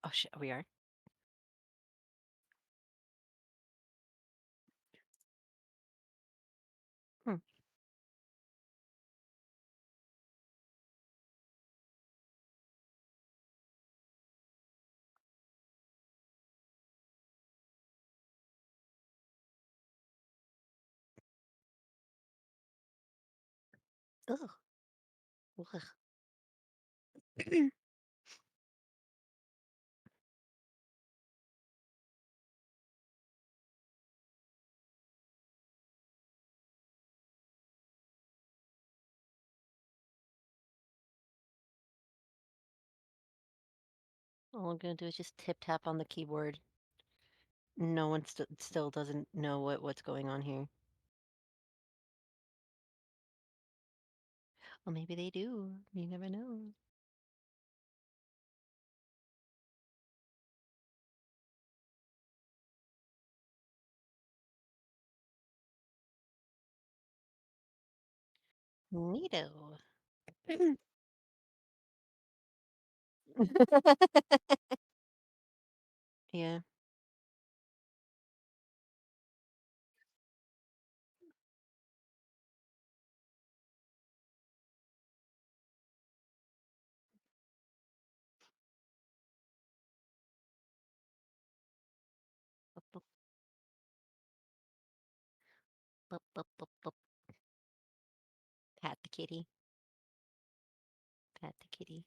Oh shit, we are. Hmm. Ugh. Ugh. All I'm gonna do is just tip tap on the keyboard. No one still doesn't know what's going on here. Well, maybe they do. You never know. Neato. Yeah. Bup, bup, bup, bup, bup, bup. Pat the kitty. Pat the kitty.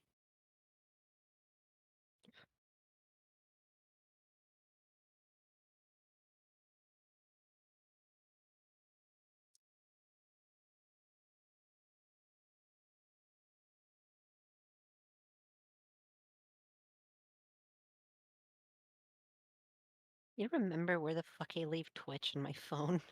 You remember where the fuck I leave Twitch on my phone?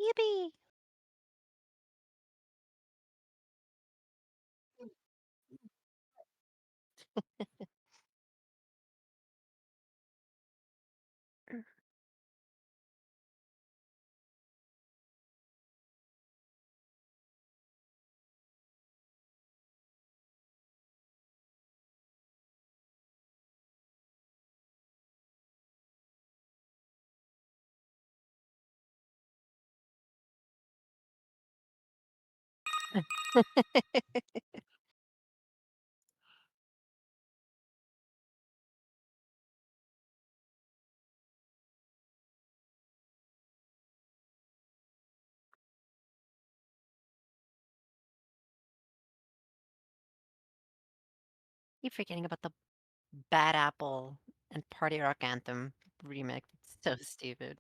Yippee! You're forgetting about the Bad Apple and Party Rock Anthem remix. It's so stupid.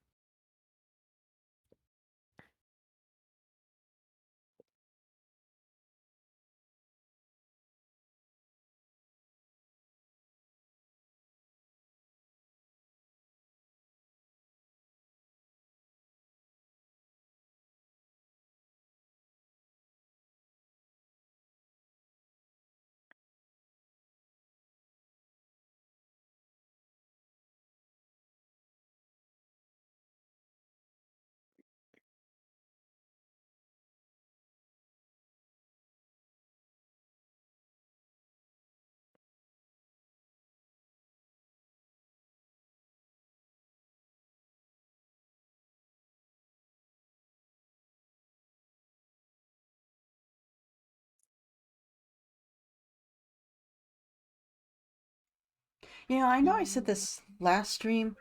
You know, I know I said this last stream,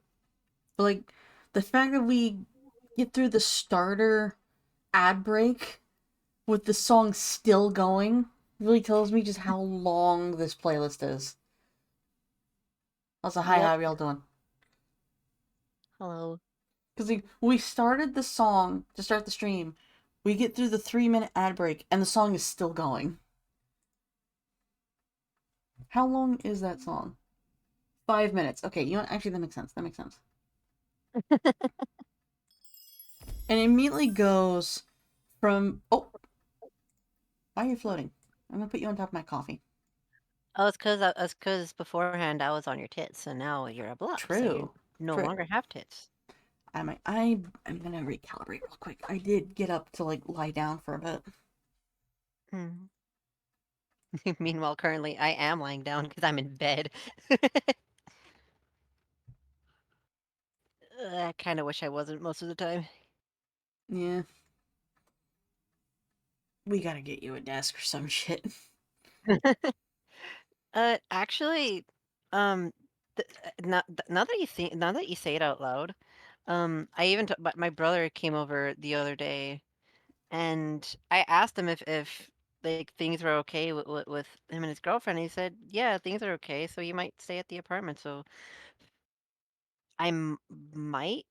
but like the fact that we get through the starter ad break with the song still going really tells me just how long this playlist is. Also, hi, Yep. how are y'all doing? Hello. Because we started the song to start the stream. We get through the 3 minute ad break, and the song is still going. How long is that song? 5 minutes. Okay, you know what? Actually, that makes sense. That makes sense. And it immediately goes from. Oh, why are you floating? I'm gonna put you on top of my coffee. Oh, it's cause beforehand I was on your tits, and now you're a blob, so you True. no True. longer have tits. I'm gonna recalibrate real quick. I did get up to like lie down for a bit. Hmm. Meanwhile, currently, I am lying down because I'm in bed. I kinda wish I wasn't most of the time. Yeah, we gotta get you a desk or some shit. Actually, um, now that you say it out loud, I even t my brother came over the other day, and I asked him if, like, things were okay with him and his girlfriend, and he said, "Yeah, things are okay, so you might stay at the apartment." So might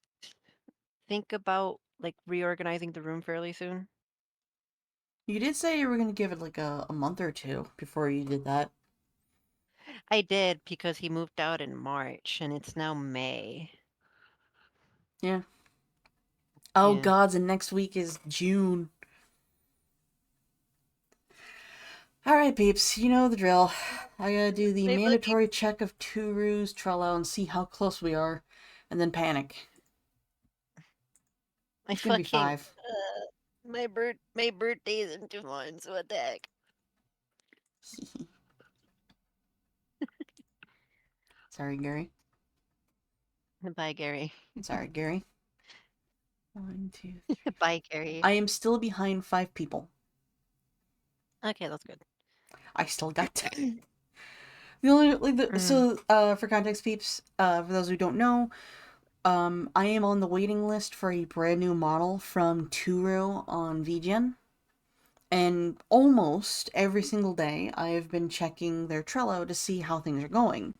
think about, like, reorganizing the room fairly soon. You did say you were gonna give it like a month or two before you did that. I did because he moved out in March, and it's now May. Yeah. Oh Yeah. gods, and next week is June. Alright, peeps, you know the drill. I gotta do the My fucking mandatory check of Turu's Trello and see how close we are, and then panic. my It's gonna be fucking, 5. my birthday's in 2 months, what the heck? Sorry, Gary. Bye, Gary. Sorry, Gary. 1, 2, 3. Bye, Gary. I am still behind 5 people. Okay, that's good. I still got 10. The only like the Mm, so for context, peeps, for those who don't know, I am on the waiting list for a brand new model from Turu on VGen. And almost every single day, I have been checking their Trello to see how things are going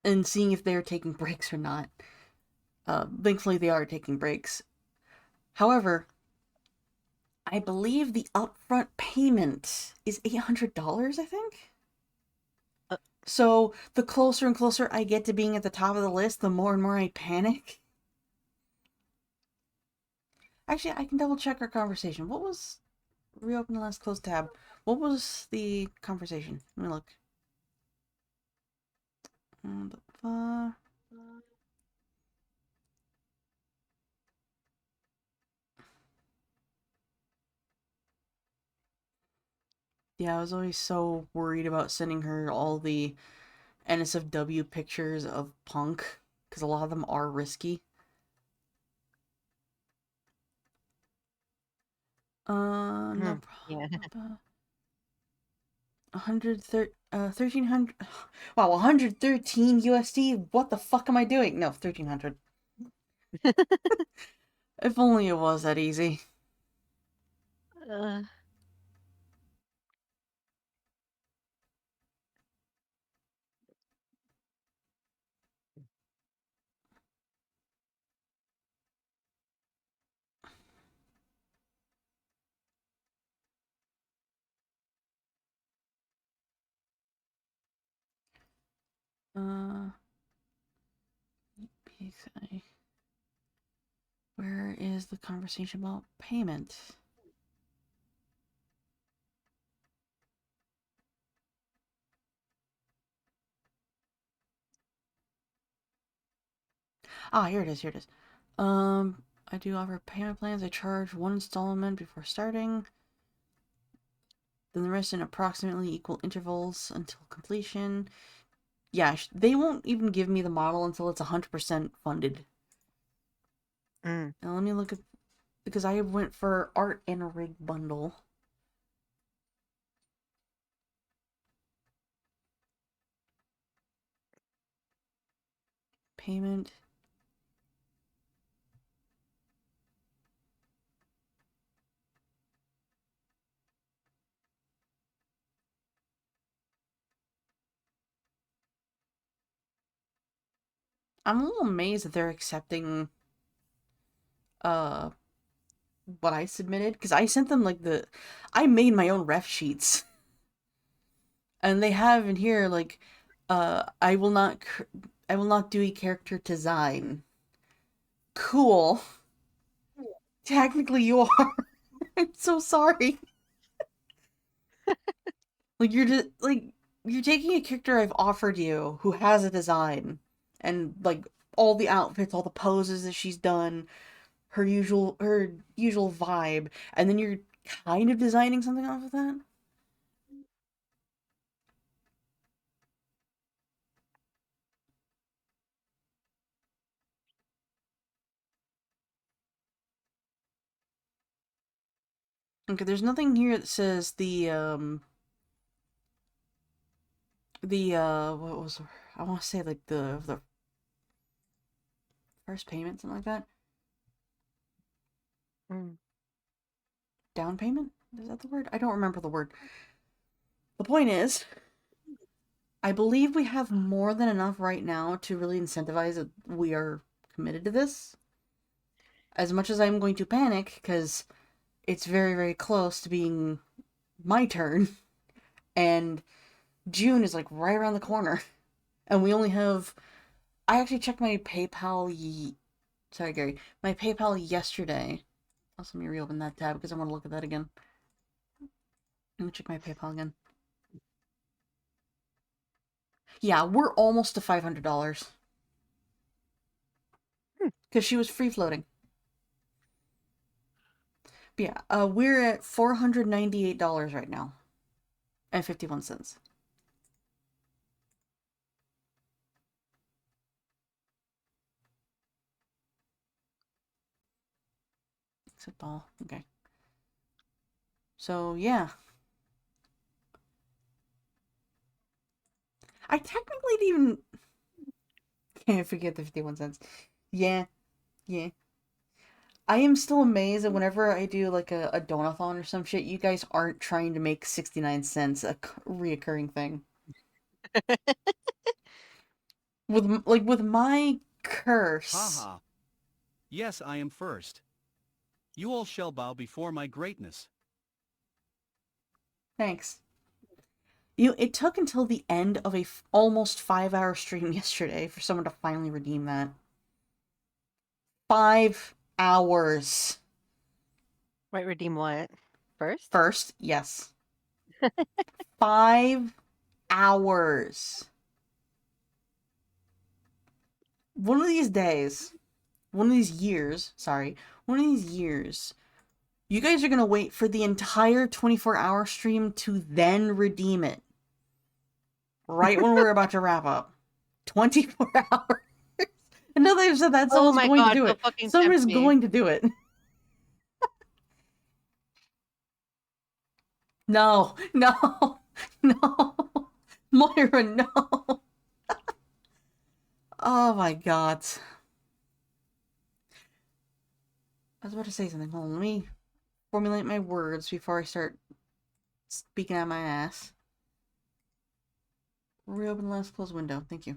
and seeing if they're taking breaks or not. Thankfully, they are taking breaks. However, I believe the upfront payment is $800, I think? uh, So the closer and closer I get to being at the top of the list, the more and more I panic. Actually, I can double check our conversation. What was reopen the last closed tab? What was the conversation? Let me look. Uh, Yeah, I was always so worried about sending her all the NSFW pictures of Punk because a lot of them are risky. No yeah. problem. 1300. Wow, 113 USD. What the fuck am I doing? No, 1300. If only it was that easy. Uh, Uh, PXI. Where is the conversation about payment? Ah, here it is. Here it is. I do offer payment plans. I charge one installment before starting, then the rest in approximately equal intervals until completion. Yeah, they won't even give me the model until it's 100% funded. mm, Now let me look at because I went for art and a rig bundle. Payment. I'm a little amazed that they're accepting uh what I submitted because I sent them like I made my own ref sheets and they have in here like I will not do a character design. Cool. Technically you are. I'm so sorry. Like you're just like you're taking a character I've offered you who has a design and like all the outfits, all the poses that she's done, her usual vibe, and then you're kind of designing something off of that. Okay, there's nothing here that says the what was I want to say like the first payment, something like that. Mm. Down payment? Is that the word? I don't remember the word. The point is, I believe we have more than enough right now to really incentivize that we are committed to this. As much as I'm going to panic because it's very, very close to being my turn, and June is like right around the corner, and we only have. I actually checked my PayPal. Sorry, Gary. My PayPal yesterday. Also, let me reopen that tab because I want to look at that again. Let me check my PayPal again. Yeah, we're almost to $500 Hmm. because she was free floating. But yeah, we're at $498 right now and 51 cents. Except all okay. So yeah, I technically didn't even can't forget the 51 cents. Yeah, yeah. I am still amazed that whenever I do like a donathon or some shit, you guys aren't trying to make 69 cents a reoccurring thing. With my curse. Haha. Yes, I am first. You all shall bow before my greatness. Thanks. It took until the end of a almost 5 hour stream yesterday for someone to finally redeem that. 5 hours. Wait, redeem what? First? First, yes. 5 hours. One of these days, one of these years, sorry, one of these years, you guys are gonna wait for the entire 24-hour stream to then redeem it. Right when we're about to wrap up. 24 hours. And now they've said that Oh someone's my going to god, do don't it. fucking Someone tempt is me. going to do it. No, no, no. Moira, no. Oh my god. I was about to say something. Hold on, let me formulate my words before I start speaking out my ass. Reopen the last closed window. Thank you.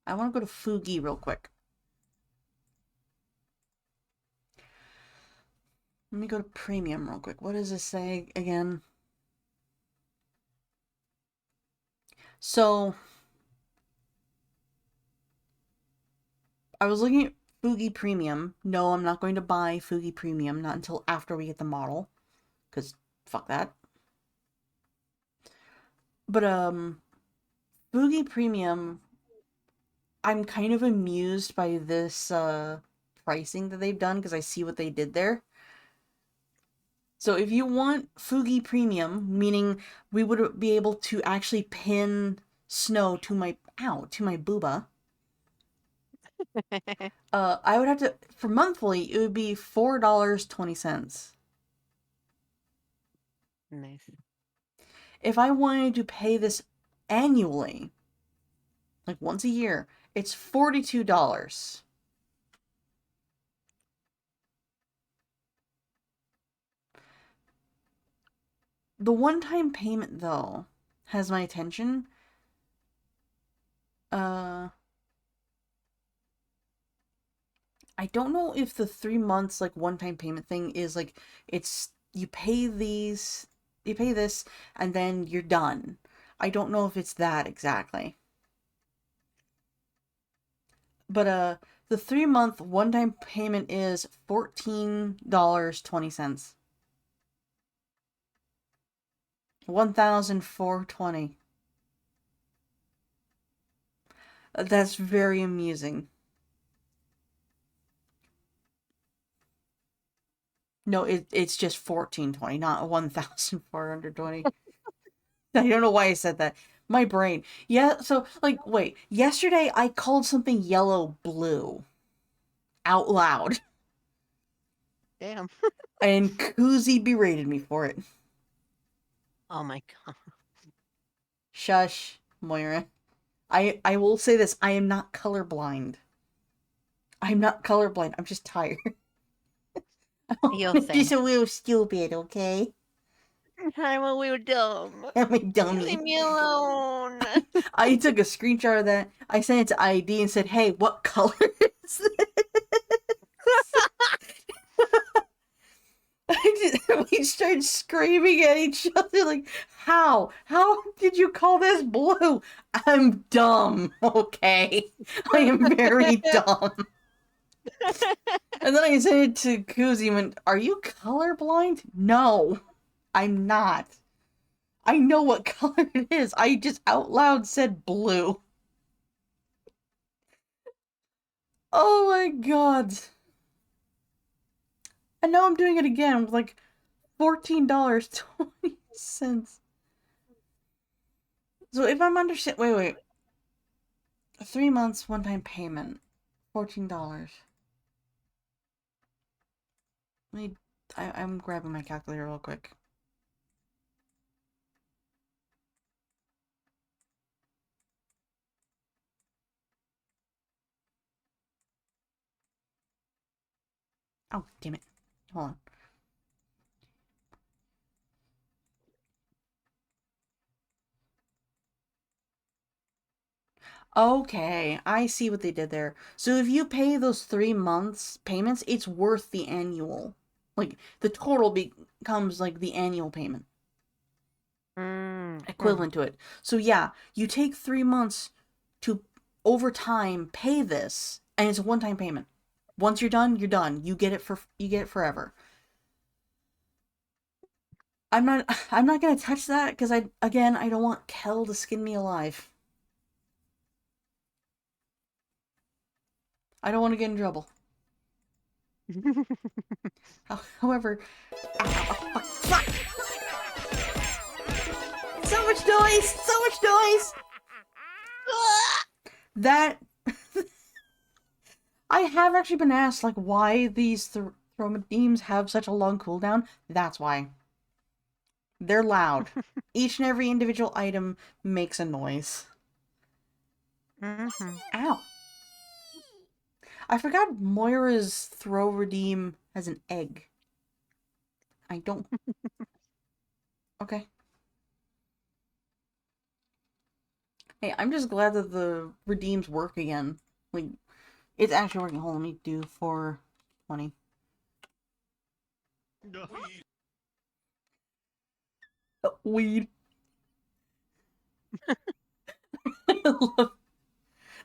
I want to go to Fugi real quick. Let me go to premium real quick. What does this say again? So, I was looking at Fugi Premium. No, I'm not going to buy Fugi Premium, not until after we get the model. Because, fuck that. But, Fugi Premium, I'm kind of amused by this, pricing that they've done, because I see what they did there. So if you want Fugi Premium, meaning we would be able to actually pin Snow to my, ow, to my booba, I would have to, for monthly, it would be $4.20. Nice. If I wanted to pay this annually, like once a year, it's $42. The one-time payment, though, has my attention. Uh, I don't know if the 3 months like one-time payment thing is like it's you pay this and then you're done. I don't know if it's that exactly. But the 3 month one-time payment is $14.20. 1,420. That's very amusing. No, it's just 1420, not 1,420. I don't know why I said that. My brain. Yeah, so like wait, yesterday I called something yellow blue out loud Damn. and Koozie berated me for it. Oh my god. Shush, Moira. I will say this, I am not colorblind. I'm not colorblind. I'm just tired. You'll I'm just think. a little stupid, okay? I'm a little dumb. I'm a Leave dummy. me alone. I took a screenshot of that. I sent it to ID and said, "Hey, what color is this?" We started screaming at each other like, "How? How did you call this blue?" I'm dumb, okay? I am very dumb. And then I sent it to Kuzi and went, "Are you colorblind?" No, I'm not. I know what color it is. I just out loud said blue. Oh my god. And now I'm doing it again with like $14.20. So if I'm understand, wait, 3 months one time payment, $14. Let me. I'm grabbing my calculator real quick. Oh damn it! Hold on. Okay, I see what they did there. So if you pay those 3 months payments, it's worth the annual. Like the total becomes like the annual payment Mm-hmm. equivalent to it. So yeah, you take 3 months to over time pay this, and it's a one-time payment. Once you're done, you're done. You get it forever. I'm not gonna touch that because I don't want Kel to skin me alive. I don't want to get in trouble. However, fuck! So much noise! So much noise! That I have actually been asked like why these thromademes have such a long cooldown. That's why. They're loud. Each and every individual item makes a noise. Mm-hmm. Ow. I forgot Moira's throw redeem has an egg. I don't. Okay. Hey, I'm just glad that the redeems work again. Like, it's actually working. Hold on, let me do 420. Weed. I love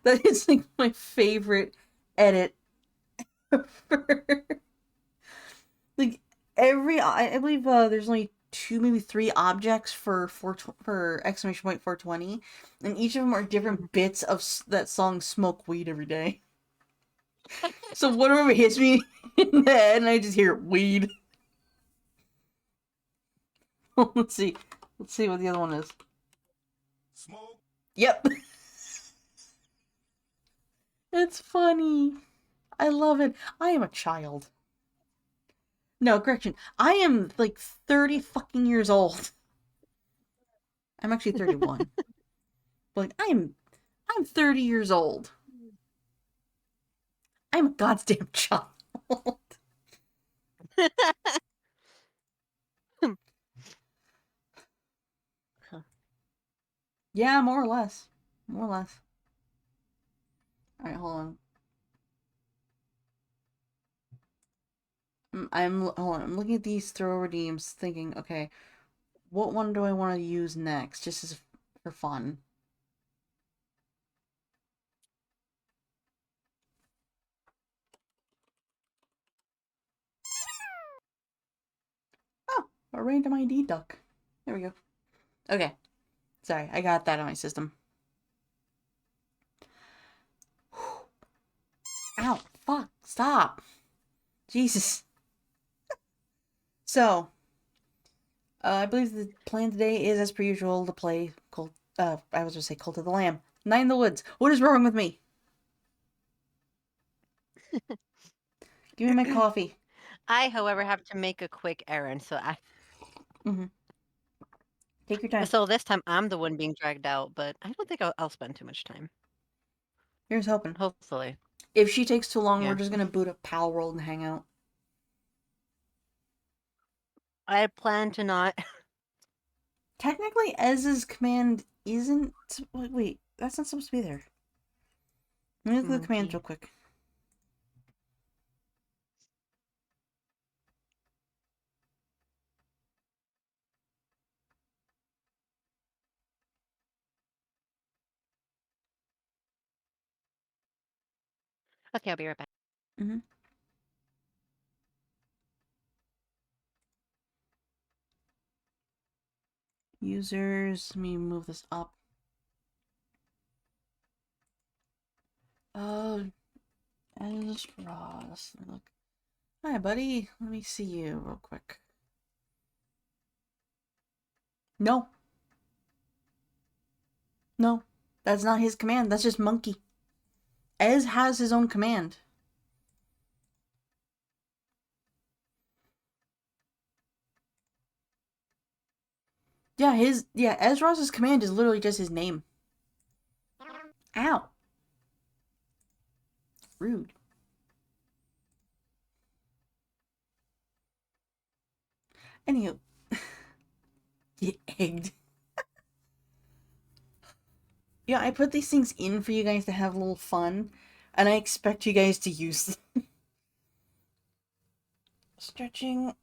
that. Is like my favorite edit ever. Like I believe there's only two, maybe three objects for exclamation point 420, and each of them are different bits of that song "Smoke Weed Every Day." So one of them hits me in the head, and I just hear weed. Let's see. Let's see what the other one is. Smoke. Yep. It's funny. I love it. I am a child. No, correction. I am like 30 fucking years old. I'm actually 31. But like I'm 30 years old. I'm a goddamn child. Yeah, more or less. More or less. Alright, hold on. hold on, I'm looking at these throw redeems thinking, okay, what one do I want to use next, just as for fun? Oh, a random ID duck. There we go. Okay. Sorry, I got that on my system. Ow, fuck, stop. Jesus. So, I believe the plan today is, as per usual, to play I was going to say Cult of the Lamb. Night in the Woods. What is wrong with me? Give me my coffee. I, however, have to make a quick errand, so Mm-hmm. Take your time. so this time I'm the one being dragged out, but I don't think I'll spend too much time. Here's hoping. Hopefully. If she takes too long, we're Yeah. just going to boot up Pal World and hang out. I plan to not. Technically, Ez's command isn't... Wait, that's not supposed to be there. Let me look at the commands Monkey. real quick. Okay, I'll be right back. Mm-hmm. Users, let me move this up. Ez Ross. Look. Hi, buddy. Let me see you real quick. No. No. That's not his command. That's just monkey. Ez has his own command. Yeah, Ezra's command is literally just his name. Ow. Rude. Anywho. Get egged. Yeah, I put these things in for you guys to have a little fun, and I expect you guys to use them. Stretching.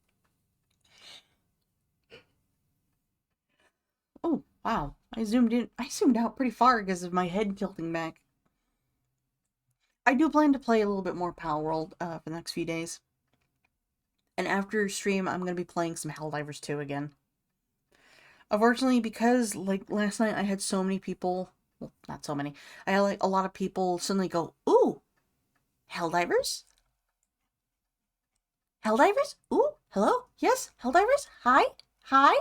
Oh, wow. I zoomed out pretty far because of my head tilting back. I do plan to play a little bit more Pal World for the next few days. And after stream, I'm going to be playing some Helldivers 2 again. Unfortunately, because, like, last night I had so many people... Well, not so many. I had, like, a lot of people suddenly go, ooh, Helldivers? Helldivers? Ooh, hello? Yes? Helldivers? Hi? Hi?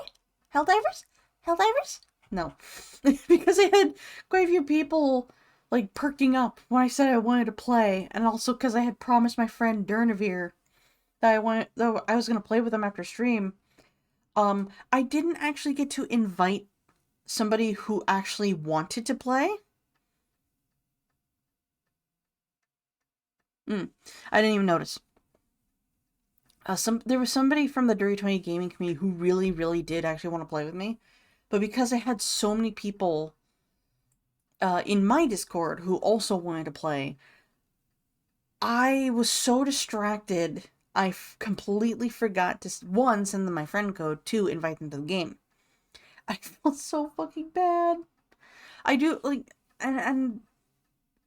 Helldivers? Helldivers? No. Because I had quite a few people, like, perking up when I said I wanted to play, and also because I had promised my friend Durnavir that I was going to play with him after stream. I didn't actually get to invite somebody who actually wanted to play. I didn't even notice. There was somebody from the Dirty 20 gaming community who really, really did actually want to play with me. But because I had so many people in my Discord who also wanted to play, I was so distracted, I completely forgot to, one, send them my friend code, two, invite them to the game. I felt so fucking bad. I do, like, and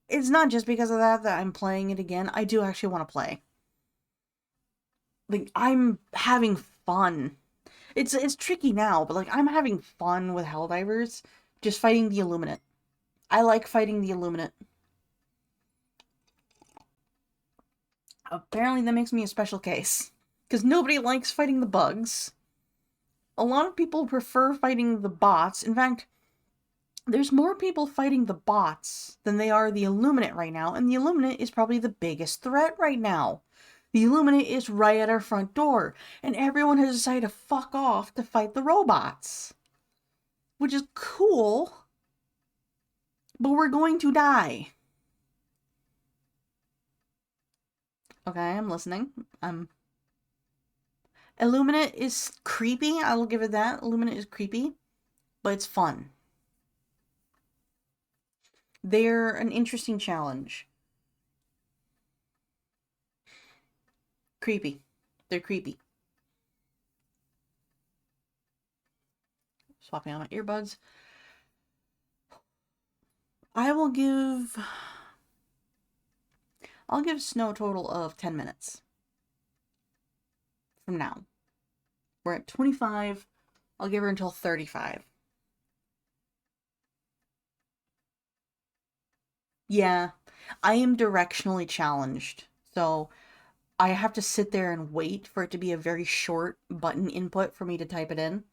it's not just because of that I'm playing it again. I do actually want to play. Like, I'm having fun. It's tricky now, but, like, I'm having fun with Helldivers, just fighting the Illuminate. I like fighting the Illuminate. Apparently that makes me a special case. Because nobody likes fighting the bugs. A lot of people prefer fighting the bots. In fact, there's more people fighting the bots than they are the Illuminate right now, and the Illuminate is probably the biggest threat right now. The Illuminate is right at our front door, and everyone has decided to fuck off to fight the robots. Which is cool, but we're going to die. Okay, I'm listening. Illuminate is creepy, I will give it that. Illuminate is creepy, but it's fun. They're an interesting challenge. Creepy. They're creepy. Swapping out my earbuds. I'll give Snow a total of 10 minutes from now. We're at 25. I'll give her until 35. Yeah, I am directionally challenged. So I have to sit there and wait for it to be a very short button input for me to type it in.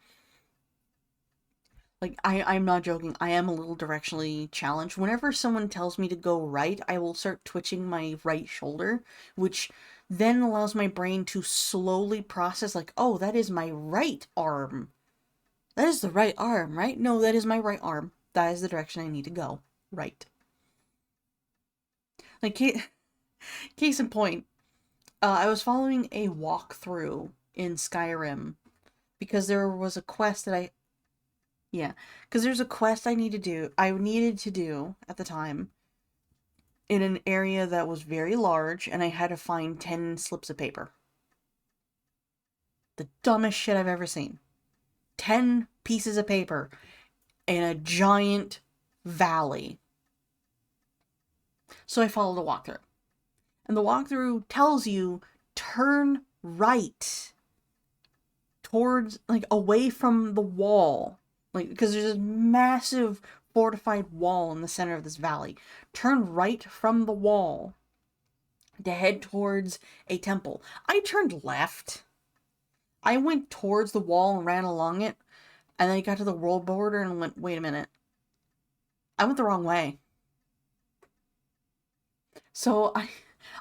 Like, I'm not joking. I am a little directionally challenged. Whenever someone tells me to go right, I will start twitching my right shoulder, which then allows my brain to slowly process, like, oh, that is my right arm. That is the right arm, right? No, that is my right arm. That is the direction I need to go. Right. Like, case in point, I was following a walkthrough in Skyrim because there was a quest that because there's a quest I needed to do at the time in an area that was very large, and I had to find 10 slips of paper. The dumbest shit I've ever seen. 10 pieces of paper in a giant valley. So I followed the walkthrough. And the walkthrough tells you, turn right towards, like, away from the wall. Like, because there's this massive fortified wall in the center of this valley. Turn right from the wall to head towards a temple. I turned left. I went towards the wall and ran along it. And then I got to the world border and went, wait a minute. I went the wrong way. So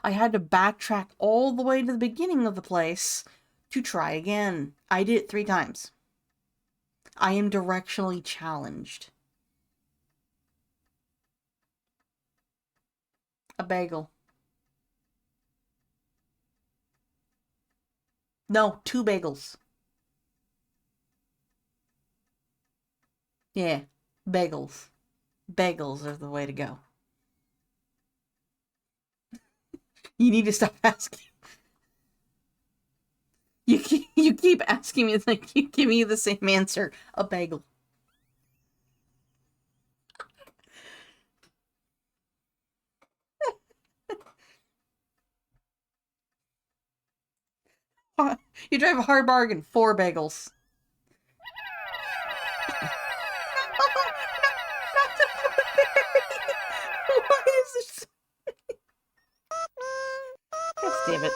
I had to backtrack all the way to the beginning of the place to try again. I did it 3 times. I am directionally challenged. A bagel. No, 2 bagels. Yeah, bagels. Bagels are the way to go. You need to stop asking. You keep asking me, it's like you give me the same answer. A bagel. You drive a hard bargain. 4 bagels. Why is this? God damn it.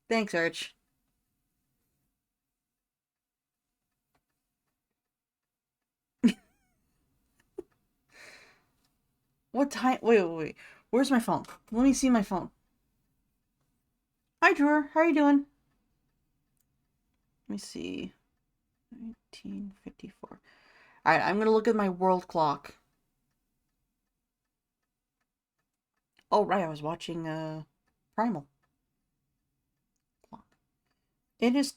Thanks, Arch. What time? Wait. Where's my phone? Let me see my phone. Hi, Drewer. How are you doing? Let me see. 1954. Alright, I'm gonna look at my world clock. Oh, right, I was watching, Primal. It is...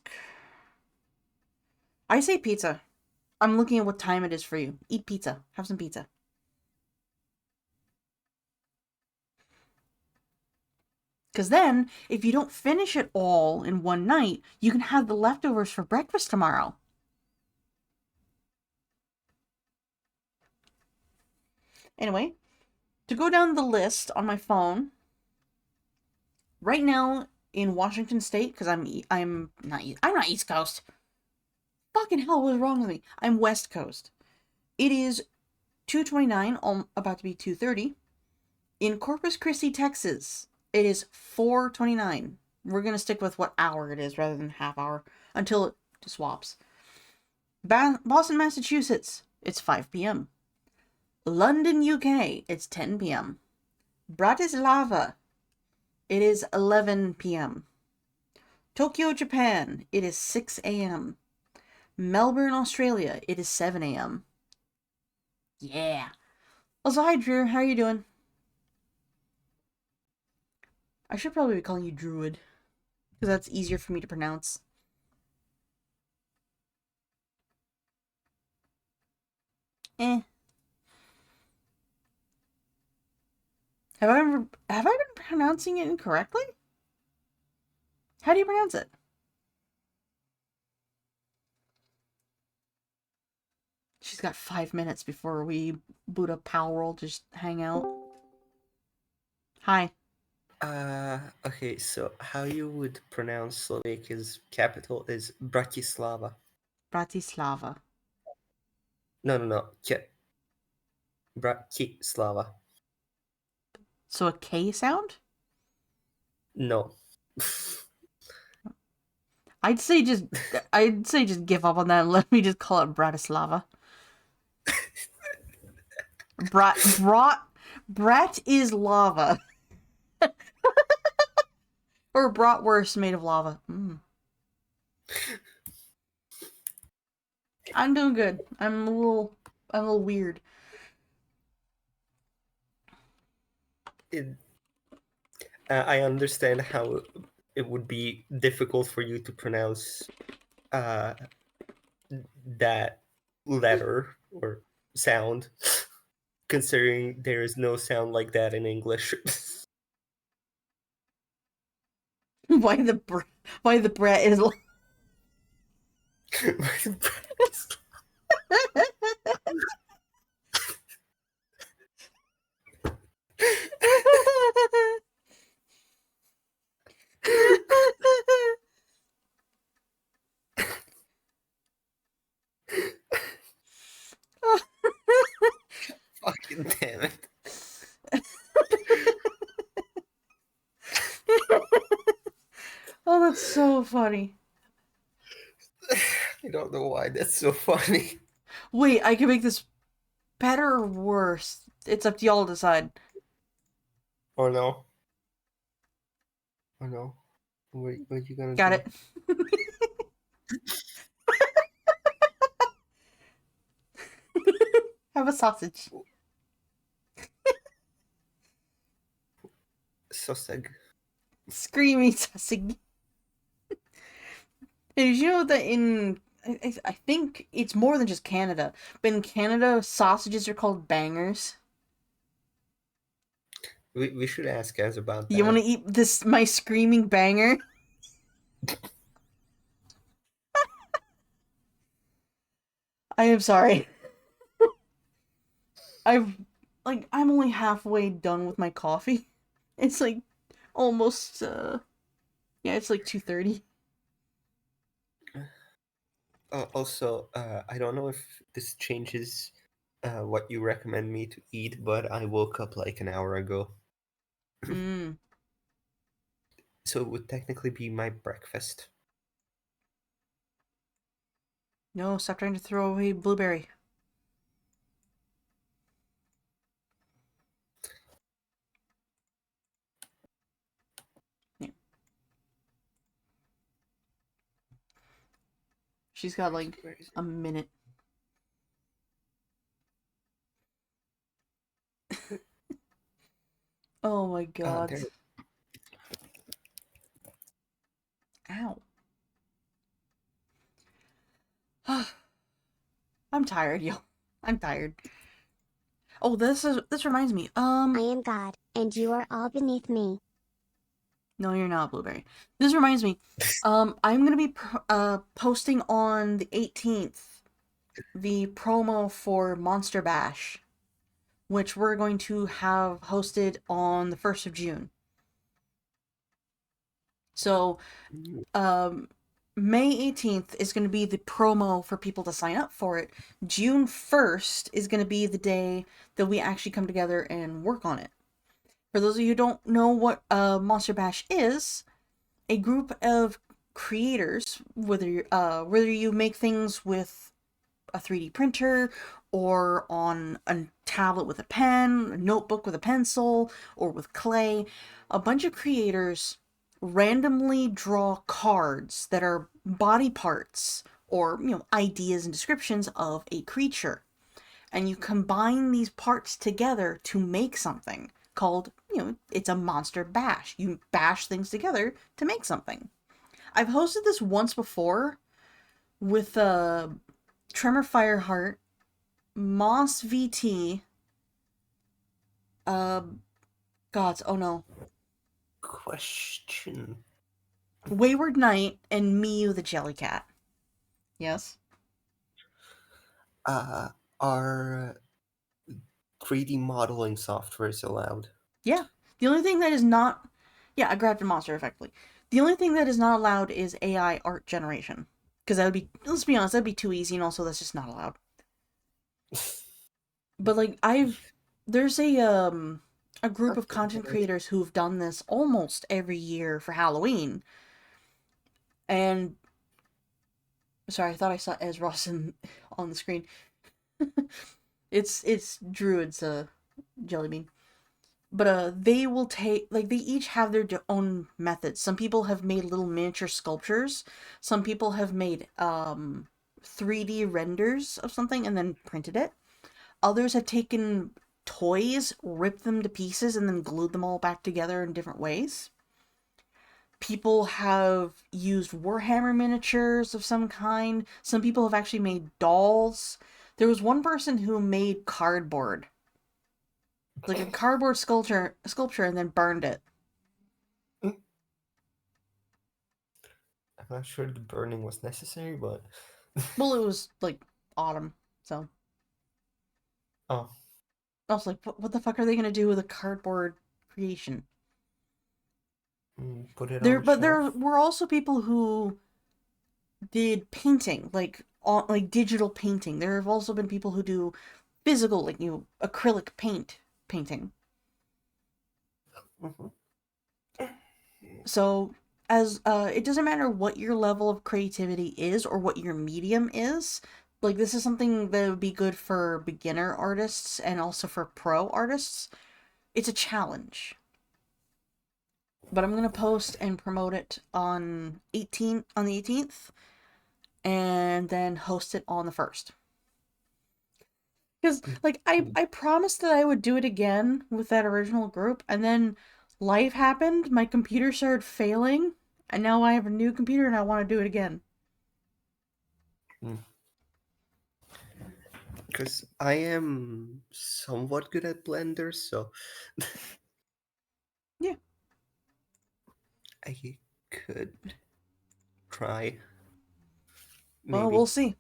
I say pizza. I'm looking at what time it is for you. Eat pizza. Have some pizza. Because then, if you don't finish it all in one night, you can have the leftovers for breakfast tomorrow. Anyway, to go down the list on my phone, right now in Washington State, because I'm not East Coast. Fucking hell, what was wrong with me? I'm West Coast. It is 2:29, about to be 2:30. In Corpus Christi, Texas, it is 4:29. We're gonna stick with what hour it is rather than half hour until it swaps. Boston, Massachusetts, it's 5 p.m. London, UK, it's 10 p.m. Bratislava, it is 11 p.m. Tokyo, Japan, it is 6 a.m. Melbourne, Australia, it is 7 a.m. Yeah. Also, hi Drew, how are you doing? I should probably be calling you Druid, because that's easier for me to pronounce. Eh. Have I been pronouncing it incorrectly? How do you pronounce it? She's got 5 minutes before we boot up Palworld, just hang out. Hi. Okay, so how you would pronounce Slovakia's capital is Bratislava. Bratislava. No. Bratislava. So a K sound? No. I'd say just give up on that and let me just call it Bratislava. Brat is lava. Or bratwurst made of lava. I'm doing good. I'm a little weird. I understand how it would be difficult for you to pronounce that letter or sound, considering there is no sound like that in English. Why the brat is Fucking damn it. Oh, that's so funny. I don't know why that's so funny. Wait, I can make this better or worse. It's up to y'all to decide. Oh no. Oh no. What you gonna Got do? it. Have a sausage. Sausage. Screaming sausage. Hey, did you know that I think it's more than just Canada, but in Canada, sausages are called bangers. We should ask guys about You want to that. eat my screaming banger? I am sorry. I'm only halfway done with my coffee. It's like almost it's like 2:30. Also, I don't know if this changes what you recommend me to eat, but I woke up like an hour ago. So it would technically be my breakfast. No, stop trying to throw away blueberry. Yeah. She's got like a minute. Oh my god. There. Ow. I'm tired, yo. I'm tired. Oh, this reminds me. I am God, and you are all beneath me. No, you're not, Blueberry. This reminds me. I'm gonna be posting on the 18th the promo for Monster Bash, which we're going to have hosted on the 1st of June. So, May 18th is going to be the promo for people to sign up for it. June 1st is going to be the day that we actually come together and work on it. For those of you who don't know what Monster Bash is, a group of creators, whether you make things with a 3D printer or on tablet with a pen, a notebook with a pencil, or with clay. A bunch of creators randomly draw cards that are body parts or, ideas and descriptions of a creature. And you combine these parts together to make something called, it's a monster bash. You bash things together to make something. I've hosted this once before with Tremor Fireheart, Moss VT, gods, oh no, Question. Wayward Knight, and Miu the Jellycat. Yes? Are 3D modeling softwares allowed? Yeah. The only thing that is not... Yeah, I grabbed a monster, effectively. The only thing that is not allowed is AI art generation. Because that would be... Let's be honest, that'd be too easy, and also that's just not allowed. But, like, there's a group of content creators who've done this almost every year for Halloween. And... Sorry, I thought I saw Ez Ross on the screen. It's Druid's Jellybean. But they will take, like, they each have their own methods. Some people have made little miniature sculptures. Some people have made 3D renders of something and then printed it. Others have taken toys, ripped them to pieces, and then glued them all back together in different ways. People have used Warhammer miniatures of some kind. Some people have actually made dolls. There was one person who made cardboard. Like a cardboard sculpture and then burned it. I'm not sure the burning was necessary, but... Well, it was, like, autumn, so... Oh. I was like, what the fuck are they gonna do with a cardboard creation? Put it on the But there shelf. were also people who did painting, like digital painting. There have also been people who do physical, like, acrylic painting. Mhm. So, as it doesn't matter what your level of creativity is or what your medium is. Like, this is something that would be good for beginner artists and also for pro artists. It's a challenge. But I'm gonna post and promote it on the 18th, and then host it on the 1st. Because, like, I promised that I would do it again with that original group, and then life happened, my computer started failing, and now I have a new computer and I want to do it again. Because I am somewhat good at Blender, so... Yeah. I could try. Well, Maybe. we'll see.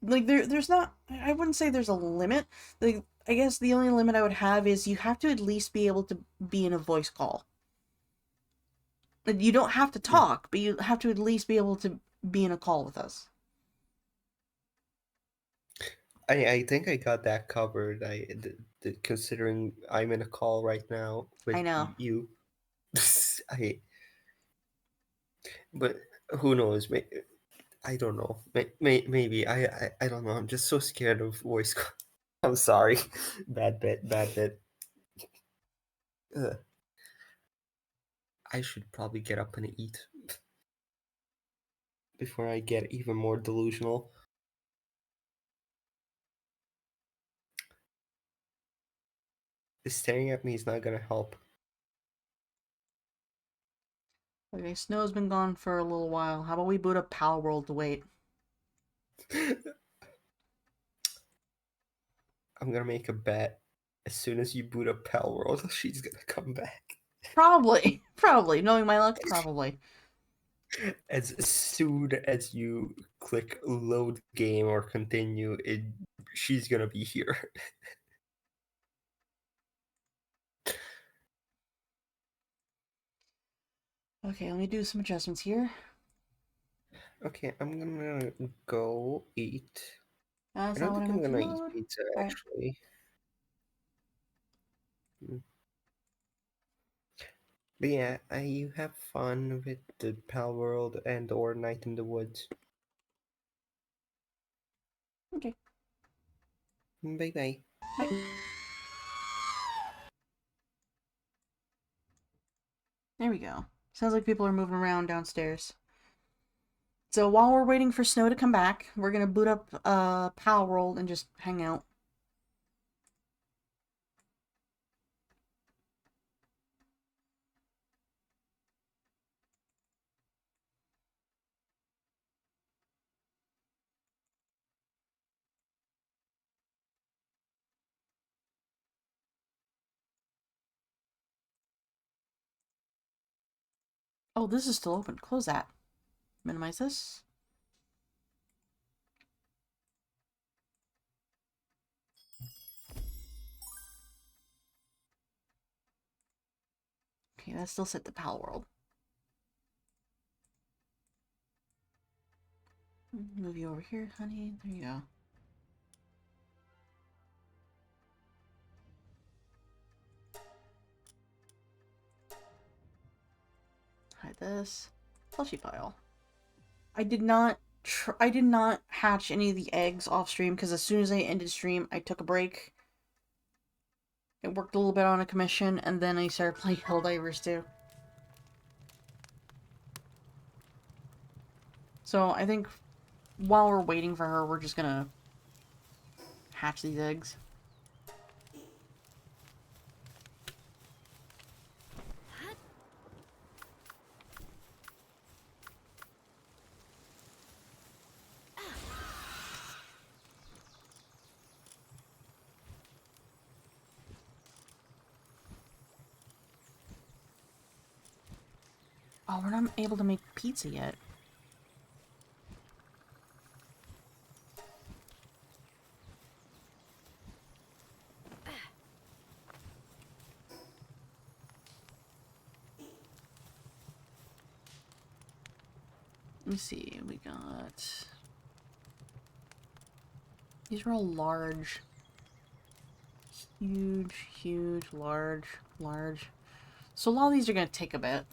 Like, there's not... I wouldn't say there's a limit. Like, I guess the only limit I would have is you have to at least be able to be in a voice call. Like, you don't have to talk, but you have to at least be able to be in a call with us. I think I got that covered. Considering I'm in a call right now with I know. you. But who knows? I don't know. Maybe I don't know. I'm just so scared of voice call. I'm sorry. Bad bit. Bad bit. I should probably get up and eat before I get even more delusional. Staring at me is not gonna help. Okay, Snow's been gone for a little while. How about we boot up Pal World to wait? I'm gonna make a bet. As soon as you boot up Pal World, she's gonna come back. Probably. Probably. Knowing my luck, probably. As soon as you click load game or continue, she's gonna be here. Okay, let me do some adjustments here. Okay, I'm gonna go eat. That's I not don't what I think I'm meant to gonna eat load. pizza Alright. actually. But yeah, you have fun with the Pal World and or Night in the Woods. Okay. Bye bye. Hi. There we go. Sounds like people are moving around downstairs. So while we're waiting for Snow to come back, we're gonna boot up Pal World and just hang out. Oh, this is still open. Close that. Minimize this. Okay, that's still set to Pal World. Move you over here, honey. There you go. Hide this. Plushy pile. I did not hatch any of the eggs off stream because as soon as I ended stream, I took a break. I worked a little bit on a commission, and then I started playing Helldivers too. So I think while we're waiting for her, we're just gonna hatch these eggs. Oh, we're not able to make pizza yet. Let me see, we got... These are all large. Huge, huge, large, large. So a lot of these are gonna take a bit.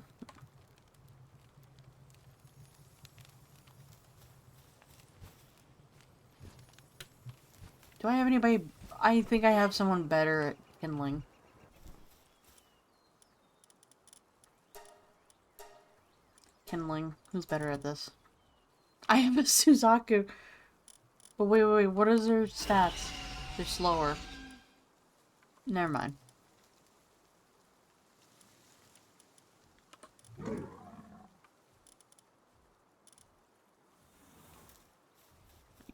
Do I have anybody... I think I have someone better at kindling. Kindling. Who's better at this? I have a Suzaku. But wait, what is their stats? They're slower. Never mind.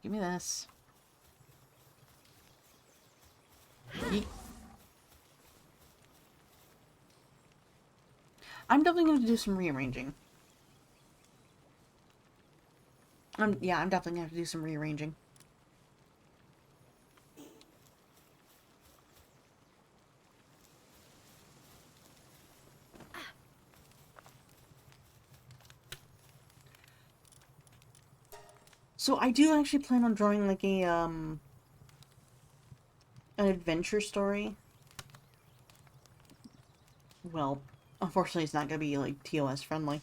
Give me this. Yeet. I'm definitely going to do some rearranging. Yeah, I'm definitely going to have to do some rearranging. So I do actually plan on drawing like a an adventure story. Well, unfortunately it's not gonna be like TOS friendly.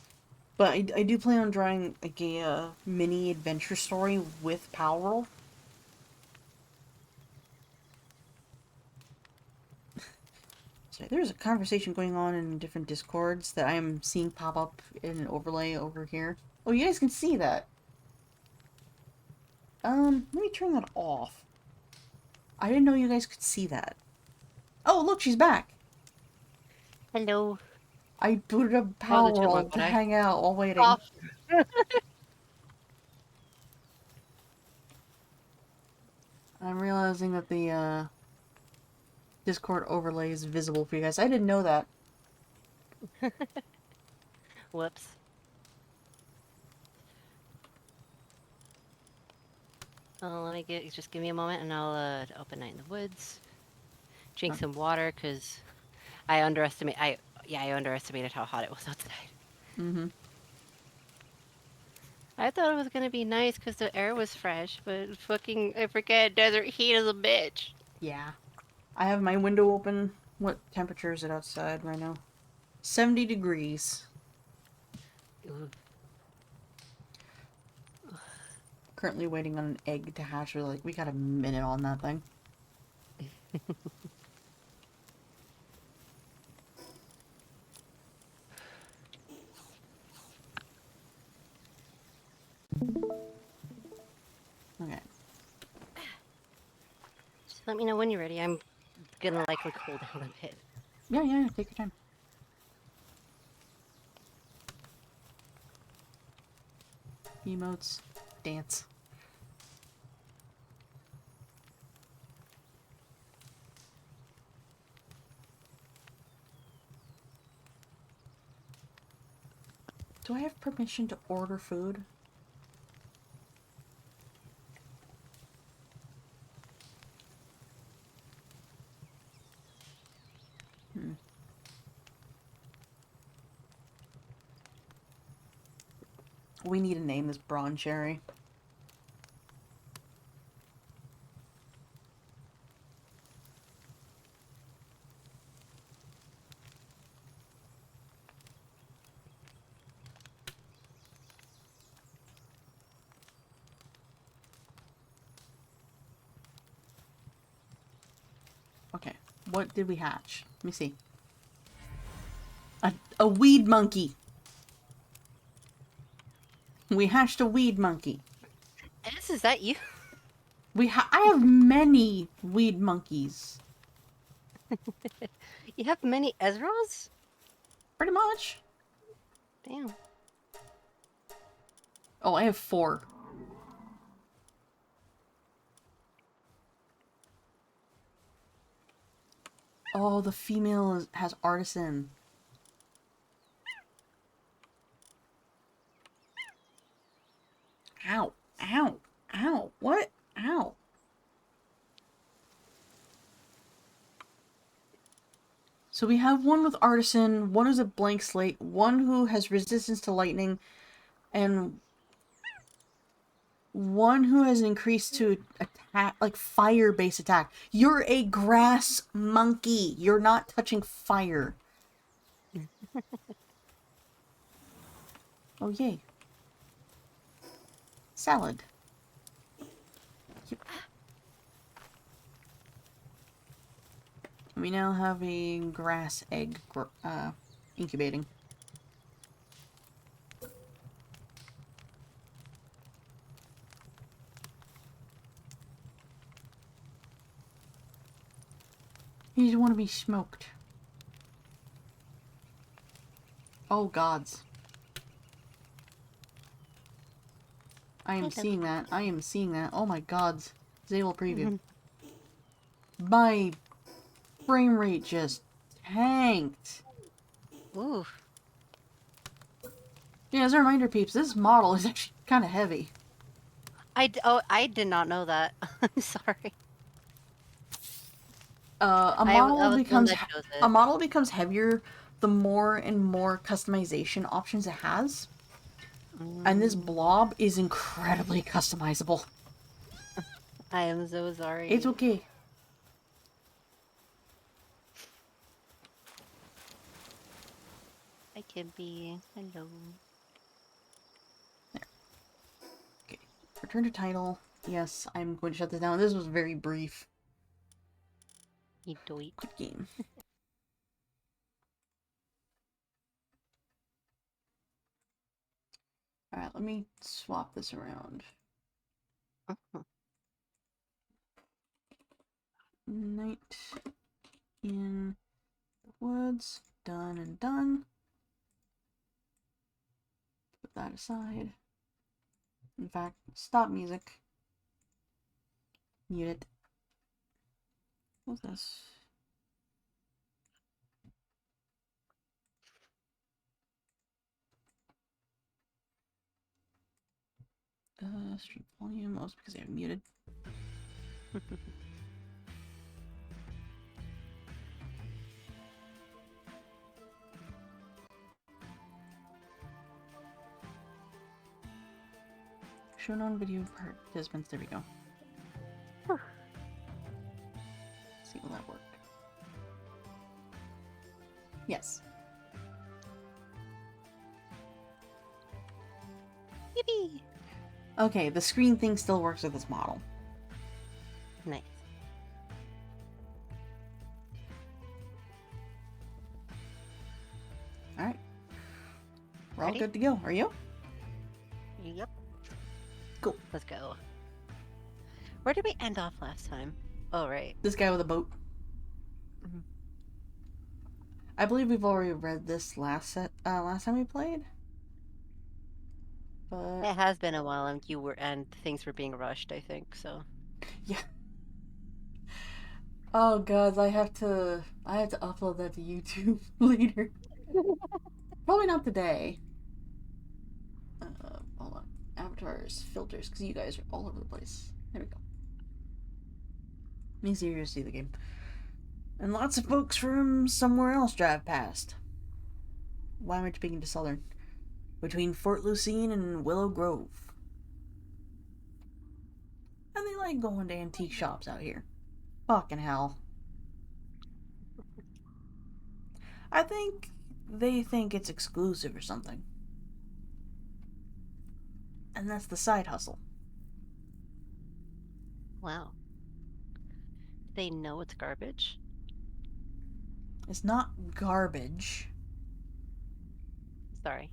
But I do plan on drawing like a mini adventure story with Palworld. So there's a conversation going on in different Discords that I'm seeing pop up in an overlay over here. Oh, you guys can see that. Let me turn that off. I didn't know you guys could see that. Oh, look, she's back. Hello. I booted up Oh, the chipmunk Palworld to one, eh? hang out while waiting. Oh. I'm realizing that the Discord overlay is visible for you guys. I didn't know that. Whoops. Let me just give me a moment and I'll open Night in the Woods. Drink some water, because I underestimated how hot it was outside. Mm-hmm. I thought it was gonna be nice because the air was fresh, but fucking, I forget, desert heat is a bitch. Yeah. I have my window open. What temperature is it outside right now? 70 degrees. Ooh. Currently waiting on an egg to hatch. We got a minute on that thing. Okay. Just let me know when you're ready. I'm gonna likely cool down a bit. Yeah, yeah, take your time. Emotes. Dance. Do I have permission to order food? We need to name this Brawn Cherry. Okay, what did we hatch? Let me see. A weed monkey. We hatched a weed monkey. Is that you? I have many weed monkeys. You have many Ezras? Pretty much. Damn. Oh, I have 4. Oh, the female has artisan. Ow. Ow. Ow. What? Ow. So we have one with artisan, one who's a blank slate, one who has resistance to lightning, and one who has an increase to attack, like fire-based attack. You're a grass monkey. You're not touching fire. Oh, yay. Salad. We now have a grass egg incubating. You want to be smoked. Oh, gods. I am seeing that. I am seeing that. Oh my gods. Disable preview. My frame rate just tanked. Ooh. Yeah, as a reminder, peeps, this model is actually kind of heavy. I did not know that. I'm sorry. A I was model the one becomes that chose it. heavier the more and more customization options it has. And this blob is incredibly customizable. I am so sorry. It's okay. I can be. Hello. There. Okay. Return to title. Yes, I'm going to shut this down. This was very brief. You doit. Good game. Alright, let me swap this around. Night in the woods. Done and done. Put that aside. In fact, stop music. Mute it. What's this? Stream volume. Oh, it's because I have muted. Shown on video for participants. There we go. See, will that work? Yes. Yippee! Okay, the screen thing still works with this model. Nice. We're all Ready? good to go. Are you? Yep. Cool. Let's go. Where did we end off last time? Oh, right. This guy with a boat. Mhm. I believe we've already read this last time we played. But It has been a while, and things were being rushed, I think, so. yeah. Oh god, I have to upload that to YouTube later. Probably not today. Hold on. Avatars, filters, because you guys are all over the place. There we go. Easier to see the game. And lots of folks from somewhere else drive past. Why am I speaking to Southern? Between Fort Lucine and Willow Grove. And they like going to antique shops out here. Fucking hell. I think they think it's exclusive or something. And that's the side hustle. Wow. They know it's garbage? It's not garbage. Sorry.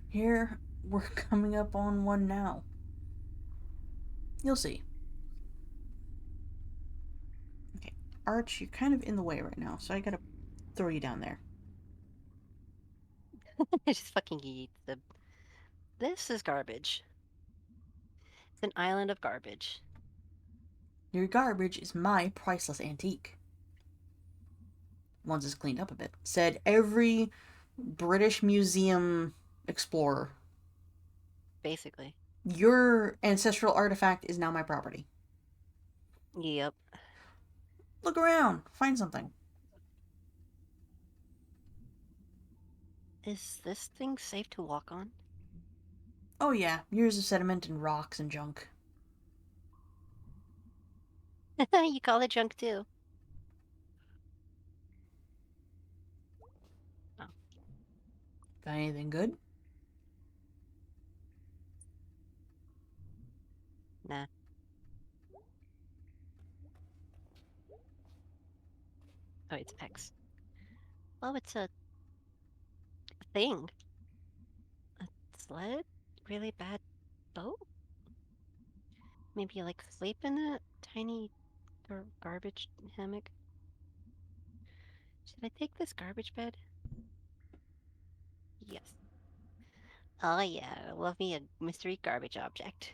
Here, we're coming up on one now. You'll see. Okay, Arch, you're kind of in the way right now, so I gotta throw you down there. Just fucking eat the. This is garbage. It's an island of garbage. Your garbage is my priceless antique. Once it's cleaned up a bit. Said every British Museum explorer. Basically. Your ancestral artifact is now my property. Yep. Look around. Find something. Is this thing safe to walk on? Oh yeah, years of sediment and rocks and junk. You call it junk too. Oh. Got anything good? Nah. Oh, it's X. Oh, it's a thing. A sled? Really bad boat? Maybe you like sleep in a tiny garbage hammock? Should I take this garbage bed? Yes. Oh yeah, love me a mystery garbage object.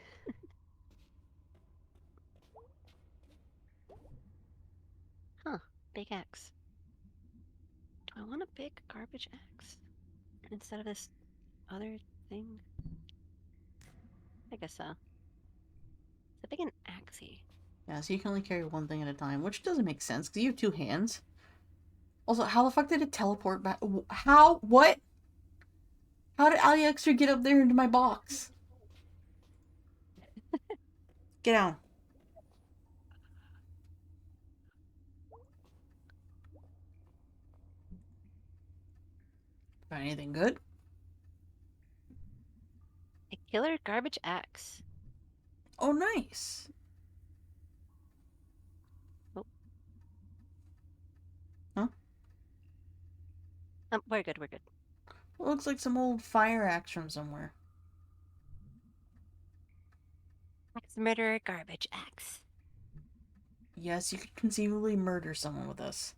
Huh, big X. Do I want a big garbage X instead of this other thing? I guess so. It's a big an axie. Yeah, so you can only carry one thing at a time, which doesn't make sense because you have two hands. Also, how the fuck did it teleport back? How? What? How did AliExtra get up there into my box? Get down. Got anything good? A killer garbage axe. Oh, nice. Oh. Huh? We're good, we're good. It looks like some old fire axe from somewhere. Axe murderer garbage axe. Yes, you could conceivably murder someone with this.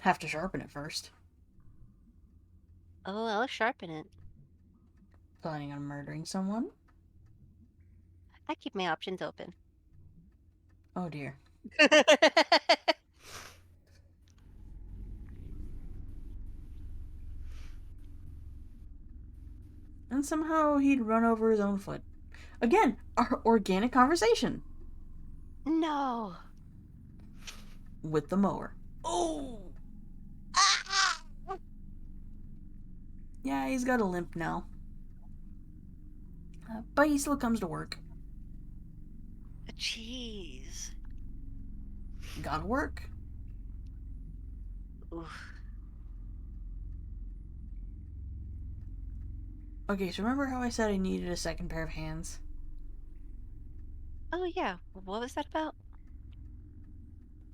Have to sharpen it first. Oh, I'll sharpen it. Planning on murdering someone? I keep my options open. Oh dear. And somehow he'd run over his own foot. Again, our organic conversation No. with the mower. Oh! Yeah, he's got a limp now. But he still comes to work. Jeez. Gotta work. Oof. Okay, so remember how I said I needed a second pair of hands? Oh yeah, what was that about?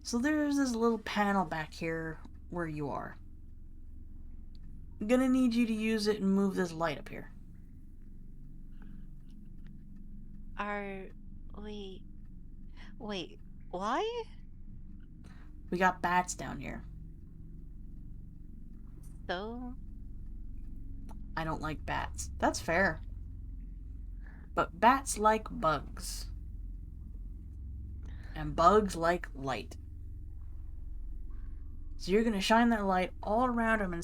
So there's this little panel back here where you are. gonna need you to use it and move this light up here. Are wait, wait, why? We got bats down here. So I don't like bats. That's fair. But bats like bugs. And bugs like light. So you're gonna shine that light all around them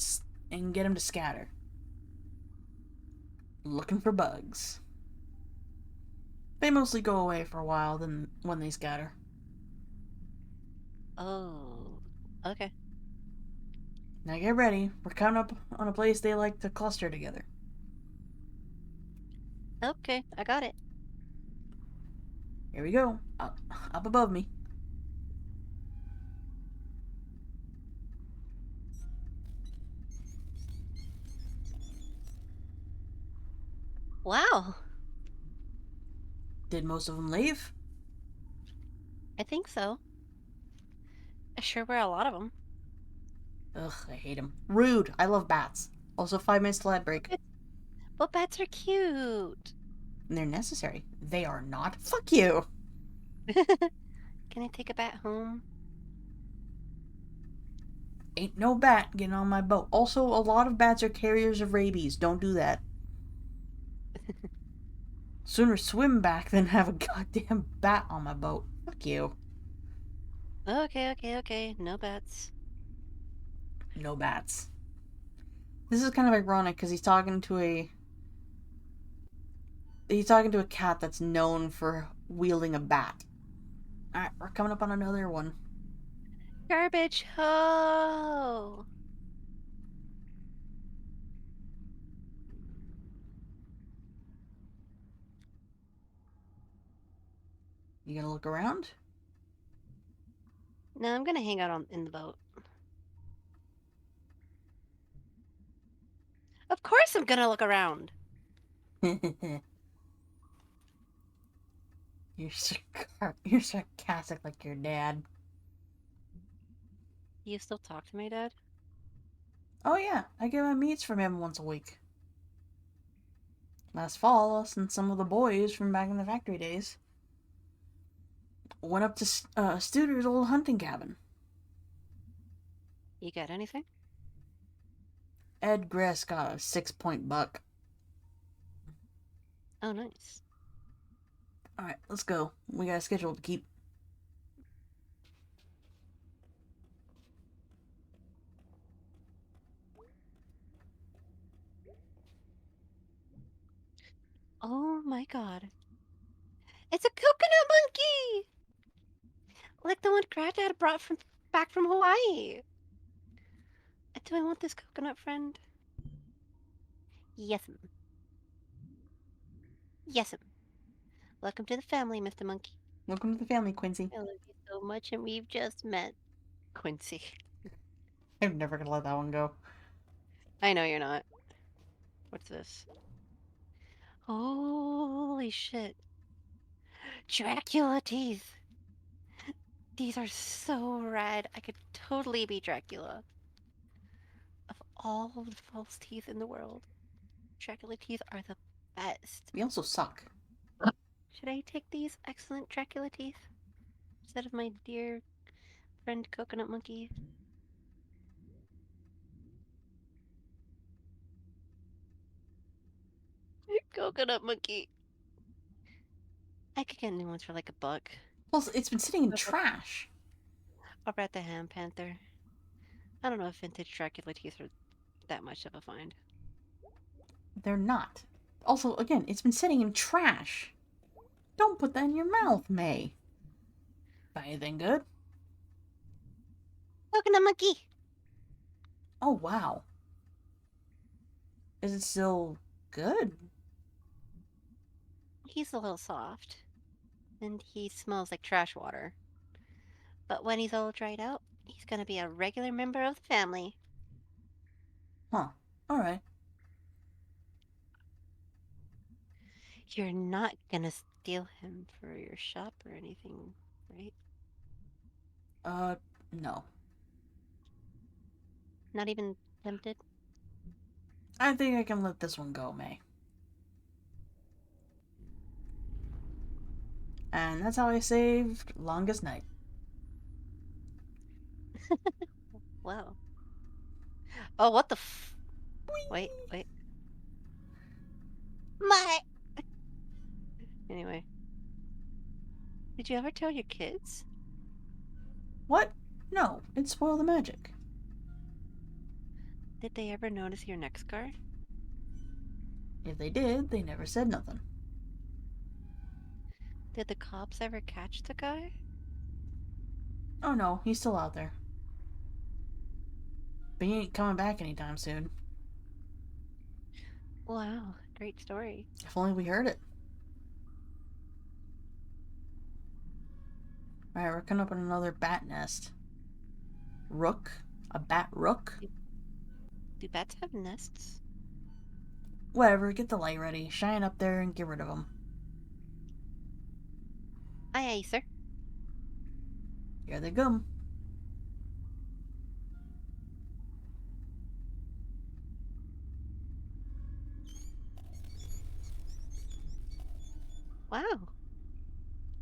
and get them to scatter. Looking for bugs. They mostly go away for a while then when they scatter. oh, okay. Now get ready. We're coming up on a place they like to cluster together. Okay, I got it. Here we go. Up above me. Wow, Did most of them leave? I think so. Sure were a lot of them. Ugh, I hate them. Rude. I love bats. Also, 5 minutes till ad break. But bats are cute. And they're necessary. They are not. Fuck you. Can I take a bat home? Ain't no bat getting on my boat. Also, a lot of bats are carriers of rabies. Don't do that. Sooner swim back than have a goddamn bat on my boat. Fuck you. Okay. No bats. No bats. This is kind of ironic because he's talking to a cat that's known for wielding a bat. Alright, we're coming up on another one. Garbage ho! You gonna look around? No, I'm gonna hang out in the boat. Of course I'm gonna look around. You're sarcastic like your dad. Do you still talk to my dad? Oh yeah, I get my meats from him once a week. Last fall, us and some of the boys from back in the factory days went up to Studer's old hunting cabin. You got anything? Ed Gress got a 6-point buck. Oh, nice. Alright, let's go. We got a schedule to keep. Oh my god. It's a coconut monkey! Like the one Granddad brought back from Hawaii. Do I want this coconut friend? Yes'm. Yes'm. Welcome to the family, Mr. Monkey. Welcome to the family, Quincy. I love you so much, and we've just met. Quincy. I'm never gonna let that one go. I know you're not. What's this? Holy shit. Dracula teeth! These are so rad. I could totally be Dracula. Of all the false teeth in the world, Dracula teeth are the best. We also suck. Should I take these excellent Dracula teeth instead of my dear friend Coconut Monkey? Coconut Monkey. I could get new ones for like $1. Plus, it's been sitting in trash. I'll bet the Ham Panther. I don't know if vintage Dracula teeth are that much of a find. They're not. Also, again, it's been sitting in trash. Don't put that in your mouth, May. Got anything good? Coconut Monkey! Oh, wow. Is it still good? He's a little soft, and he smells like trash water. But when he's all dried out, he's gonna be a regular member of the family. Huh. Alright. You're not gonna steal him for your shop or anything, right? No. Not even tempted? I think I can let this one go, May. And that's how I saved Longest Night. Wow. Oh, what the Wait. My. Anyway. Did you ever tell your kids? What? No, it spoiled the magic. Did they ever notice your neck scar? If they did, they never said nothing. Did the cops ever catch the guy? Oh no, he's still out there. But he ain't coming back anytime soon. Wow, great story. If only we heard it. Alright, we're coming up on another bat nest. Rook? A bat rook? Do bats have nests? Whatever, get the light ready. Shine up there and get rid of them. Aye, aye, sir. Here they come. Wow,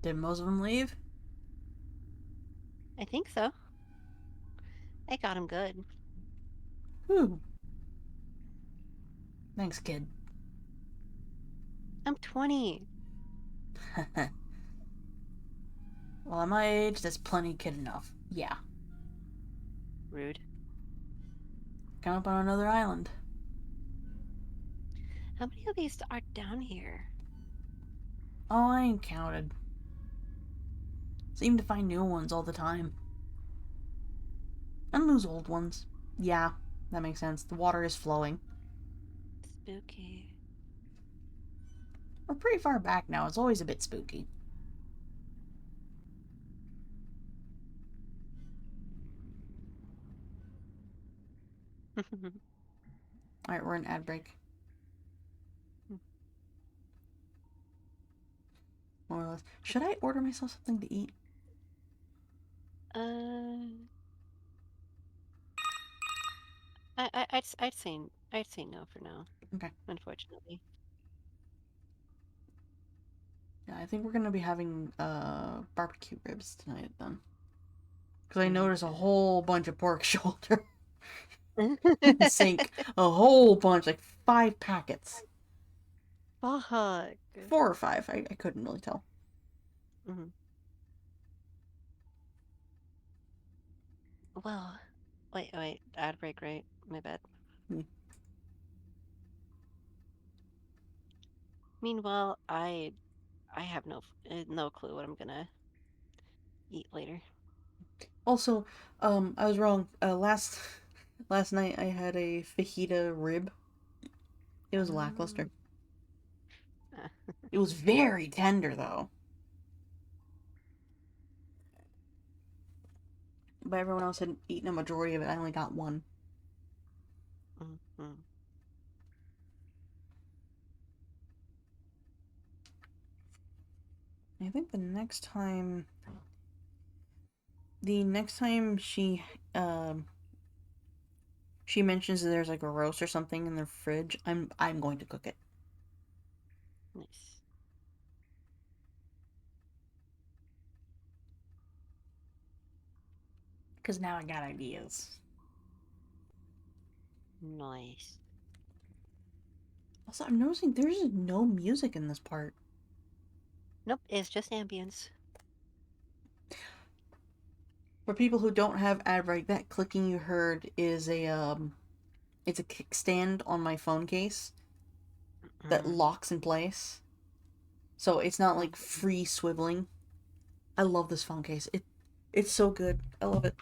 Did most of them leave? I think so. I got him good. Whew. Thanks, kid. I'm 20. Well, at my age, that's plenty kid enough. Yeah. Rude. Come up on another island. How many of these are down here? Oh, I ain't counted. Seem to find new ones all the time. And lose old ones. Yeah, that makes sense. The water is flowing. Spooky. We're pretty far back now. It's always a bit spooky. Alright, we're in ad break. More or less. Should I order myself something to eat? I'd say no for now. Okay. Unfortunately. Yeah, I think we're gonna be having barbecue ribs tonight then. Because I noticed a whole bunch of pork shoulder in the sink. A whole bunch, like 5 packets. Fuck. 4 or 5, I couldn't really tell. Mhm. Well, wait, ad break, right? My bad. Hmm. Meanwhile, I have no clue what I'm gonna eat later. Also, I was wrong. Last night I had a fajita rib. It was lackluster. Ah. It was very tender though. But everyone else had eaten a majority of it. I only got one. Mm-hmm. I think the next time she mentions that there's like a roast or something in the fridge, I'm going to cook it. Nice. Because now I got ideas. Nice. Also, I'm noticing there's no music in this part. Nope, it's just ambience. For people who don't have ad break, that clicking you heard is it's a kickstand on my phone case that locks in place. So it's not like free swiveling. I love this phone case. It's so good. I love it.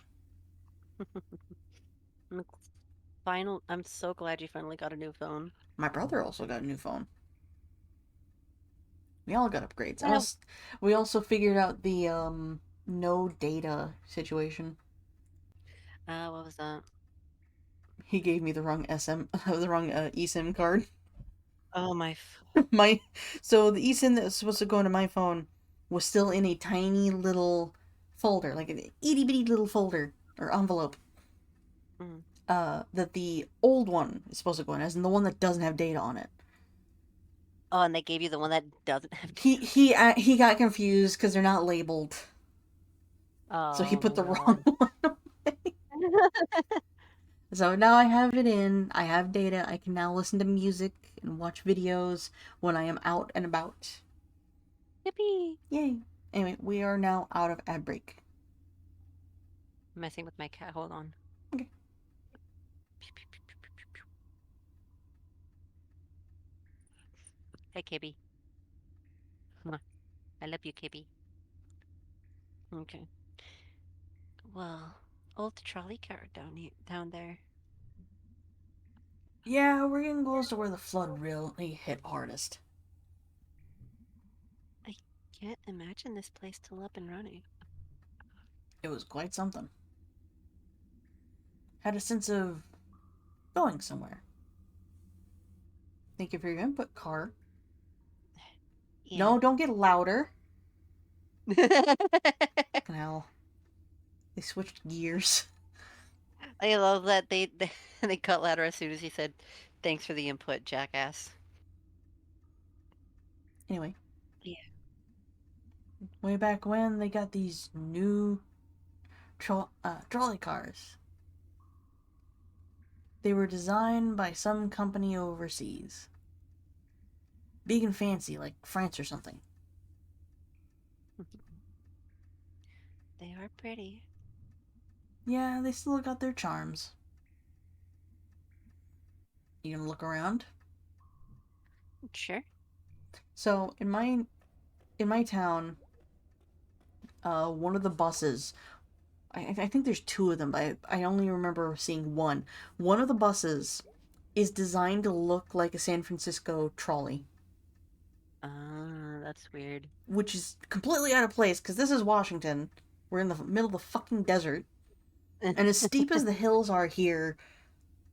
I'm so glad you finally got a new phone. My brother also got a new phone. We all got upgrades. Well- We also figured out the no data situation. What was that? He gave me the wrong the wrong eSIM card. Oh my. So the eSIM that was supposed to go into my phone was still in a tiny little folder, like an itty bitty little folder or envelope. Mm. that the old one is supposed to go in, as in the one that doesn't have data on it. Oh, and they gave you the one that doesn't have. He got confused because they're not labeled, so he Oh put the Lord. wrong one. So now I have it in. I have data. I can now listen to music and watch videos when I am out and about. Yippee! Yay! Anyway, we are now out of ad break. Messing with my cat. Hold on. Okay. Hey, Kibby. Mwah. I love you, Kibby. Okay. Well, old trolley car down there. Yeah, we're getting close to where the flood really hit hardest. I can't imagine this place still up and running. It was quite something. Had a sense of going somewhere. Thank you for your input, car. Yeah. No, don't get louder. Fucking hell. They switched gears. I love that they cut louder as soon as he said, "Thanks for the input, jackass." Anyway. Yeah. Way back when, they got these new trolley cars. They were designed by some company overseas. Big and fancy, like France or something. They are pretty. Yeah, they still got their charms. You gonna look around? Sure. So in my town, one of the buses. I think there's two of them, but I only remember seeing one. One of the buses is designed to look like a San Francisco trolley, Ah, that's weird. which is completely out of place because this is Washington. We're in the middle of the fucking desert, and as steep as the hills are here,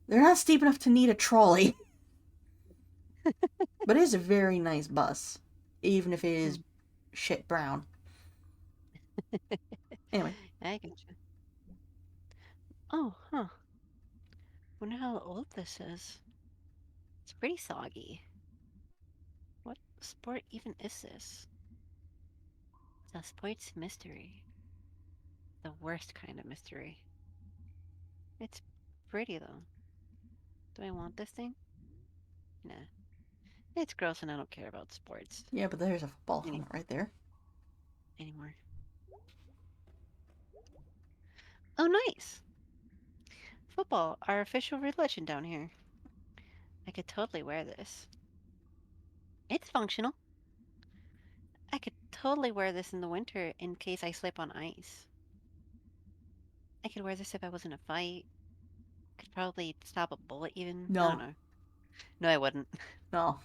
they're not steep enough to need a trolley. But it is a very nice bus, even if it is shit brown. Anyway, I gotcha. Oh, huh. Wonder how old this is. It's pretty soggy. What sport even is this? It's a sports mystery. The worst kind of mystery. It's pretty though. Do I want this thing? Nah. It's gross and I don't care about sports yeah, but there's a football helmet right there. anymore. Oh, nice! Football, our official religion down here. I could totally wear this. It's functional. I could totally wear this in the winter in case I slip on ice. I could wear this if I was in a fight. Could probably stop a bullet even. I don't No, know. No, I wouldn't. no.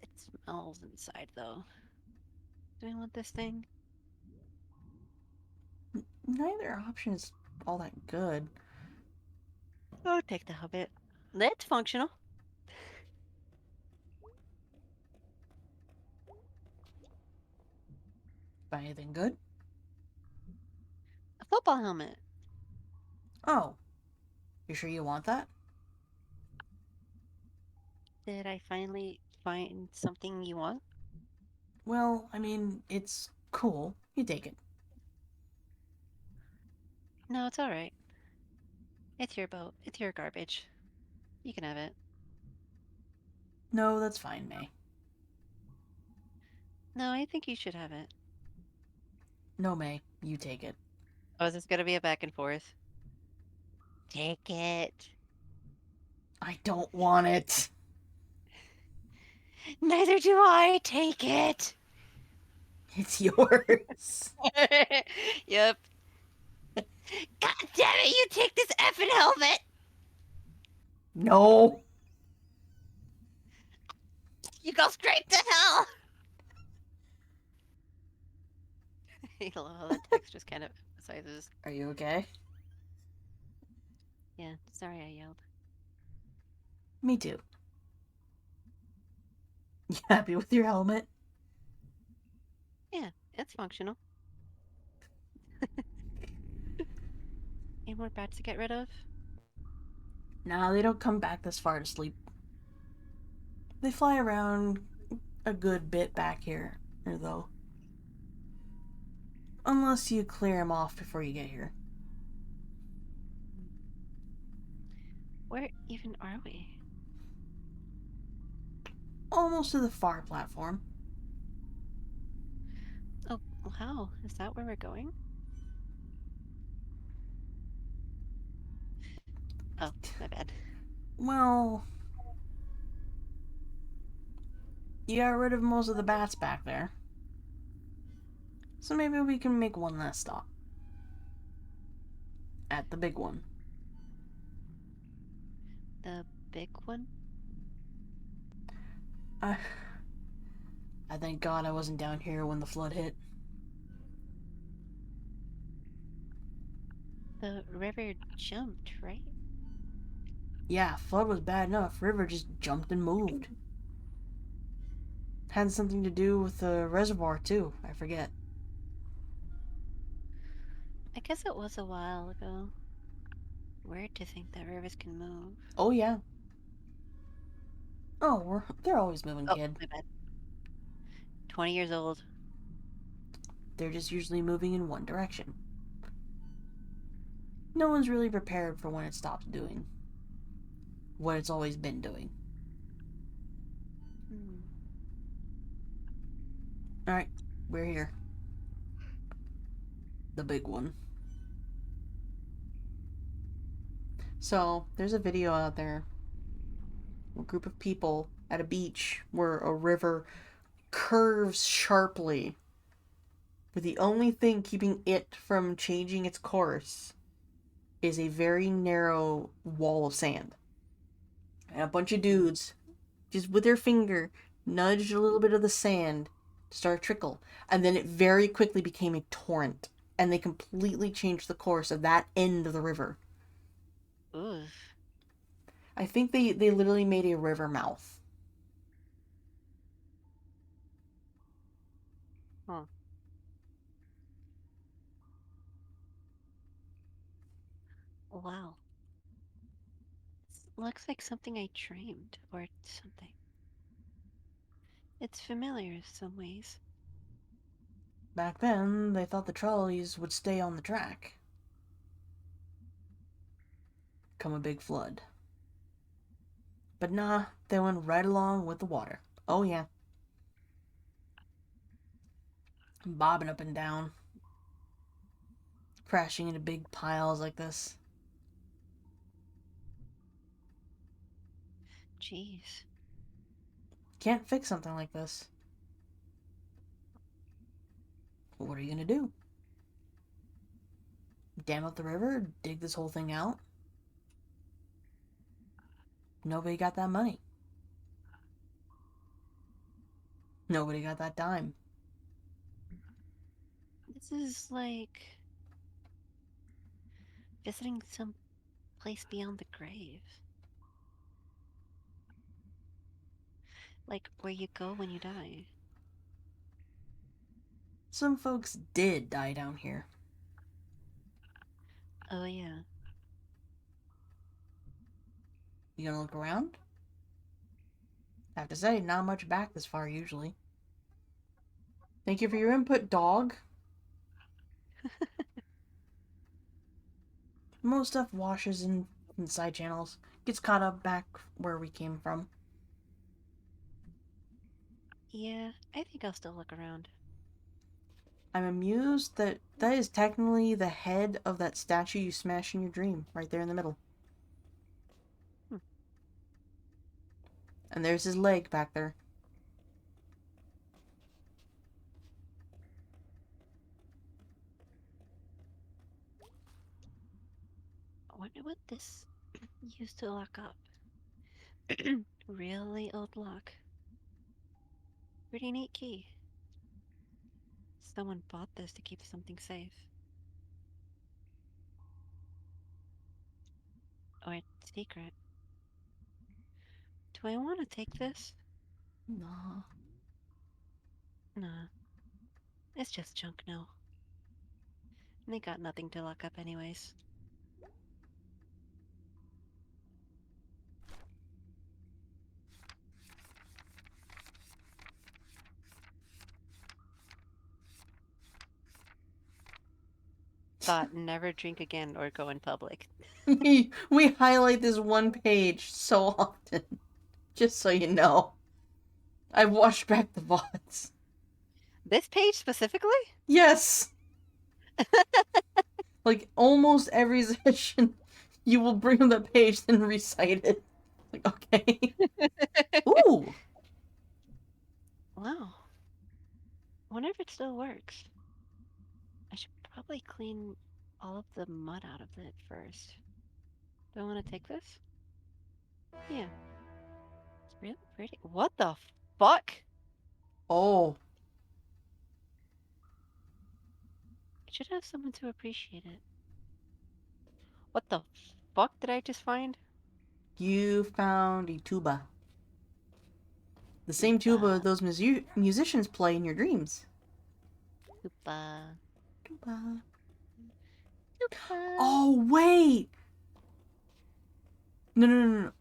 It smells inside though. Do I want this thing? Neither option is all that good. Oh, take the Hobbit. It's functional. Buy anything good? A football helmet. Oh, you sure you want that? Did I finally find something you want? Well, I mean, it's cool. You take it. No, it's alright. It's your boat. It's your garbage. You can have it. No, that's fine, May. No, I think you should have it. No, May, you take it. Oh, is this gonna be a back and forth? Take it. I don't want it. Neither do I. Take it. It's yours. Yep. God damn it! You take this effing helmet. No. You go straight to hell. I love how the text just kind of emphasizes. Are you okay? Yeah, sorry I yelled. Me too. You happy with your helmet? Yeah, it's functional. Any more bats to get rid of? Nah, they don't come back this far to sleep. They fly around a good bit back here, though. Unless you clear them off before you get here. Where even are we? Almost to the far platform. Oh, wow. Is that where we're going? Oh, my bad. Well, you got rid of most of the bats back there. So maybe we can make one last stop. At the big one. The big one? I thank God I wasn't down here when the flood hit. The river jumped, right? Yeah, flood was bad enough. River just jumped and moved. Had something to do with the reservoir too. I forget. I guess it was a while ago. Weird to think that rivers can move. Oh yeah. Oh, they're always moving, Oh, kid. my bad. 20 years old. They're just usually moving in one direction. No one's really prepared for when it stops doing what it's always been doing. Hmm. Alright, we're here. The big one. So, there's a video out there. A group of people at a beach where a river curves sharply. But the only thing keeping it from changing its course is a very narrow wall of sand. And a bunch of dudes, just with their finger, nudged a little bit of the sand to start a trickle. And then it very quickly became a torrent. And they completely changed the course of that end of the river. Oof. I think they literally made a river mouth. Huh. Wow. This looks like something I dreamed, or something. It's familiar in some ways. Back then, they thought the trolleys would stay on the track. Come a big flood. But nah, they went right along with the water. Oh yeah. Bobbing up and down. Crashing into big piles like this. Jeez. Can't fix something like this. What are you gonna do? Dam up the river? Dig this whole thing out? Nobody got that money. Nobody got that dime. This is like visiting some place beyond the grave. Like where you go when you die. Some folks did die down here. Oh, yeah. You gonna look around? I have to say, not much back this far usually. Thank you for your input, dog. Most stuff washes in side channels. Gets caught up back where we came from. Yeah, I think I'll still look around. I'm amused that that is technically the head of that statue you smashed in your dream, right there in the middle. Hmm. And there's his leg back there. I wonder what this used to lock up. Really old lock. Pretty neat key. Someone bought this to keep something safe. Or secret. Do I want to take this? Nah. Nah. It's just junk now. And they got nothing to lock up anyways. thought, never drink again or go in public. we highlight this one page so often, just so you know. I've watched back the VoDs. This page specifically? Yes! Like, almost every session, you will bring up the page, then recite it. Like, okay. Ooh! Wow. Wonder if it still works. I should probably clean all of the mud out of it first. Do I want to take this? Yeah. It's really pretty. What the fuck? Oh. I should have someone to appreciate it. What the fuck did I just find? You found a tuba. The same tuba those musicians play in your dreams. Tuba. Tuba. Tuba. Oh, wait! No.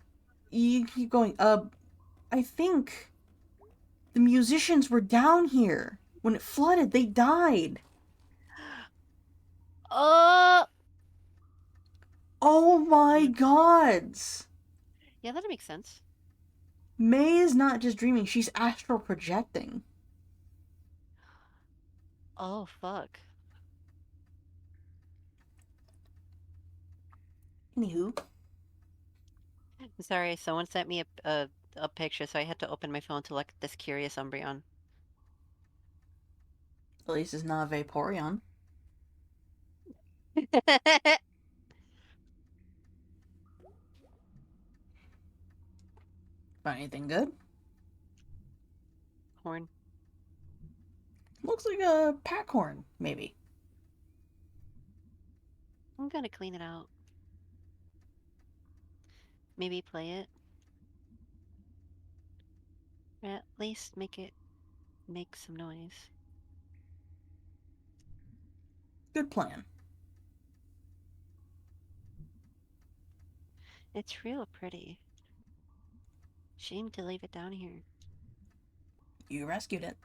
You keep going. I think the musicians were down here. When it flooded, they died. Oh! Oh my gods! Yeah, that makes sense. Mae is not just dreaming, she's astral projecting. Oh, fuck. Anywho. I'm sorry, someone sent me a picture, so I had to open my phone to look at this curious Umbreon. At least it's not a Vaporeon. Find anything good? Horn. Looks like a pack horn, maybe. I'm gonna clean it out. Maybe play it. Or at least make it make some noise. Good plan. It's real pretty. Shame to leave it down here. You rescued it.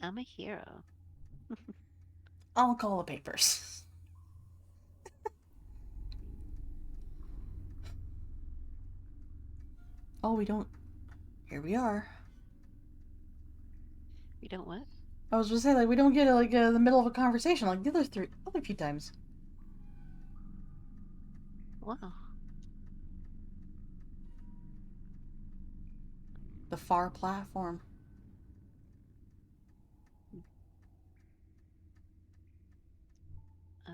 I'm a hero. I'll call the papers. Oh, we don't. Here we are. We don't what? I was just saying, like, we don't get like the middle of a conversation like the other few times. Wow. The far platform. Uh,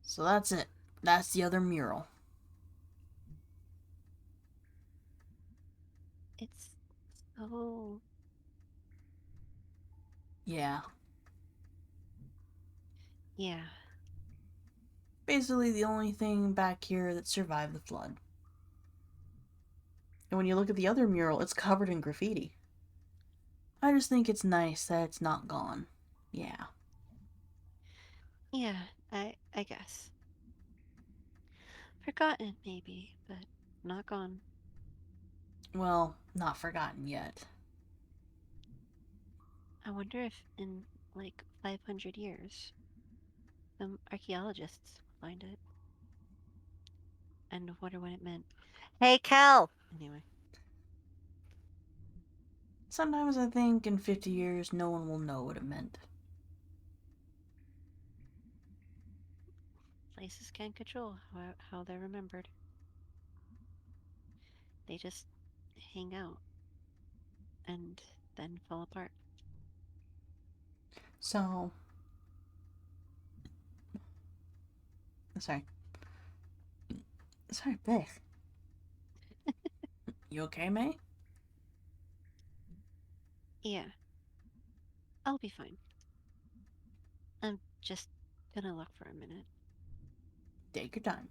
So that's it. That's the other mural. it's so... Yeah. Yeah. Basically the only thing back here that survived the flood. And when you look at the other mural, it's covered in graffiti. I just think it's nice that it's not gone. Yeah. Yeah, I guess. Forgotten, maybe, but not gone. Well, not forgotten yet. I wonder if in, like, 500 years, some archaeologists will find it. And wonder what it meant. Hey, Cal! Anyway. Sometimes I think in 50 years no one will know what it meant. Places can't control how they're remembered. They just hang out and then fall apart. So... Sorry. Sorry, Beth. You okay, Mae? Yeah, I'll be fine. I'm just gonna look for a minute. Take your time.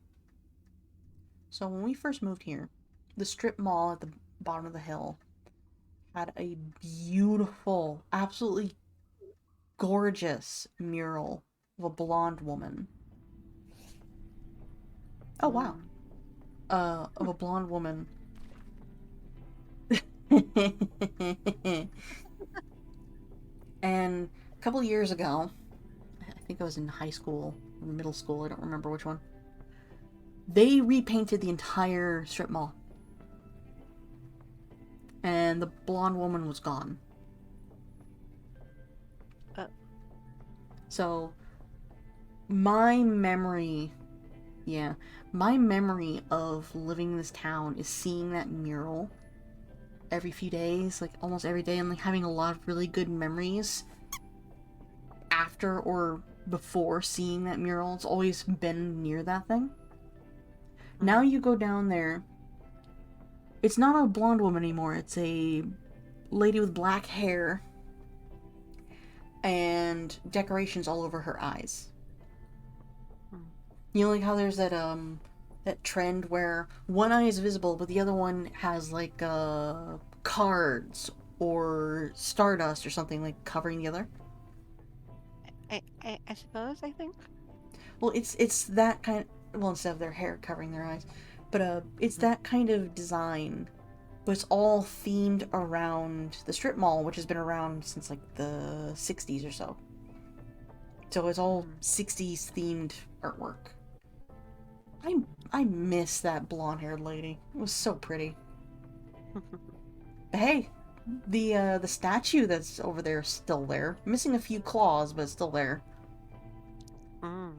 So when we first moved here, the strip mall at the bottom of the hill had a beautiful, absolutely gorgeous mural of a blonde woman Oh wow. Of a blonde woman. And a couple years ago, I think I was in high school or middle school, I don't remember which one. They repainted the entire strip mall. And the blonde woman was gone. Uh. So, my memory of living in this town is seeing that mural every few days, like almost every day, and like having a lot of really good memories after or before seeing that mural. It's always been near that thing. Now you go down there, it's not a blonde woman anymore, it's a lady with black hair and decorations all over her eyes. You know, like how there's that trend where one eye is visible but the other one has like cards or stardust or something like covering the other? I suppose, I think. Well, it's that kind of, well, instead of their hair covering their eyes, but it's that kind of design, but it's all themed around the strip mall, which has been around since like the 60s or so. So it's all 60s themed artwork. I miss that blonde-haired lady. It was so pretty. But hey, the statue that's over there is still there. Missing a few claws, but it's still there. Mm.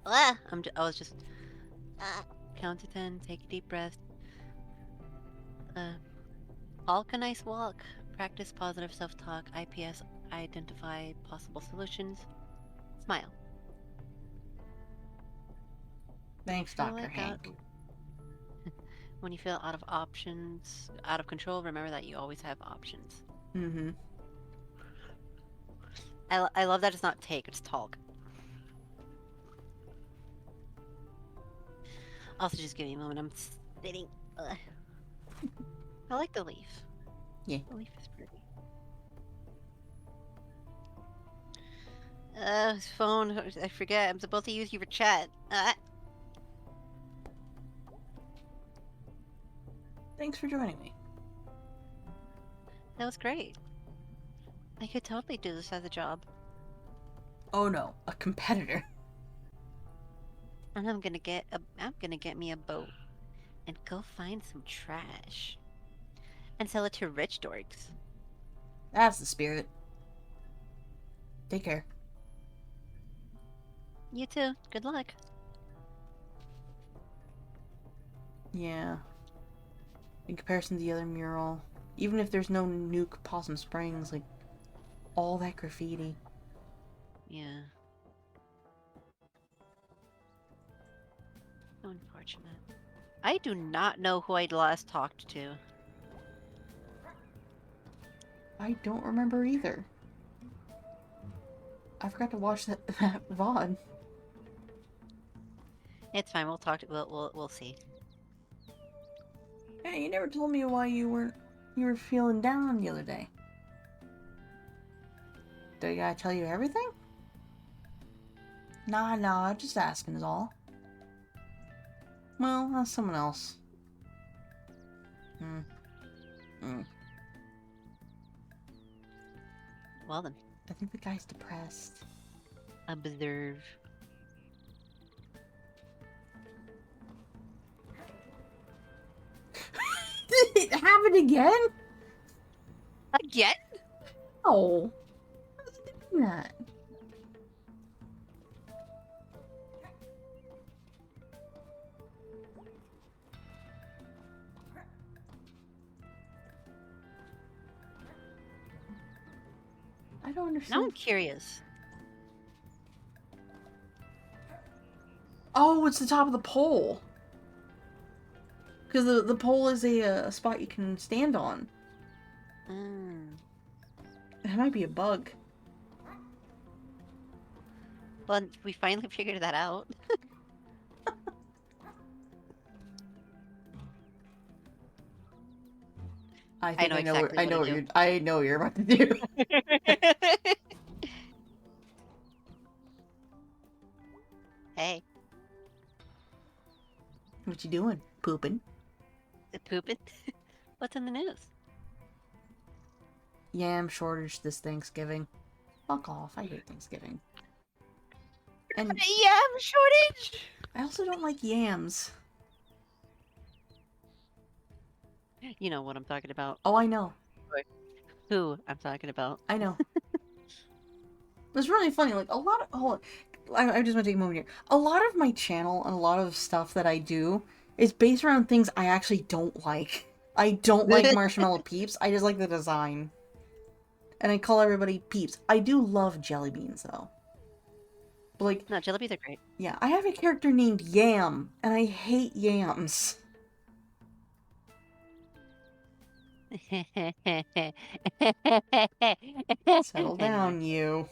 I was just count to 10, take a deep breath. Walk a nice walk. Practice positive self-talk. IPS. Identify possible solutions. Smile. Thanks, Feel Dr. like Hank. When you feel out of options, out of control, remember that you always have options. Mm-hmm. I love that it's not take, it's talk. Also, just give me a moment. I'm sitting. I like the leaf. Yeah. The leaf is pretty. Phone. I forget. I'm supposed to use you for chat. Thanks for joining me. That was great. I could totally do this as a job. Oh no, a competitor. And I'm gonna get me a boat and go find some trash and sell it to rich dorks. That's the spirit. Take care. You too. Good luck. Yeah. In comparison to the other mural, even if there's no nuke Possum Springs, like, all that graffiti. Yeah. Unfortunate. I do not know who I'd last talked to. I don't remember either. I forgot to watch that VoD. It's fine. We'll see. Hey, you never told me why you were feeling down the other day. Do I gotta tell you everything? Nah, just asking is all. Well, that's someone else. Well then, I think the guy's depressed. observe. Did it happen again? Again? Oh. How is it doing that? I don't Now understand. I'm curious. Oh, it's the top of the pole. Because the pole is a spot you can stand on. That might be a bug. Well, we finally figured that out. I know know exactly what to I know what you're about to do. What you doing? Pooping? Pooping? What's in the news? Yam shortage this Thanksgiving. Fuck off. I hate Thanksgiving. And Yam shortage? I also don't like yams. You know what I'm talking about. Oh, I know. Who I'm talking about. I know. It's really funny. Like, a lot of... Hold on. I just want to take a moment here. A lot of my channel and a lot of stuff that I do is based around things I actually don't like. I don't like marshmallow peeps. I just like the design. And I call everybody peeps. I do love jelly beans, though. But, like... No, jelly beans are great. Yeah, I have a character named Yam, and I hate yams. Settle down, you.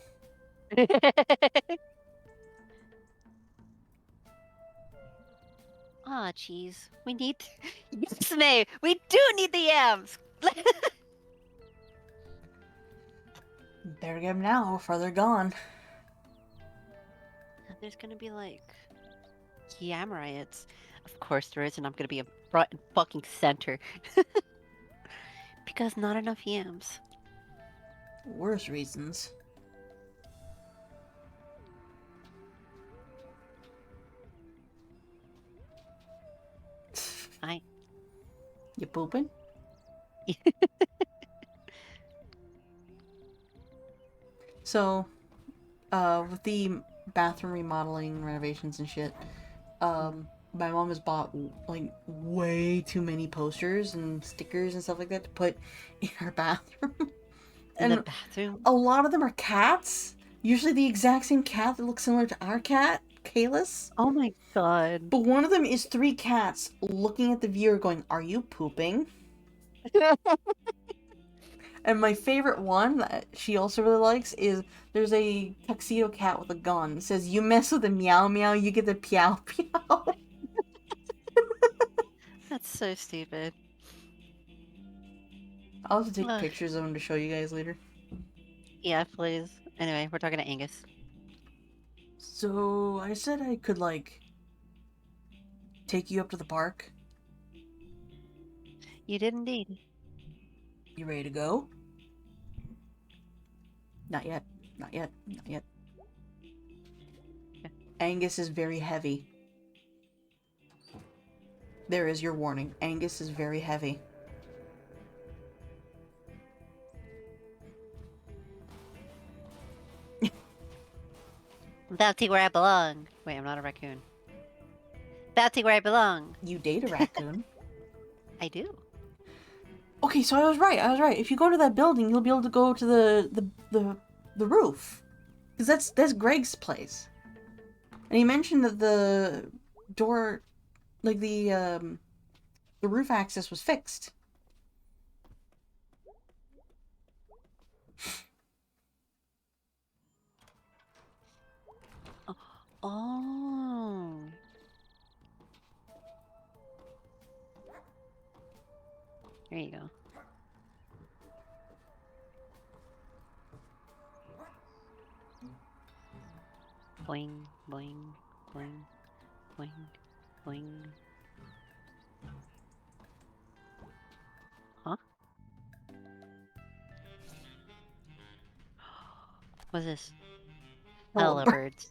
Aw, cheese. We need... Yes, May! We do need the yams! Better get them now before they're gone. There's gonna be, like... yam riots. Of course there is, and I'm gonna be a front and fucking center. Because not enough yams. Worse reasons. You pooping? So, with the bathroom remodeling, renovations and shit, my mom has bought, like, way too many posters and stickers and stuff like that to put in our bathroom. In And the bathroom? a lot of them are cats. Usually the exact same cat that looks similar to our cat, Kalis. Oh my god. But one of them is 3 cats looking at the viewer going, "Are you pooping?" And my favorite one that she also really likes is there's a tuxedo cat with a gun. It says, "You mess with the meow meow, you get the peow peow." That's so stupid. I'll have to take Ugh. pictures of them to show you guys later. Yeah, please. Anyway, we're talking to Angus. So I said I could, like, take you up to the park. You did indeed. You ready to go? Not yet. Not yet. Not yet. Okay. Angus is very heavy. There is your warning. Angus is very heavy. That's where I belong. Wait, I'm not a raccoon. That's where I belong. You date a raccoon. I do. Okay, so I was right. I was right. If you go to that building, you'll be able to go to the roof, because that's Greg's place. And he mentioned that the door, like the roof access was fixed. Oh. There you go. Boing, boing, boing, boing, boing. Huh? What's this? Hello, Hello, birds.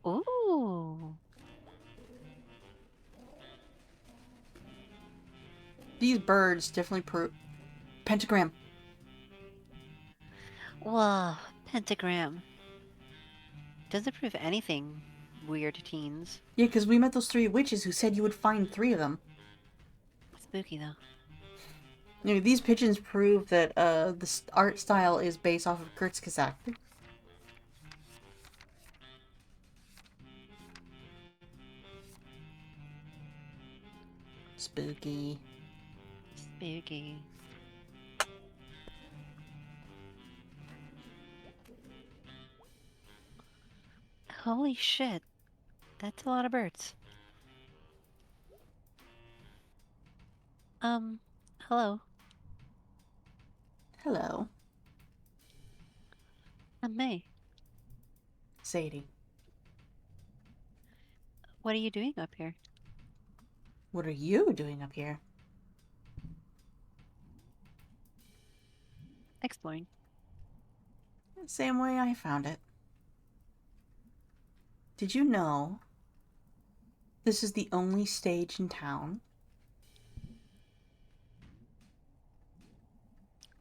Ooh. These birds definitely pentagram. Whoa, pentagram. Doesn't prove anything, weird teens. Yeah, because we met those 3 witches who said you would find 3 of them. Spooky, though. You know, these pigeons prove that the art style is based off of Kurt's Kazakh. Spooky. Spooky. Holy shit. That's a lot of birds. Hello. Hello. I'm May. Sadie. What are you doing up here? What are you doing up here? Exploring. Same way I found it. Did you know this is the only stage in town?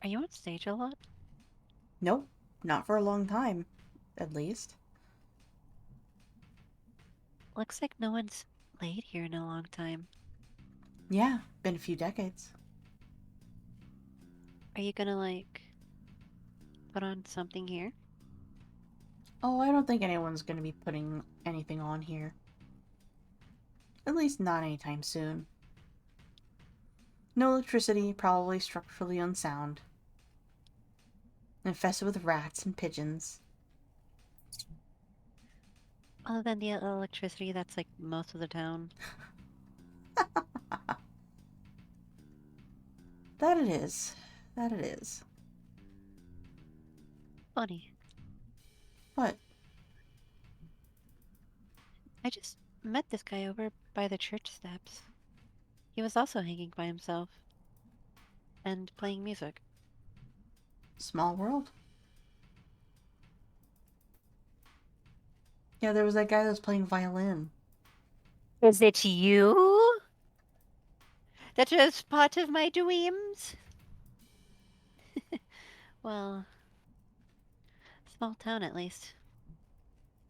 Are you on stage a lot? Nope, not for a long time, at least. Looks like no one's played here in a long time. Yeah, been a few decades. Are you gonna, like, put on something here? Oh, I don't think anyone's gonna be putting anything on here. At least not anytime soon. No electricity, probably structurally unsound. Infested with rats and pigeons. Other than the electricity, that's like most of the town. That it is. That it is. Funny. What? I just met this guy over by the church steps. He was also hanging by himself and playing music. Small world? Yeah, there was that guy that was playing violin. Is it you? That was part of my dreams? Well, small town at least.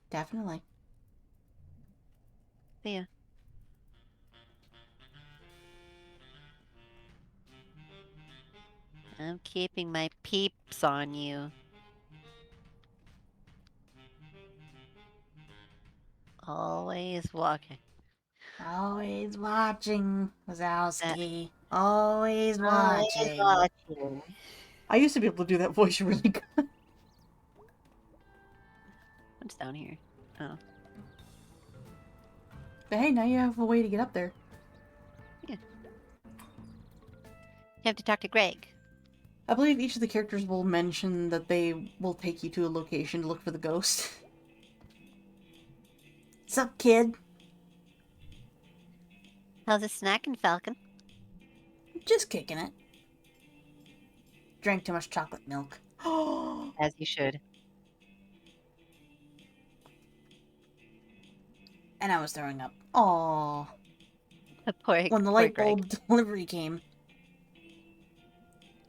Definitely. See ya. I'm keeping my peeps on you. Always walking. Always watching, That Wazowski. Always always watching. watching. I used to be able to do that voice really good. What's down here? Oh, But hey, now you have a way to get up there. you have to talk to Greg. I believe each of the characters will mention that they will take you to a location to look for the ghost. What's up, kid? How's the snack and Falcon? Just kicking it. Drank too much chocolate milk. Oh, As you should. and I was throwing up. Aww. Poor, When the poor light Greg. bulb delivery came,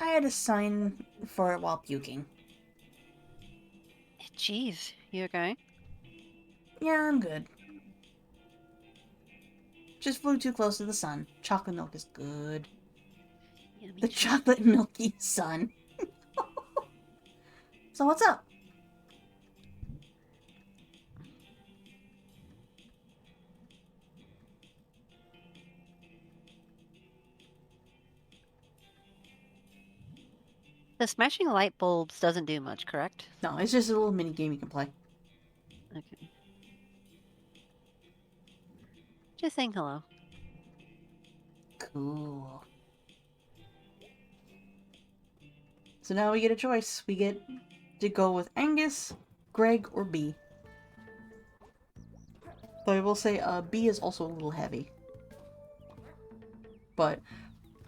I had to sign for it while puking. Jeez, you okay? Yeah, I'm good. Just flew too close to the sun. Chocolate milk is good. Yummy The chocolate milky sun. So what's up? The smashing light bulbs doesn't do much, correct? No, it's just a little mini game you can play. Okay. Just saying hello. Cool. So now we get a choice. We get to go with Angus, Greg, or B. Though I will say B is also a little heavy. But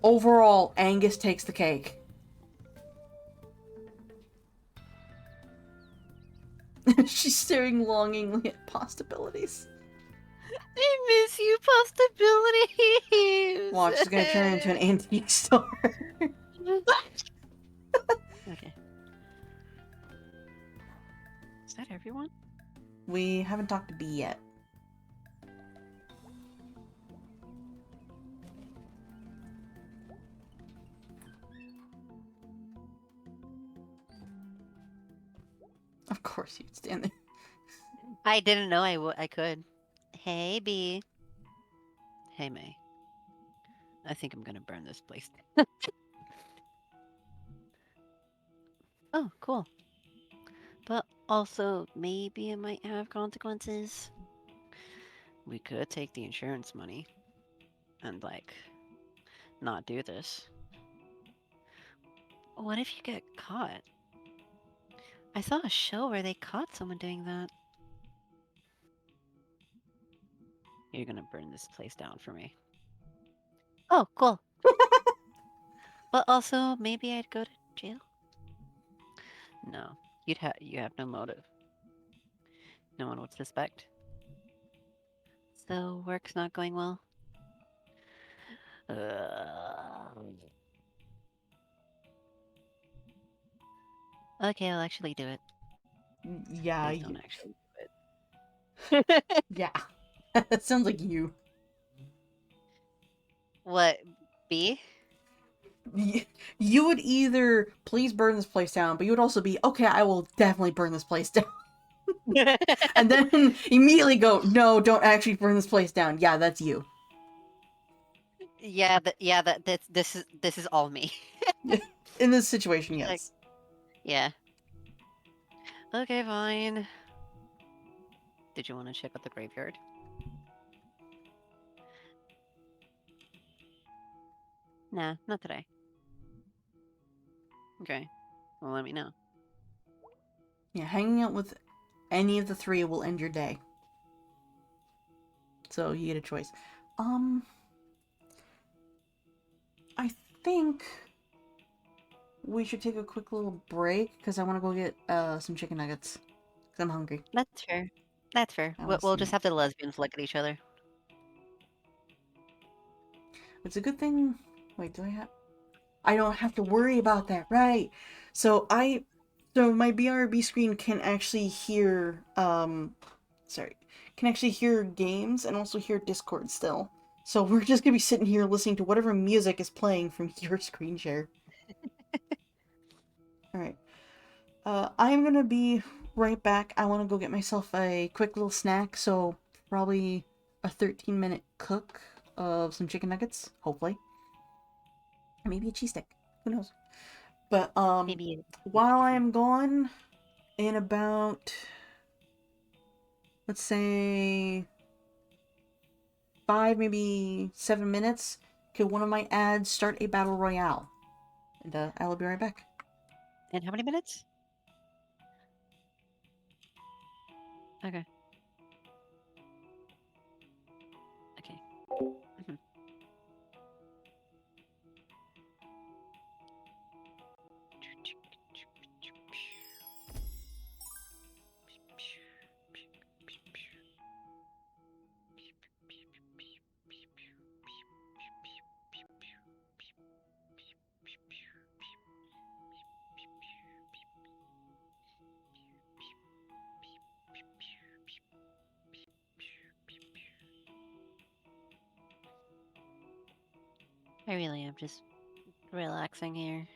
overall, Angus takes the cake. She's staring longingly at possibilities. I miss you, possibilities. Watch, she's gonna turn into an antique store. Okay. Is that everyone? We haven't talked to B yet. Of course you'd stand there. I didn't know I could. Hey, B. Hey, May. I think I'm gonna burn this place. Oh, cool. But also, maybe it might have consequences. We could take the insurance money and, like, not do this. What if you get caught? I saw a show where they caught someone doing that. You're gonna burn this place down for me. Oh, cool. But also, maybe I'd go to jail. No, you have no motive. No one would suspect. So work's not going well. Okay, I'll actually do it. Yeah, Please don't actually do it. yeah. That sounds like you. What? B? You would either please burn this place down, but you would also be okay. I will definitely burn this place down, and then immediately go, no, don't actually burn this place down. Yeah, that's you. This is all me. In this situation, Like, yes. yeah. Okay, fine. Did you want to check out the graveyard? Nah, not today. Okay. Well, let me know. Yeah, hanging out with any of the three will end your day. So you get a choice. I think we should take a quick little break because I want to go get some chicken nuggets because I'm hungry. That's fair. That's fair. I We'll, want we'll just some. have the lesbians look at each other. It's a good thing. Wait, do I have? I don't have to worry about that, right? So my BRB screen can actually hear can actually hear games and also hear Discord still. So we're just gonna be sitting here listening to whatever music is playing from your screen share. All right. I'm gonna be right back. I want to go get myself a quick little snack, so probably a 13-minute cook of some chicken nuggets, hopefully. Or maybe a cheese stick. Who knows? But Maybe. while I am gone, in about, let's say, 5, maybe 7 minutes, could one of my ads start a battle royale? And I will be right back. In how many minutes? Okay. Okay. Mhm. I really am just relaxing here.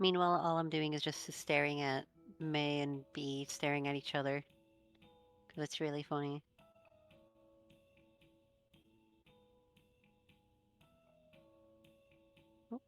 Meanwhile, all I'm doing is just staring at May and B staring at each other. Because it's really funny. Oh.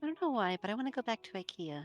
I don't know why, but I want to go back to IKEA.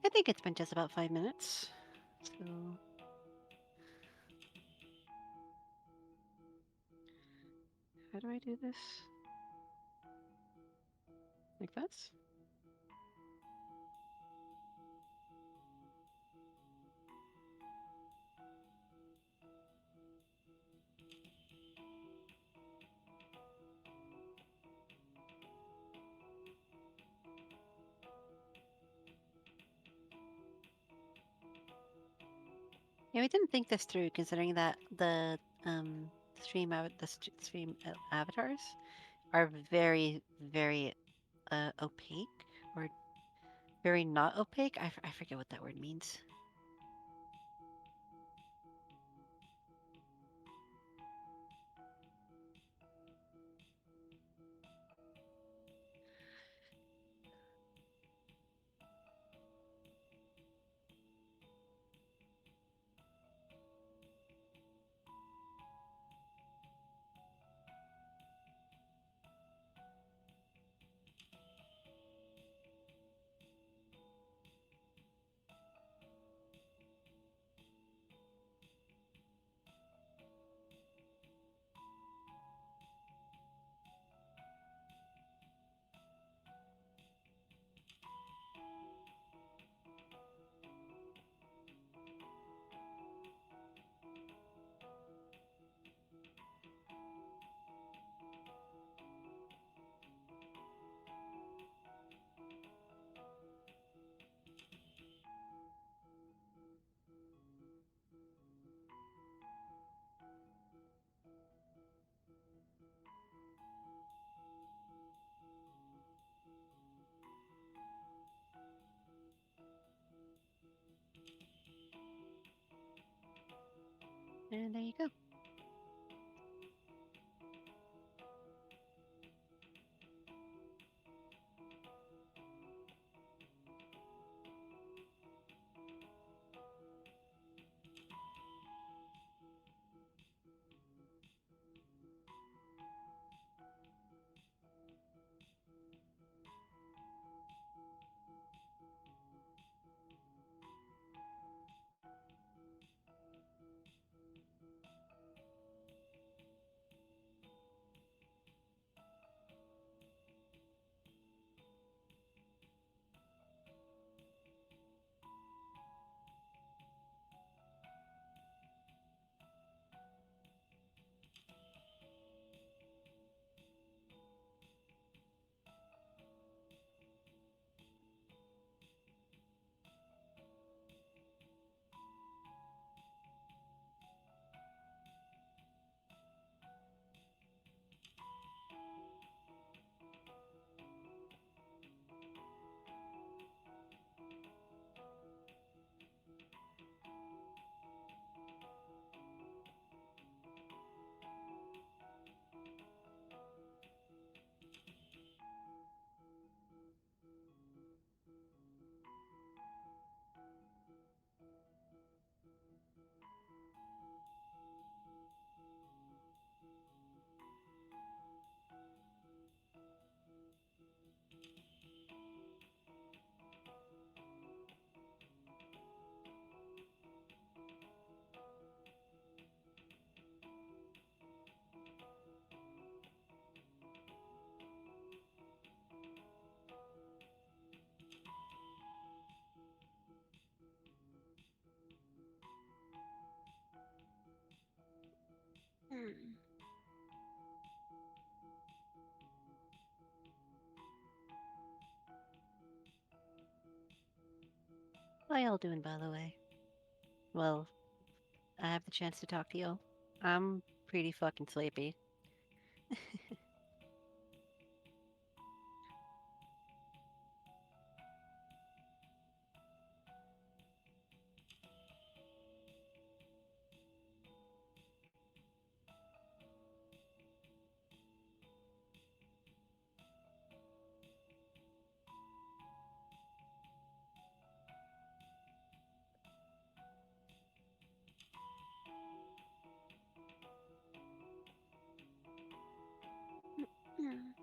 I think it's been just about 5 minutes. So how do I do this? Like this? Yeah, we didn't think this through, considering that the stream avatars are very, very opaque, or very not opaque. I forget what that word means. And there you go. How y'all doing, by the way? Well, I have the chance to talk to y'all. I'm pretty fucking sleepy. Hmm.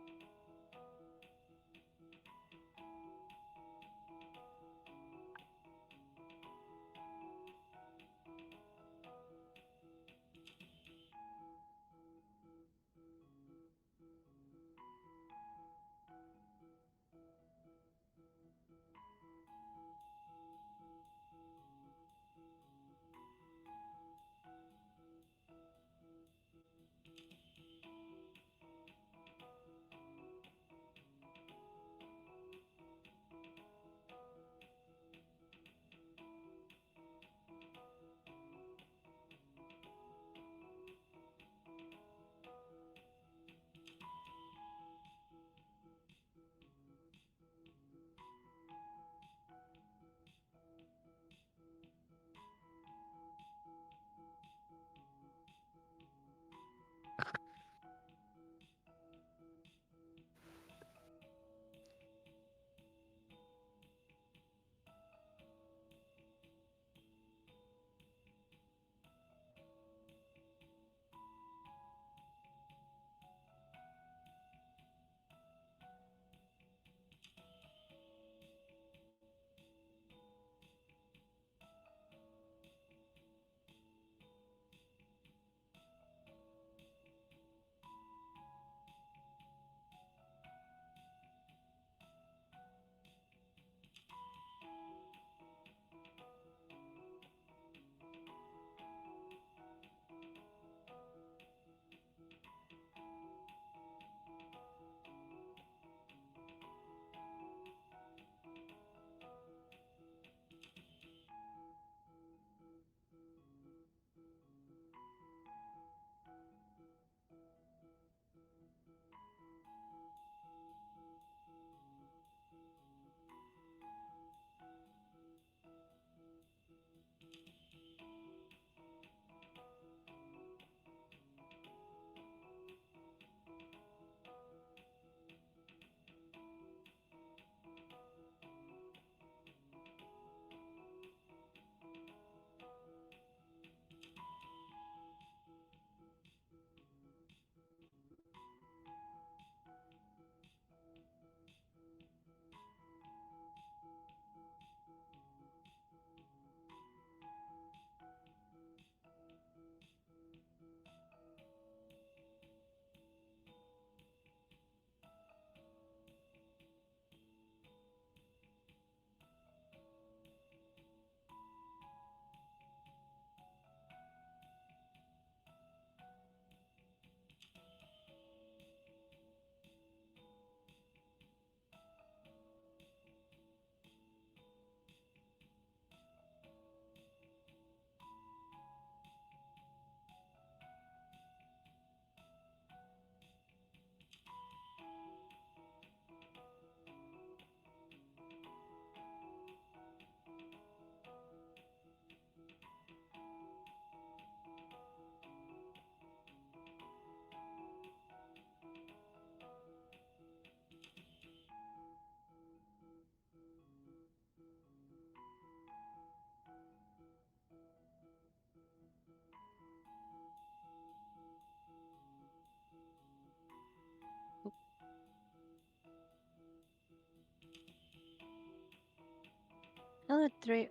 Hello, Dreer?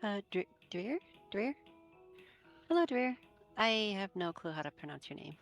Dreer? Hello, Dreer. I have no clue how to pronounce your name.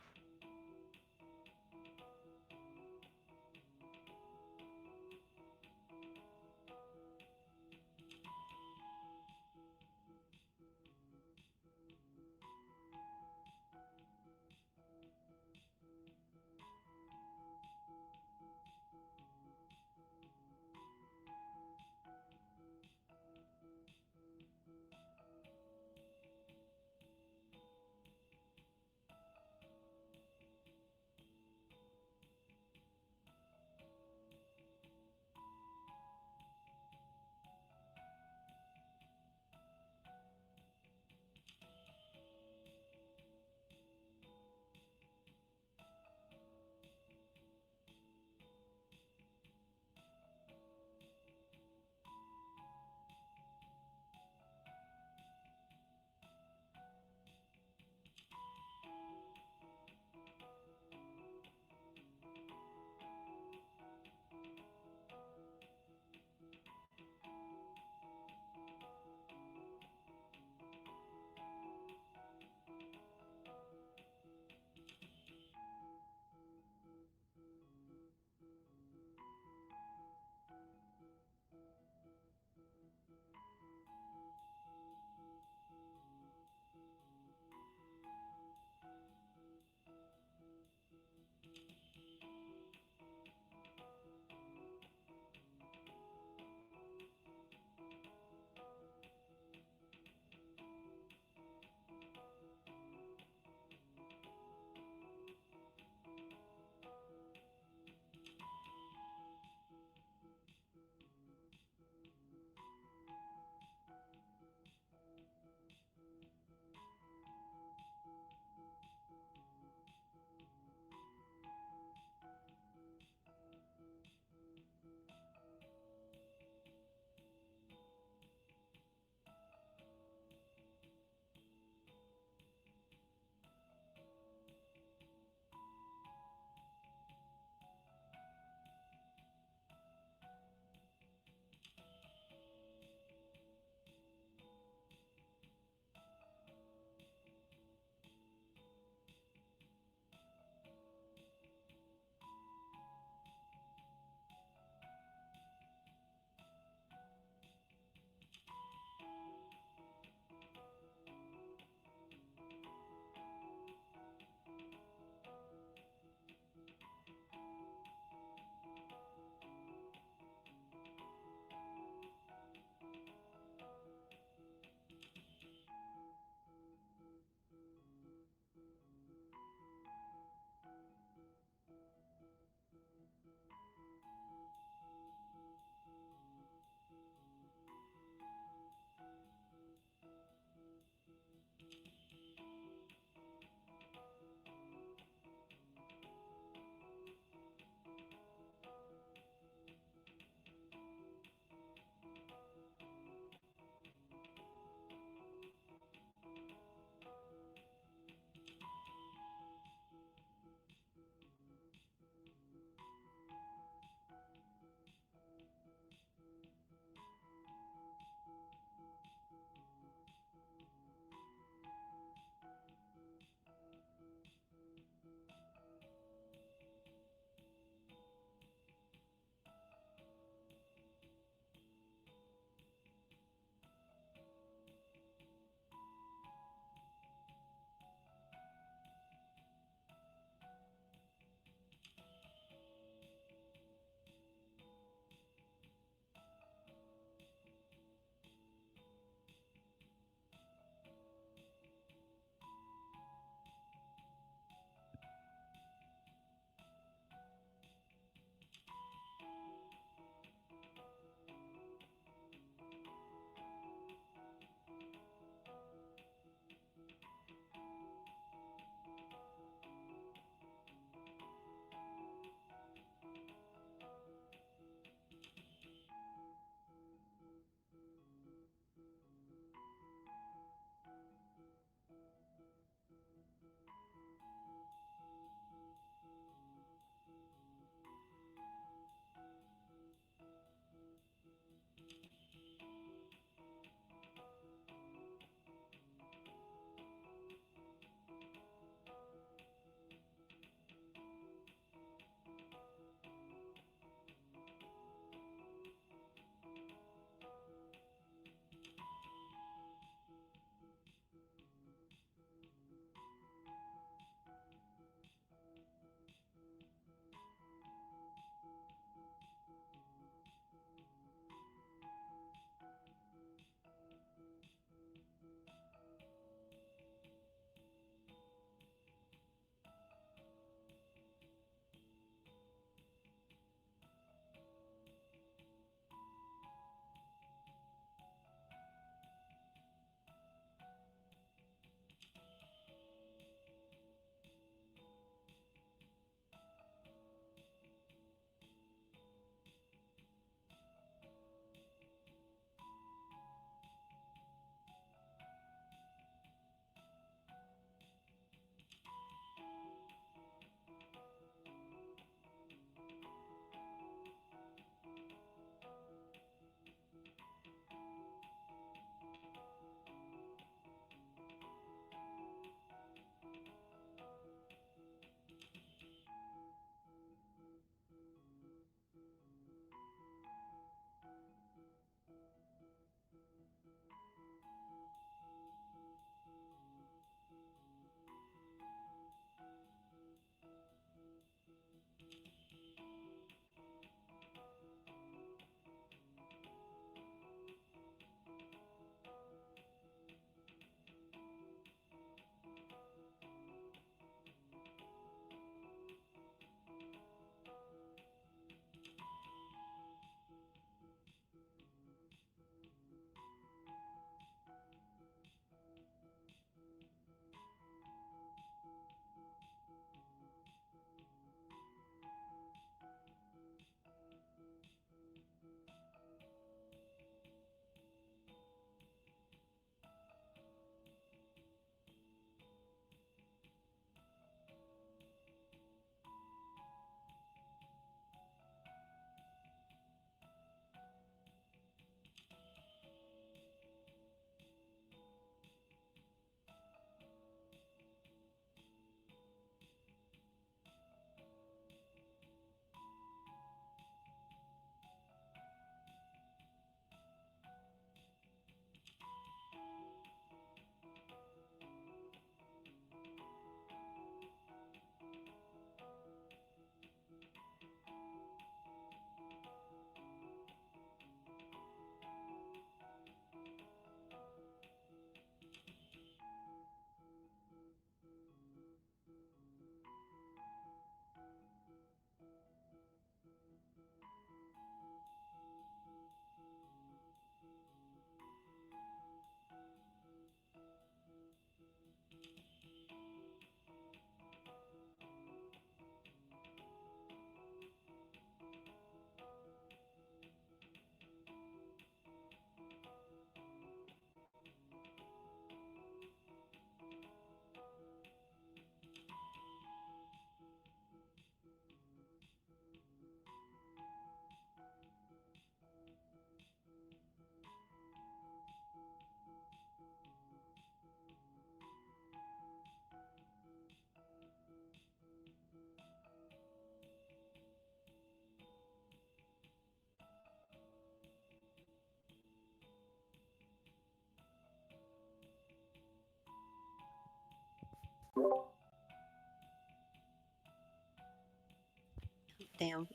Damn.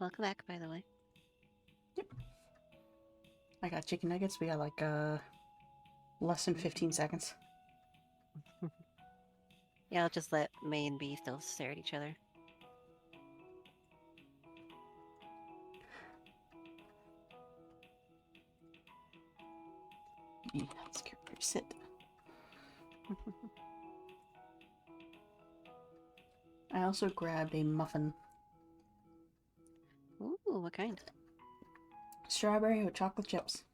Welcome back, by the way. I got chicken nuggets. We got like less than 15 seconds. Yeah, I'll just let May and B still stare at each other. Yeah, scare sit. I also grabbed a muffin. Ooh, what kind? Strawberry with chocolate chips.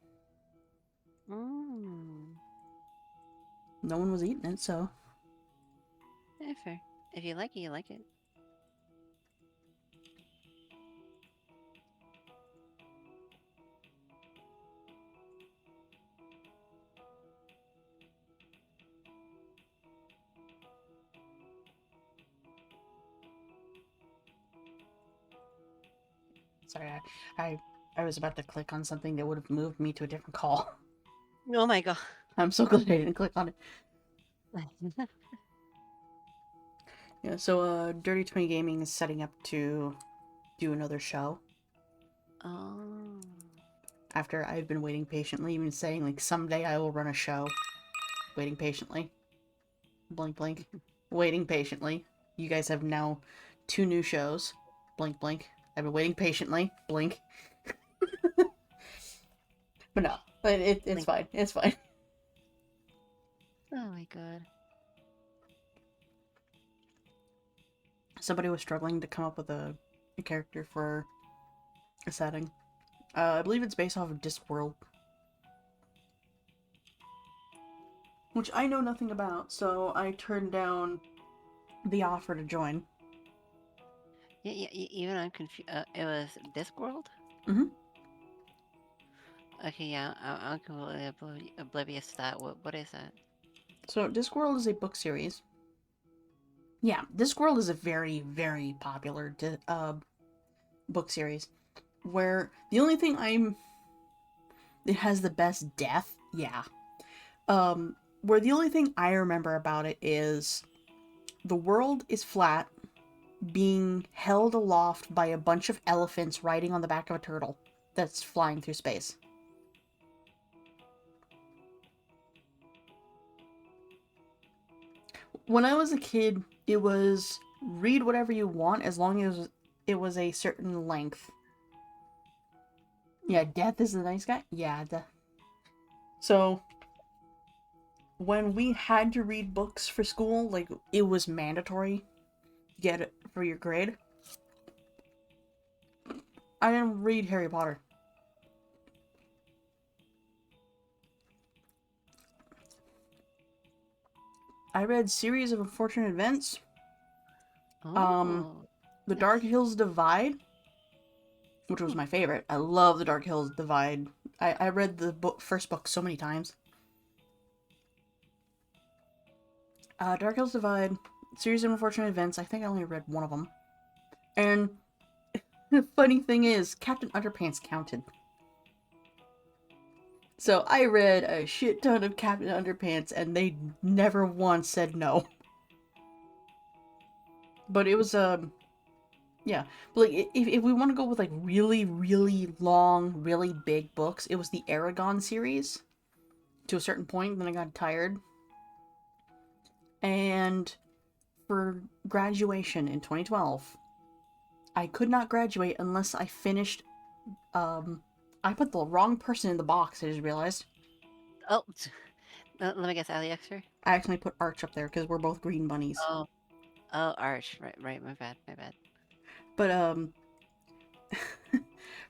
Mmm. No one was eating it, so. Yeah, fair. If you like it, you like it. Sorry, I was about to click on something that would have moved me to a different call. Oh my god. I'm so glad I didn't click on it. Yeah, so Dirty 20 Gaming is setting up to do another show. Oh. After I've been waiting patiently, even saying like someday I will run a show. Waiting patiently. Blink blink. Waiting patiently. You guys have now 2 new shows. Blink blink. I've been waiting patiently. Blink. But no, it's Blink. fine. It's fine. Oh my god. Somebody was struggling to come up with a character for a setting. I believe it's based off of Discworld. Which I know nothing about, so I turned down the offer to join. Yeah, even I'm confused. It was Discworld? Mm-hmm. Okay, yeah, I'm completely oblivious to that. What is that? So Discworld is a book series. Yeah, Discworld is a very, very popular book series. Where the only thing it has the best death, yeah. Where the only thing I remember about it is the world is flat, being held aloft by a bunch of elephants riding on the back of a turtle that's flying through space. When I was a kid, it was read whatever you want as long as it was a certain length. Yeah, Death is the nice guy? Yeah, So, when we had to read books for school, like, it was mandatory to get it for your grade. I didn't read Harry Potter. I read Series of Unfortunate Events, Oh. The Dark Hills Divide, which was my favorite. I love The Dark Hills Divide. I read the first book so many times. Dark Hills Divide, Series of Unfortunate Events, I think I only read one of them. And the funny thing is, Captain Underpants counted. So I read a shit ton of Captain Underpants, and they never once said no. But it was, yeah. But like, if we want to go with, like, really, really long, really big books, it was the Aragon series. To a certain point, then I got tired. And for graduation in 2012, I could not graduate unless I finished, I put the wrong person in the box, I just realized. Oh. Let me guess, Aliexer? I actually put Arch up there because we're both green bunnies. Oh. Oh, Arch. Right, my bad. But,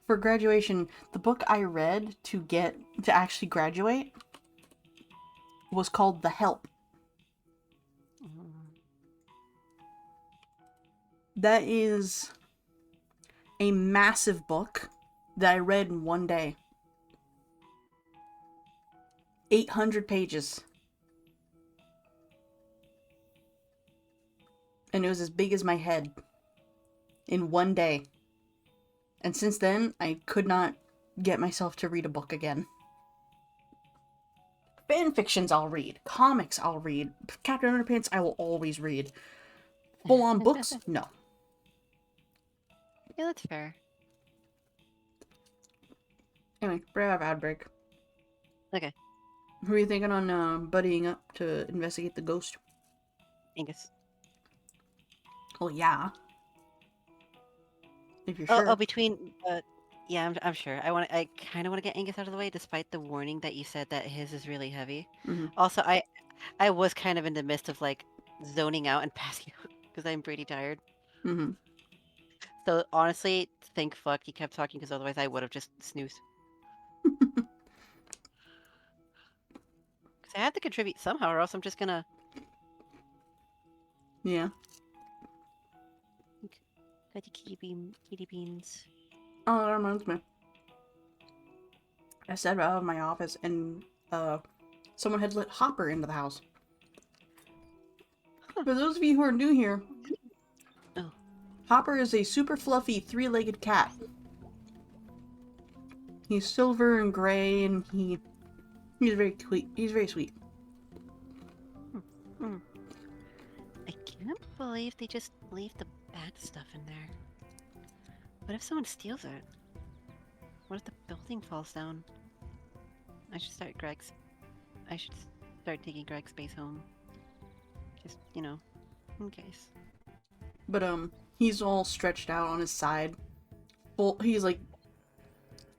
for graduation, the book I read to actually graduate was called The Help. Mm. That is a massive book that I read in one day. 800 pages. And it was as big as my head. In one day. And since then, I could not get myself to read a book again. Fan fictions I'll read. Comics I'll read. Captain Underpants I will always read. Full on books? No. Yeah, that's fair. Anyway, brave ad break. Okay, Who are you thinking on buddying up to investigate the ghost? Angus. Well, yeah. If you're Oh, sure. between yeah, I'm sure. I kind of want to get Angus out of the way, despite the warning that you said that his is really heavy. Mm-hmm. Also, I was kind of in the midst of like zoning out and passing out because I'm pretty tired. Mm-hmm. So honestly, thank fuck he kept talking because otherwise I would have just snoozed. Because I had to contribute somehow, or else I'm just gonna. Yeah. Got the kitty beans. Oh, that reminds me. I stepped out of my office and someone had let Hopper into the house. For those of you who are new here, Oh. Hopper is a super fluffy three-legged cat. He's silver and gray, and he's very sweet. He's very sweet. I can't believe they just leave the bad stuff in there. What if someone steals it? What if the building falls down? I should start taking Greg's space home. Just, in case. But he's all stretched out on his side. Full. He's like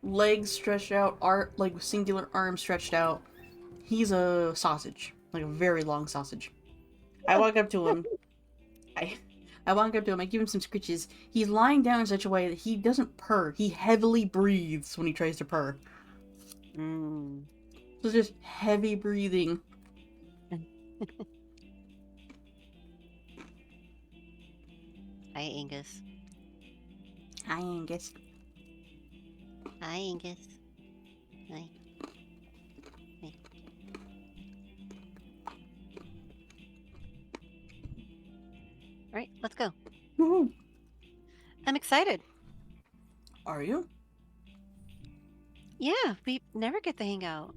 legs stretched out, like singular arms stretched out. He's a sausage, like a very long sausage. I walk up to him. I walk up to him. I give him some scritches. He's lying down in such a way that he doesn't purr. He heavily breathes when he tries to purr. Mm. So it's just heavy breathing. Hi, Angus. Hi, Angus. Hi, Angus. Hi. Hi. Alright, let's go. Woohoo! I'm excited. Are you? Yeah, we never get to hang out.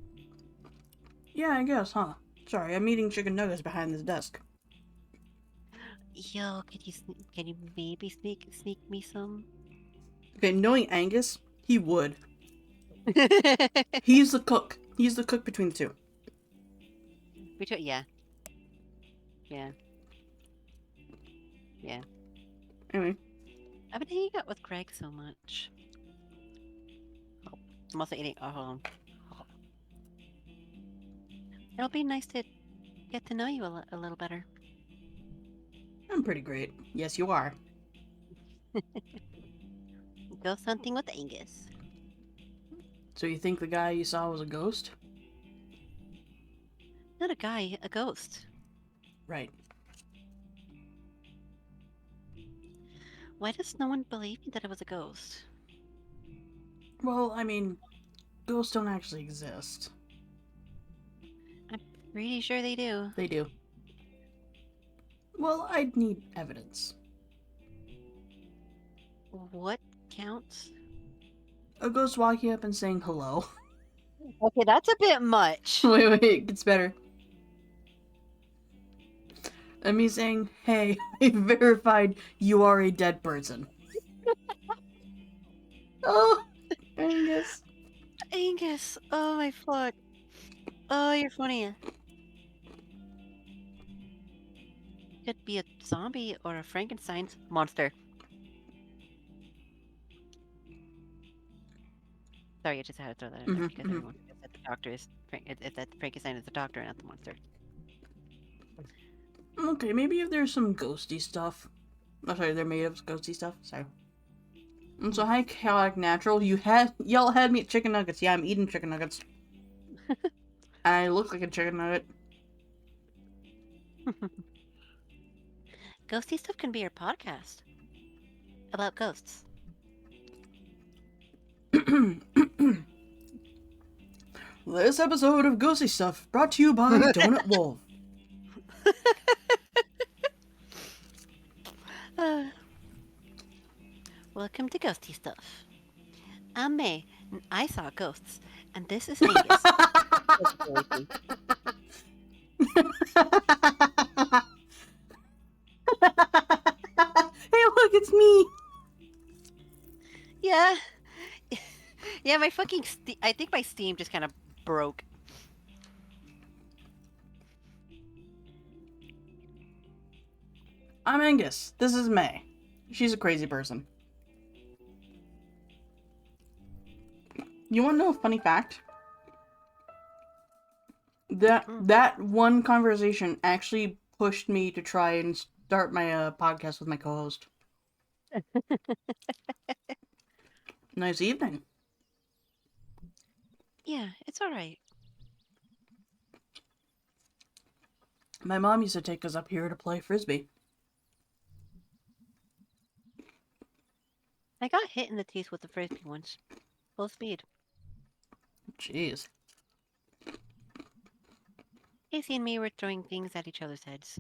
Yeah, I guess, huh? Sorry, I'm eating chicken nuggets behind this desk. Yo, can you maybe sneak me some? Okay, knowing Angus, he would. He's the cook. He's the cook between the two. Yeah. Yeah. Yeah. Anyway. I've been hanging out with Greg so much. Oh, I'm also eating. Oh, hold on. Oh. It'll be nice to get to know you a little better. I'm pretty great. Yes, you are. Ghost hunting with Angus. So you think the guy you saw was a ghost? Not a guy, a ghost. Right. Why does no one believe me that it was a ghost? Well, I mean, ghosts don't actually exist. I'm pretty sure they do. They do. Well, I'd need evidence. What counts? A ghost walking up and saying hello. Okay, that's a bit much. Wait, it gets better. And me saying, hey, I verified you are a dead person. Oh, Angus. Angus, oh my fuck. Oh, you're funny. Could be a zombie or a Frankenstein's monster. Sorry, I just had to throw that in there because everyone forgets that the doctor is that Frankenstein is the doctor, not the monster. Okay, maybe if there's some ghosty stuff. Oh, sorry, they're made of ghosty stuff. Sorry. And so, hi, Chaotic Natural. Y'all had me at chicken nuggets. Yeah, I'm eating chicken nuggets. I look like a chicken nugget. Ghosty stuff can be your podcast about ghosts. This episode of Ghosty Stuff brought to you by Donut Wolf. Welcome to Ghosty Stuff. I'm May, and I saw ghosts, and this is Angus. That's crazy. Hey, look, it's me. Yeah. Yeah, my fucking I think my Steam just kind of broke. I'm Angus. This is Mae. She's a crazy person. You want to know a funny fact? That one conversation actually pushed me to try and start my podcast with my co-host. Nice evening. Yeah, it's all right. My mom used to take us up here to play frisbee. I got hit in the teeth with the frisbee once. Full speed. Jeez. Casey and me were throwing things at each other's heads.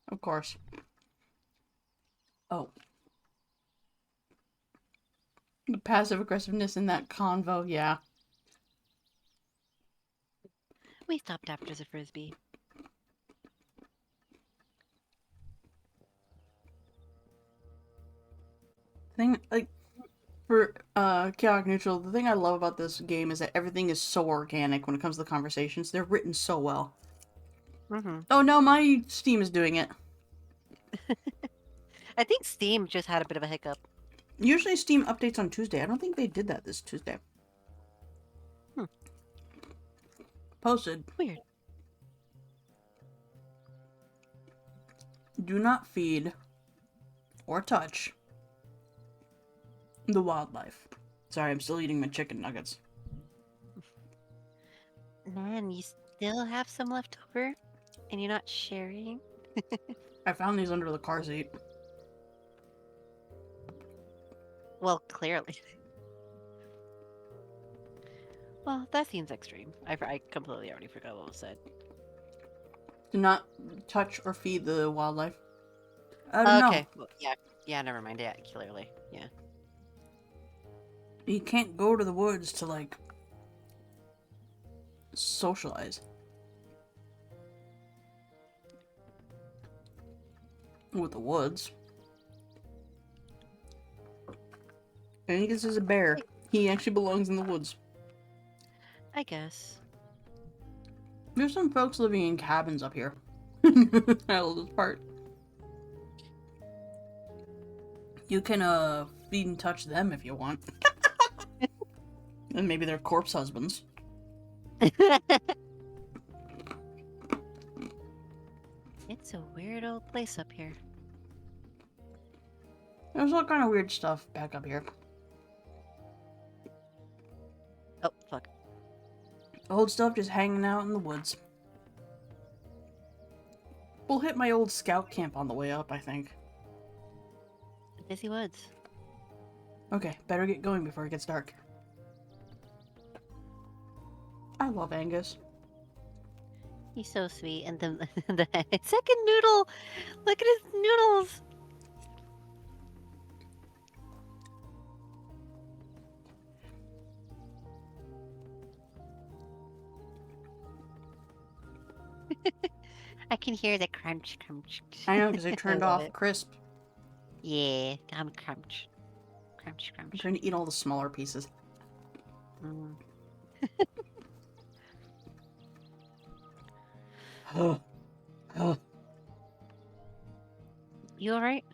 Of course. Oh. The passive aggressiveness in that convo, yeah. We stopped after the frisbee. Thing, like, for chaotic neutral, the thing I love about this game is that everything is so organic when it comes to the conversations. They're written so well. Mm-hmm. Oh no, my Steam is doing it. I think Steam just had a bit of a hiccup. Usually Steam updates on Tuesday. I don't think they did that this Tuesday. Hmm. Posted. Weird. Do not feed or touch the wildlife. Sorry, I'm still eating my chicken nuggets. Man, you still have some left over? And you're not sharing? I found these under the car seat. Well, clearly. Well, that seems extreme. I completely already forgot what was said. Do not touch or feed the wildlife. I don't know. Okay. Well, yeah. Yeah, never mind. Yeah, clearly. Yeah. You can't go to the woods to, like, socialize. With the woods. Angus is a bear. He actually belongs in the woods. I guess. There's some folks living in cabins up here. This part. You can feed and touch them if you want. And maybe they're corpse husbands. It's a weird old place up here. There's all kind of weird stuff back up here. Oh, fuck. Old stuff just hanging out in the woods. We'll hit my old scout camp on the way up, I think. Busy woods. Okay, better get going before it gets dark. I love Angus. He's so sweet. And the second noodle! Look at his noodles! I can hear the crunch, crunch. I know, because I turned love off it. crisp. Yeah, I'm crunch. Crunch, I'm crunch. trying to eat all the smaller pieces. Mm. You alright?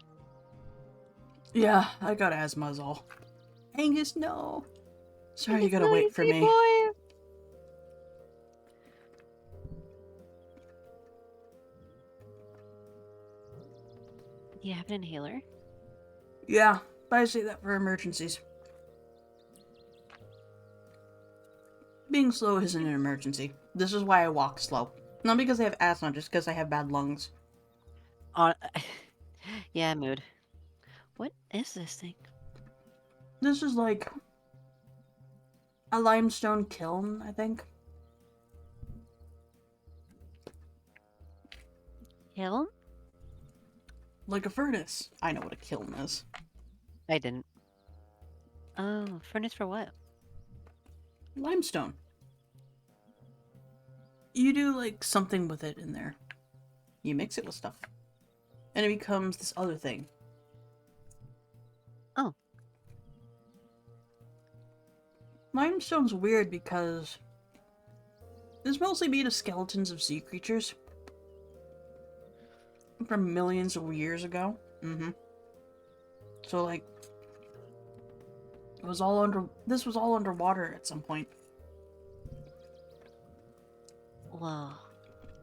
Yeah, I got asthma is all. Angus, no. Sorry, you It's gotta wait for noisy, me. boy. Do you have an inhaler? Yeah, but I say that for emergencies. Being slow isn't an emergency. This is why I walk slow. Not because I have asthma, just because I have bad lungs. Yeah, mood. What is this thing? This is like a limestone kiln, I think. Kiln? Like a furnace. I know what a kiln is. I didn't. Oh, furnace for what? Limestone. You do like something with it in there. You mix it with stuff. And it becomes this other thing. Oh. Limestone's weird because it's mostly made of skeletons of sea creatures. From millions of years ago. So like this was all underwater at some point. Whoa.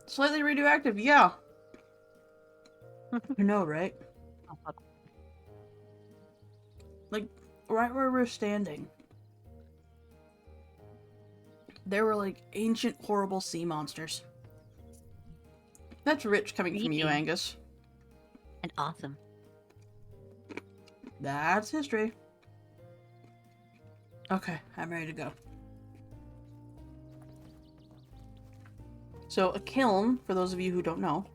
Slightly radioactive, yeah. You know, right? Like, right where we're standing, there were like ancient horrible sea monsters. That's rich coming from you, Creepy. Angus. And awesome. That's history. Okay, I'm ready to go. So a kiln, for those of you who don't know,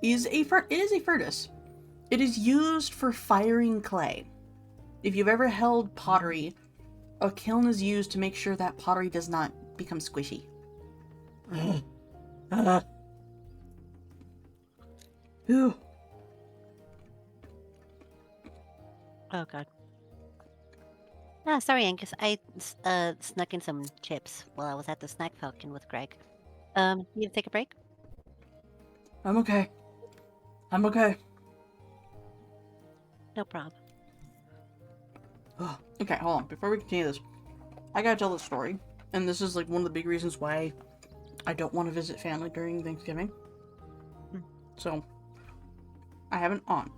it is a furnace. It is used for firing clay. If you've ever held pottery, a kiln is used to make sure that pottery does not become squishy. Ew. Oh god. Ah, sorry, Angus. I snuck in some chips while I was at the Snack Falcon with Greg. You need to take a break? I'm okay. I'm okay. No problem. Okay, hold on. Before we continue this, I gotta tell this story. And this is like one of the big reasons why I don't want to visit family during Thanksgiving. So, I have an aunt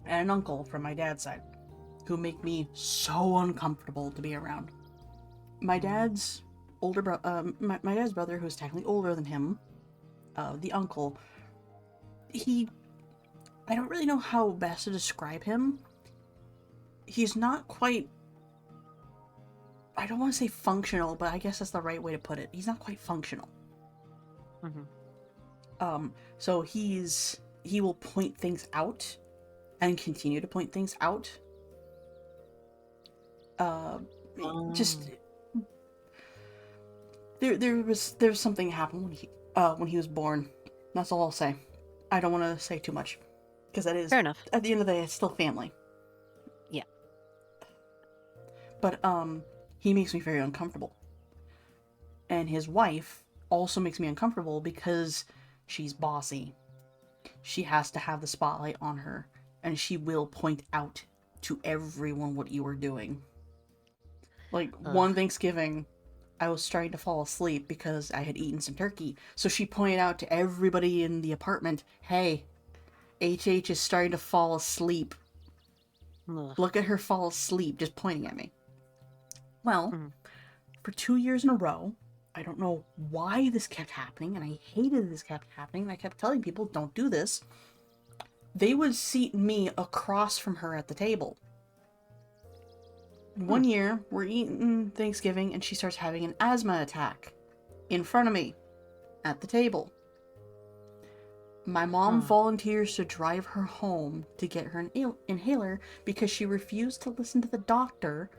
and an uncle from my dad's side who make me so uncomfortable to be around. My dad's older brother, my dad's brother, who's technically older than him, the uncle, I don't really know how best to describe him. He's not quite, I don't want to say functional, but I guess that's the right way to put it. He's not quite functional. So he will point things out and continue to point things out. Just there's something happened when he was born. That's all I'll say. I don't want to say too much because that is Fair enough. at the end of the day it's still family. Yeah. But he makes me very uncomfortable. And his wife also makes me uncomfortable because she's bossy. She has to have the spotlight on her, and she will point out to everyone what you are doing. Like, one Thanksgiving, I was starting to fall asleep because I had eaten some turkey. So she pointed out to everybody in the apartment, hey, HH is starting to fall asleep. Ugh. Look at her fall asleep, just pointing at me. Well, for 2 years in a row, I don't know why this kept happening, and I hated this kept happening, and I kept telling people, don't do this. They would seat me across from her at the table. One year, we're eating Thanksgiving, and she starts having an asthma attack in front of me at the table. My mom volunteers to drive her home to get her an inhaler because she refused to listen to the doctor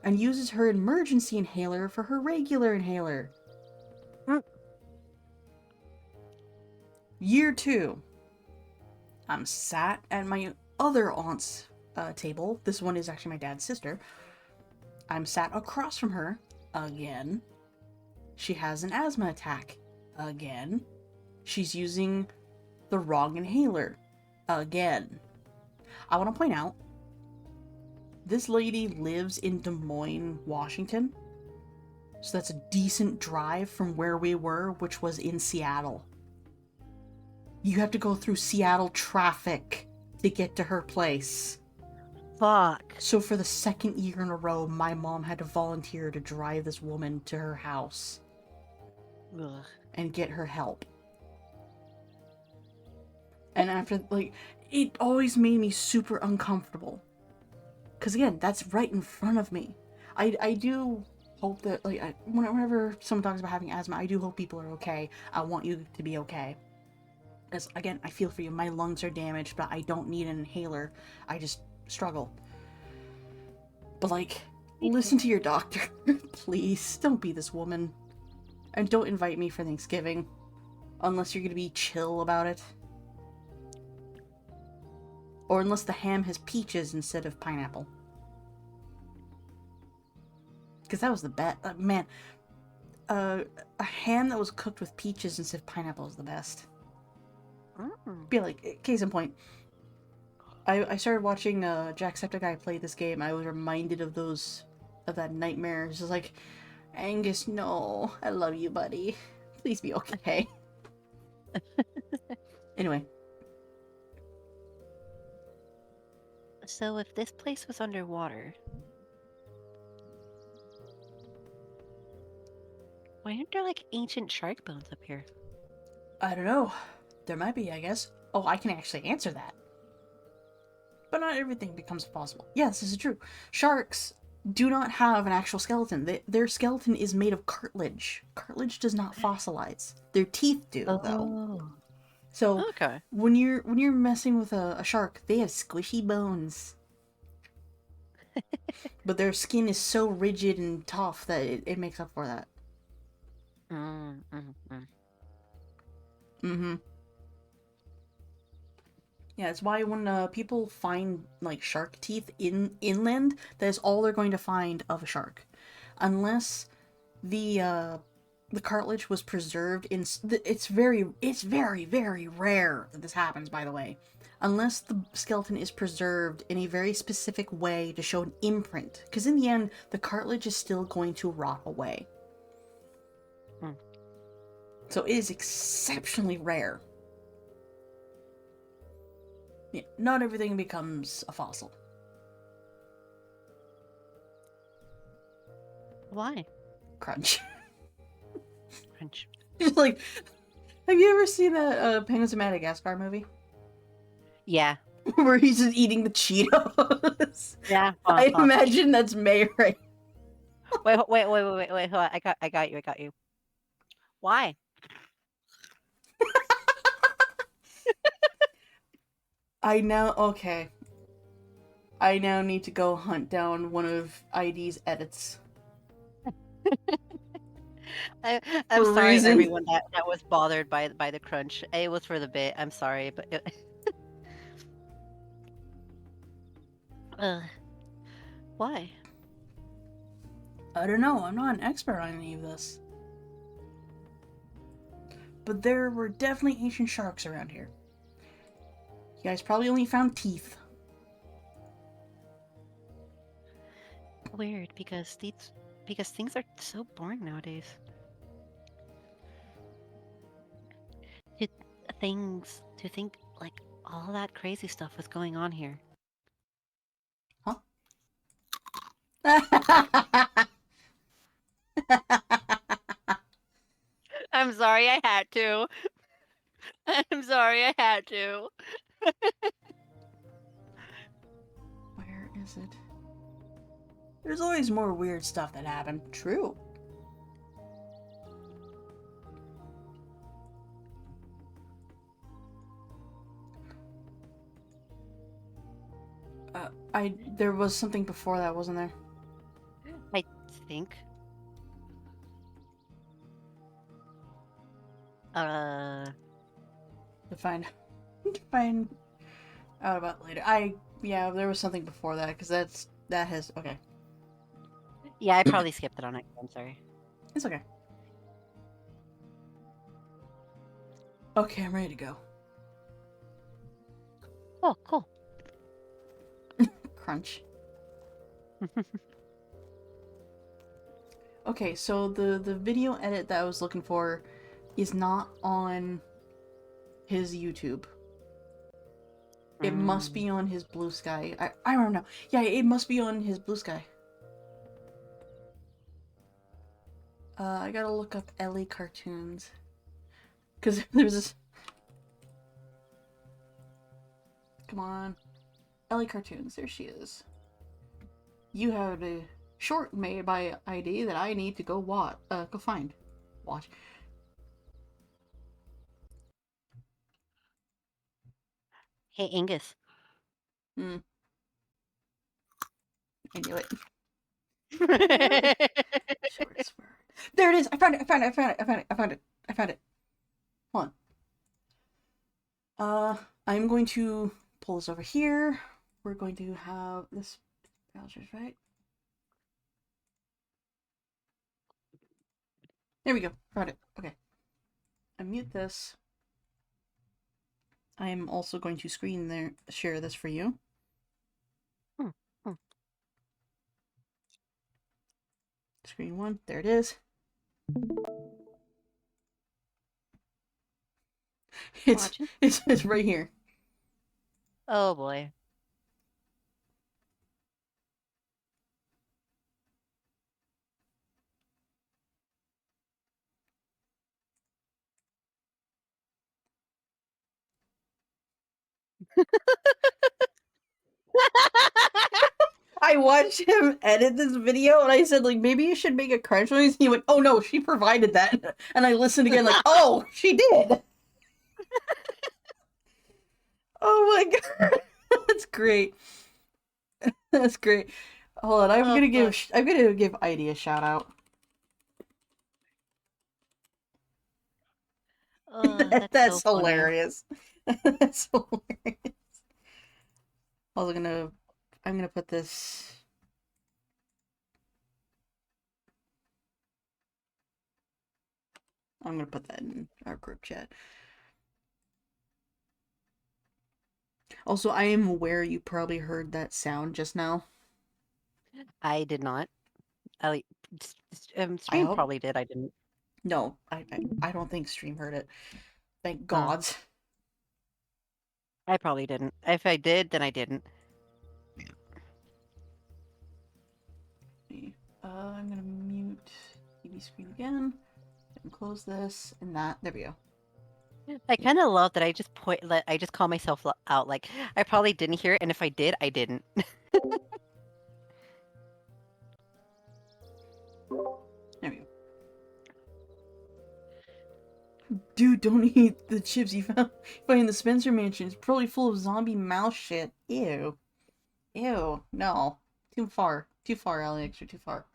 and uses her emergency inhaler for her regular inhaler. Year 2. I'm sat at my other aunt's table. This one is actually my dad's sister. I'm sat across from her again. She has an asthma attack again. She's using the wrong inhaler again. I want to point out, this lady lives in Des Moines, Washington. So that's a decent drive from where we were, which was in Seattle. You have to go through Seattle traffic to get to her place. Fuck. So for the second year in a row, my mom had to volunteer to drive this woman to her house. Ugh. And get her help. And after, like, it always made me super uncomfortable. Because again, that's right in front of me. I do hope that, like, whenever someone talks about having asthma, I do hope people are okay. I want you to be okay. Because, again, I feel for you. My lungs are damaged, but I don't need an inhaler. I just struggle. But, like, Listen to your doctor. Please, don't be this woman. And don't invite me for Thanksgiving. Unless you're gonna be chill about it. Or unless the ham has peaches instead of pineapple. Because that was the best. Man, a ham that was cooked with peaches instead of pineapple is the best. Be like, case in point. I started watching Jacksepticeye play this game. I was reminded of that nightmare. It's just like, Angus, no. I love you, buddy. Please be okay. Anyway. So if this place was underwater, why aren't there like ancient shark bones up here? I don't know. There might be, I guess. Oh, I can actually answer that. But not everything becomes possible. Yes, this is true. Sharks do not have an actual skeleton. Their skeleton is made of cartilage. Cartilage does not fossilize. Their teeth do, though. So Okay. when you're messing with a shark, they have squishy bones. But their skin is so rigid and tough that it makes up for that. Yeah, it's why when people find like shark teeth inland, that is all they're going to find of a shark, unless the cartilage was preserved in. It's very very rare that this happens, by the way, unless the skeleton is preserved in a very specific way to show an imprint, because in the end the cartilage is still going to rot away. So it is exceptionally rare. Yeah, not everything becomes a fossil. Why? Crunch. Crunch. Just like, have you ever seen that Penguins of Madagascar movie? Yeah. Where he's just eating the Cheetos? Yeah. I imagine that's May right. Wait. Hold on. I got you. Why? Okay. I now need to go hunt down one of ID's edits. I'm For sorry, reason. everyone that was bothered by the crunch. It was for the bit. I'm sorry, but why? I don't know. I'm not an expert on any of this. But there were definitely ancient sharks around here. You guys probably only found teeth. Weird, because things are so boring nowadays. To think like all that crazy stuff was going on here. Huh? I'm sorry, I had to. I'm sorry, I had to. Where is it? There's always more weird stuff that happened. True. There was something before that, wasn't there? I think. To find out about later. Yeah, there was something before that, because that has okay. Yeah, I probably skipped it on it. I'm sorry. It's okay. Okay, I'm ready to go. Oh, cool. Crunch. Okay, so the video edit that I was looking for is not on his YouTube. It must be on his Blue Sky. I don't know. Yeah, it must be on his Blue Sky. I gotta look up Ellie cartoons. Because there's this... Come on. Ellie cartoons, there she is. You have a short made by ID that I need to go find. Watch. Hey, Angus. I knew it. Short swear. There it is. I found it. I found it. I found it. I found it. I found it. I found it. Hold on. I'm going to pull this over here. We're going to have this. Browser's right. There we go. Found it. Okay. Unmute this. I am also going to share this for you. Screen 1. There it is. It's right here. Oh boy. I watched him edit this video and I said, like, maybe you should make a crunch noise. He went, oh no, she provided that. And I listened again, like, oh, she did. Oh my god. That's great. That's great. Hold on, I'm gonna give Heidi a shout out. Oh, That's so funny. hilarious. That's hilarious. I'm gonna put this. I'm gonna put that in our group chat. Also, I am aware you probably heard that sound just now. I did not. Stream hope- probably did. I didn't. No, I don't think Stream heard it. Thank God. I probably didn't. If I did, then I didn't. I'm gonna mute TV screen again and close this and that. There we go. I kind of love that I just I just call myself out. Like I probably didn't hear it, and if I did, I didn't. There we go. Dude, don't eat the chips you found in the Spencer Mansion. It's probably full of zombie mouse shit. Ew. Ew. No. Too far. Too far, Alex. You're too far.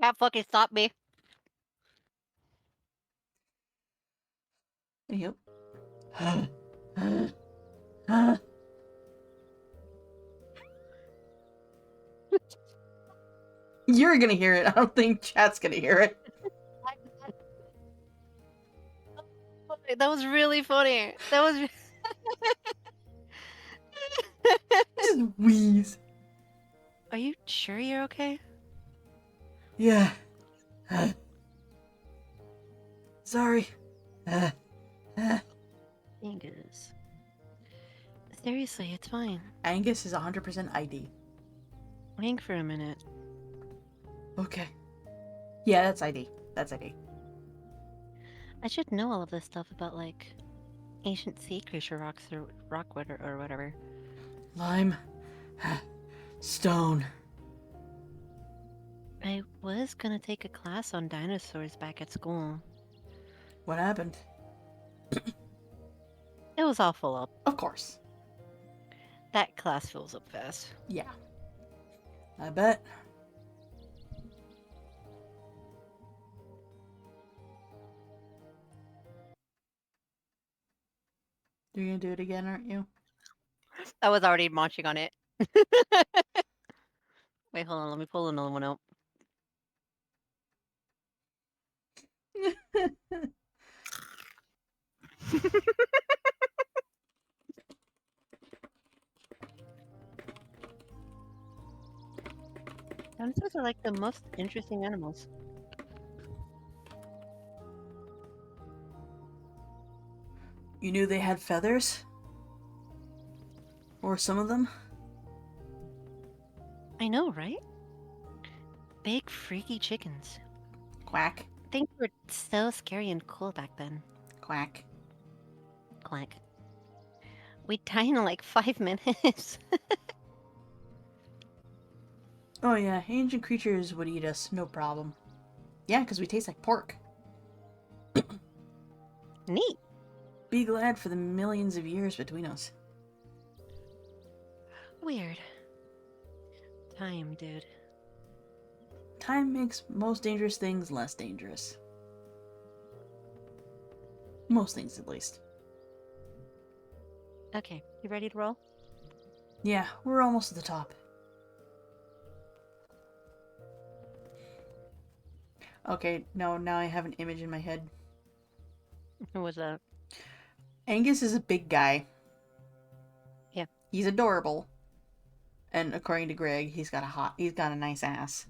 Can't fucking stop me. Yep. You're gonna hear it. I don't think chat's gonna hear it. That was really funny. That was. Just wheeze. Are you sure you're okay? Yeah. Sorry. Angus. Seriously, it's fine. Angus is 100% ID. Hang for a minute. Okay. Yeah, that's ID. That's ID. I should know all of this stuff about, like, ancient sea creature rocks or rockwood or whatever. Lime. Stone. I was gonna take a class on dinosaurs back at school. What happened? It was all full up. Of course. That class fills up fast. Yeah. I bet. You're gonna do it again, aren't you? I was already munching on it. Wait, hold on. Let me pull another one out. Dinosaurs are like the most interesting animals. You knew they had feathers? Or some of them? I know, right? Big freaky chickens. Quack. Things were so scary and cool back then. Quack. Quack. We'd die in like 5 minutes. Oh yeah, ancient creatures would eat us, no problem. Yeah, because we taste like pork. Neat. Be glad for the millions of years between us. Weird. Time, dude. Time makes most dangerous things less dangerous. Most things, at least. Okay, you ready to roll? Yeah, we're almost at the top. Okay, no, now I have an image in my head. Who was that? Angus is a big guy. Yeah. He's adorable. And according to Greg, he's got a nice ass.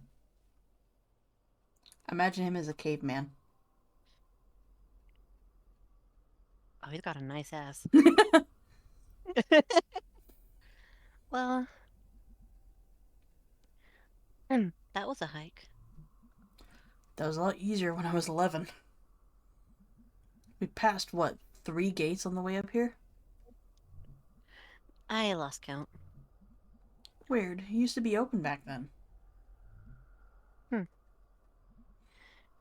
Imagine him as a caveman. Oh, he's got a nice ass. Well, that was a hike. That was a lot easier when I was 11. We passed, what, 3 gates on the way up here? I lost count. Weird. It used to be open back then.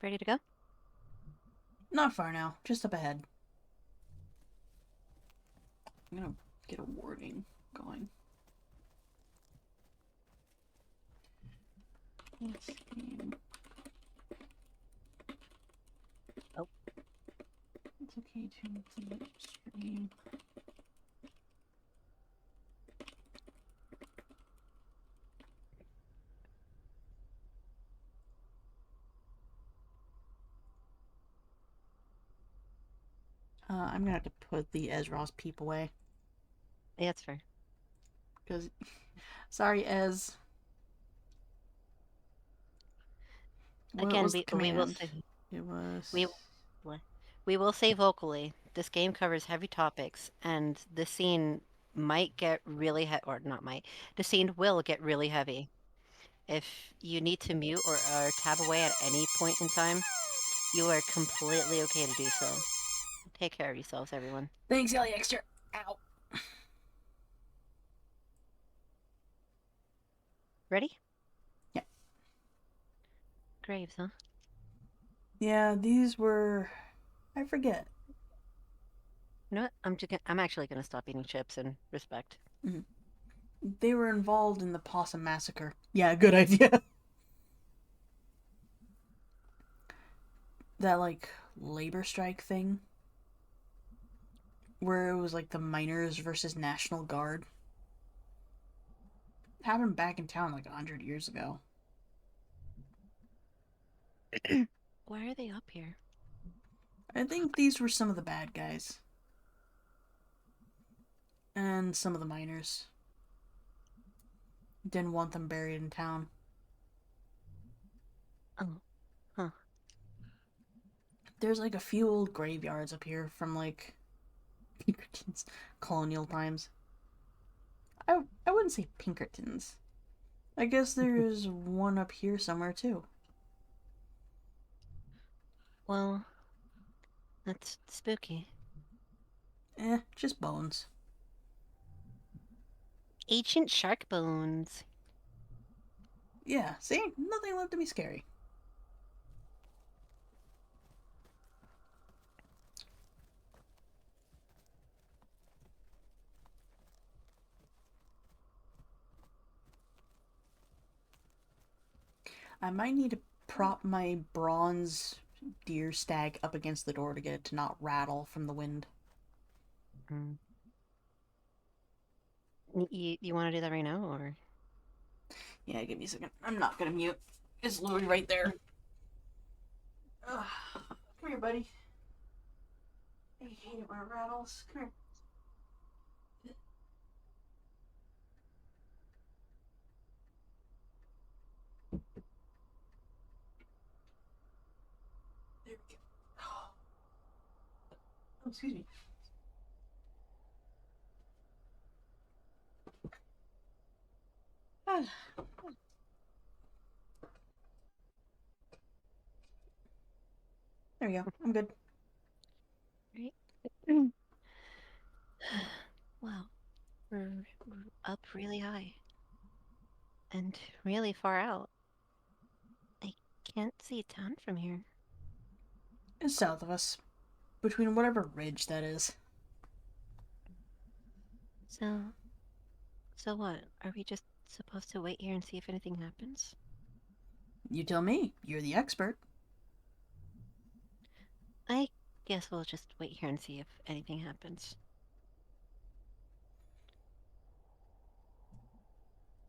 Ready to go? Not far now, just up ahead. I'm gonna get a warning going. Yes, game. Oh. It's okay to stream. I'm gonna have to put the Ezra's peep away. Yeah, that's fair. Because, sorry, Ez. What Again, was the we will command? say It was... we will say vocally. This game covers heavy topics, and the scene might get really or not might. The scene will get really heavy. If you need to mute or tab away at any point in time, you are completely okay to do so. Take care of yourselves, everyone. Thanks, Ellie Extra. Ow. Ready? Yeah. Graves, huh? Yeah, these were... I forget. You know what? I'm actually gonna stop eating chips in respect. They were involved in the Possum Massacre. Yeah, good idea. That, like, labor strike thing. Where it was, like, the miners versus National Guard. Happened back in town, like, 100 years ago. Why are they up here? I think these were some of the bad guys. And some of the miners. Didn't want them buried in town. Oh, huh. There's like a few old graveyards up here from like Pinkerton's colonial times. I wouldn't say Pinkerton's. I guess there's one up here somewhere too. Well, that's spooky. Just bones. Ancient shark bones. Yeah, see? Nothing left to be scary. I might need to prop my bronze deer stag up against the door to get it to not rattle from the wind. Mm. You want to do that right now, or? Yeah, give me a second. I'm not gonna mute. It's literally right there. Ugh. Come here, buddy. I hate it when it rattles. Come here. There we go. Oh, excuse me. Ah. There we go. I'm good. Right. Wow, we're up really high and really far out. I can't see town from here. It's south of us. Between whatever ridge that is. So, so what? Are we just supposed to wait here and see if anything happens? You tell me. You're the expert. I guess we'll just wait here and see if anything happens.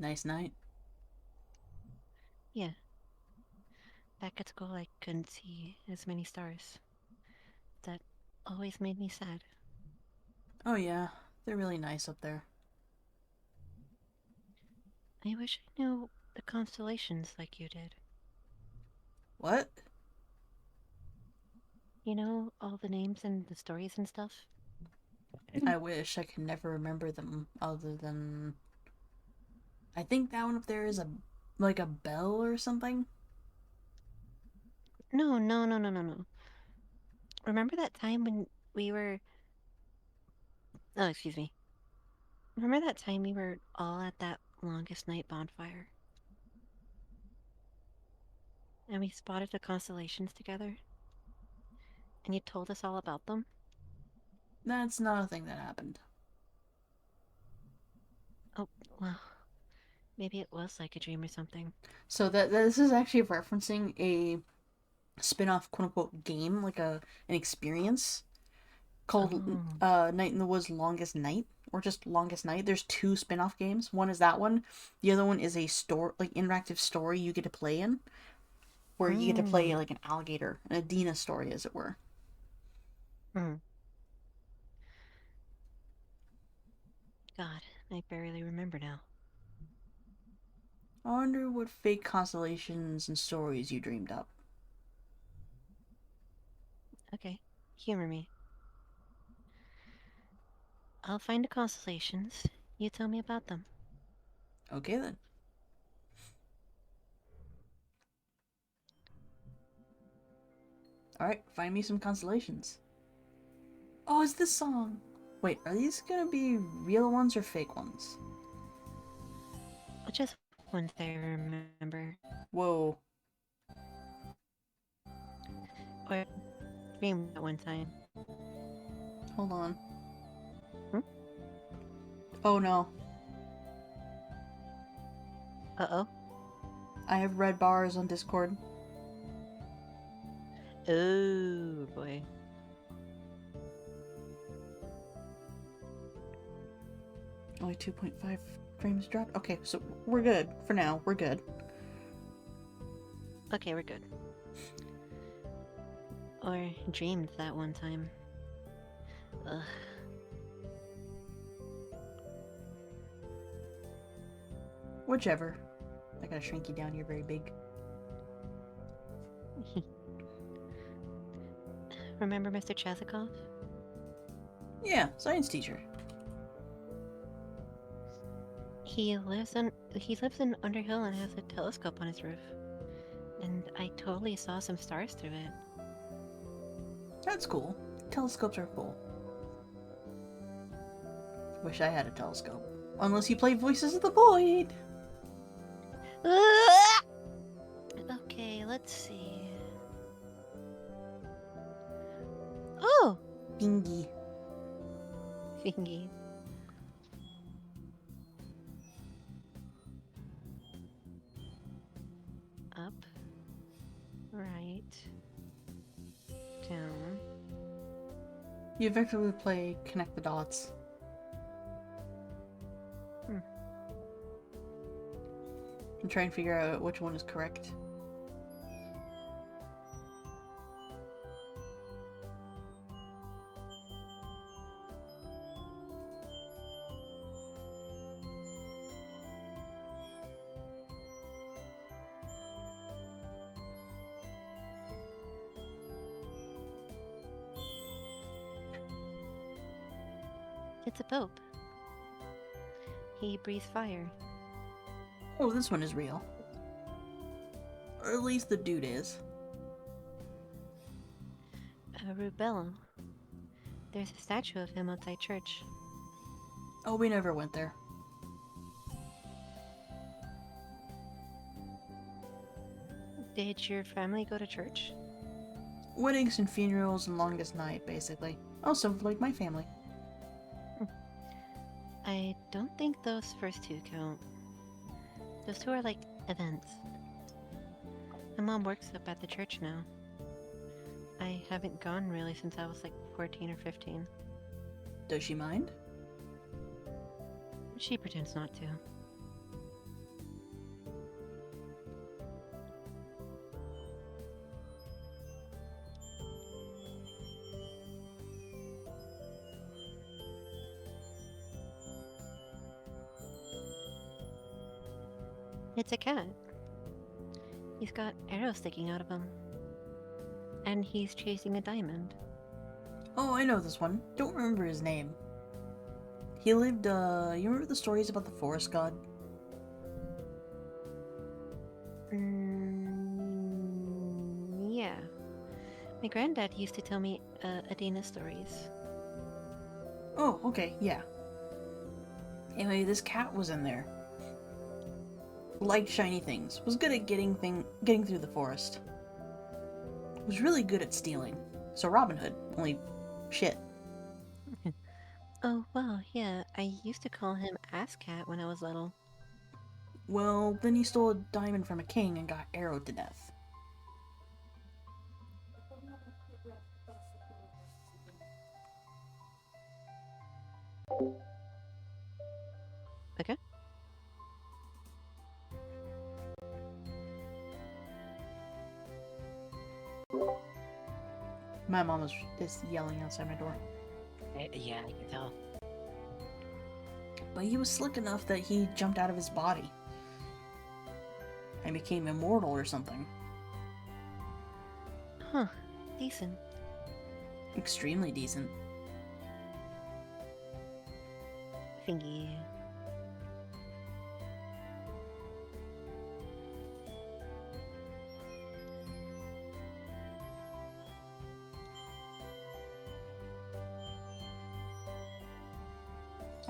Nice night. Yeah. Back at school, I couldn't see as many stars. That always made me sad. Oh yeah, they're really nice up there. I wish I knew the constellations like you did. What? You know, all the names and the stories and stuff? I wish I could never remember them other than I think that one up there is a like a bell or something. No, no, no, no, no, no. Remember that time when we were. Oh, excuse me. Remember that time we were all at that longest night bonfire? And we spotted the constellations together? And you told us all about them? That's not a thing that happened. Oh, well, maybe it was like a dream or something. So that this is actually referencing a spin-off quote unquote game, like an experience called Oh. Night in the Woods Longest Night or just Longest Night. There's two spin-off games. One is that one. The other one is a store like interactive story you get to play in where you get to play Mm. like an alligator, an Adina story as it were. Mm. God, I barely remember now. I wonder what fake constellations and stories you dreamed up. Okay, humor me. I'll find the constellations. You tell me about them. Okay then. Alright, find me some constellations. Oh, it's this song. Wait, are these gonna be real ones or fake ones? Just ones I remember. Whoa. Or dreamed at one time. Hold on. Hmm? Oh no. Uh-oh. I have red bars on Discord. Oh, boy. Only 2.5 frames dropped. Okay, so we're good. For now, we're good. Okay, we're good. Or dreamed that one time. Ugh. Whichever. I gotta shrink you down, you're very big. Remember Mr. Chazikov? Yeah, science teacher. He lives in Underhill and has a telescope on his roof. And I totally saw some stars through it. That's cool. Telescopes are cool. Wish I had a telescope. Unless you play Voices of the Void! Okay, let's see. Oh! Bingy. Fingy. Up. Right. Down. You effectively play Connect the Dots. And try and figure out which one is correct. It's a pope. He breathes fire. Oh, this one is real. Or at least the dude is. Rubello. There's a statue of him outside church. Oh, we never went there. Did your family go to church? Weddings and funerals and longest night, basically. Also, like my family. I don't think those first two count. Those two are like events. My mom works up at the church now. I haven't gone really since I was like 14 or 15. Does she mind? She pretends not to. It's a cat. He's got arrows sticking out of him. And he's chasing a diamond. Oh, I know this one. Don't remember his name. He lived, you remember the stories about the forest god? Yeah. My granddad used to tell me Adina stories. Oh, okay, yeah. Anyway, this cat was in there. Liked shiny things. Was good at getting through the forest. Was really good at stealing. So Robin Hood, only shit. Oh, wow, yeah. I used to call him Ass Cat when I was little. Well, then he stole a diamond from a king and got arrowed to death. Okay. My mom is yelling outside my door. Yeah, I can tell. But he was slick enough that he jumped out of his body. And became immortal or something. Huh. Decent. Extremely decent. Thingy.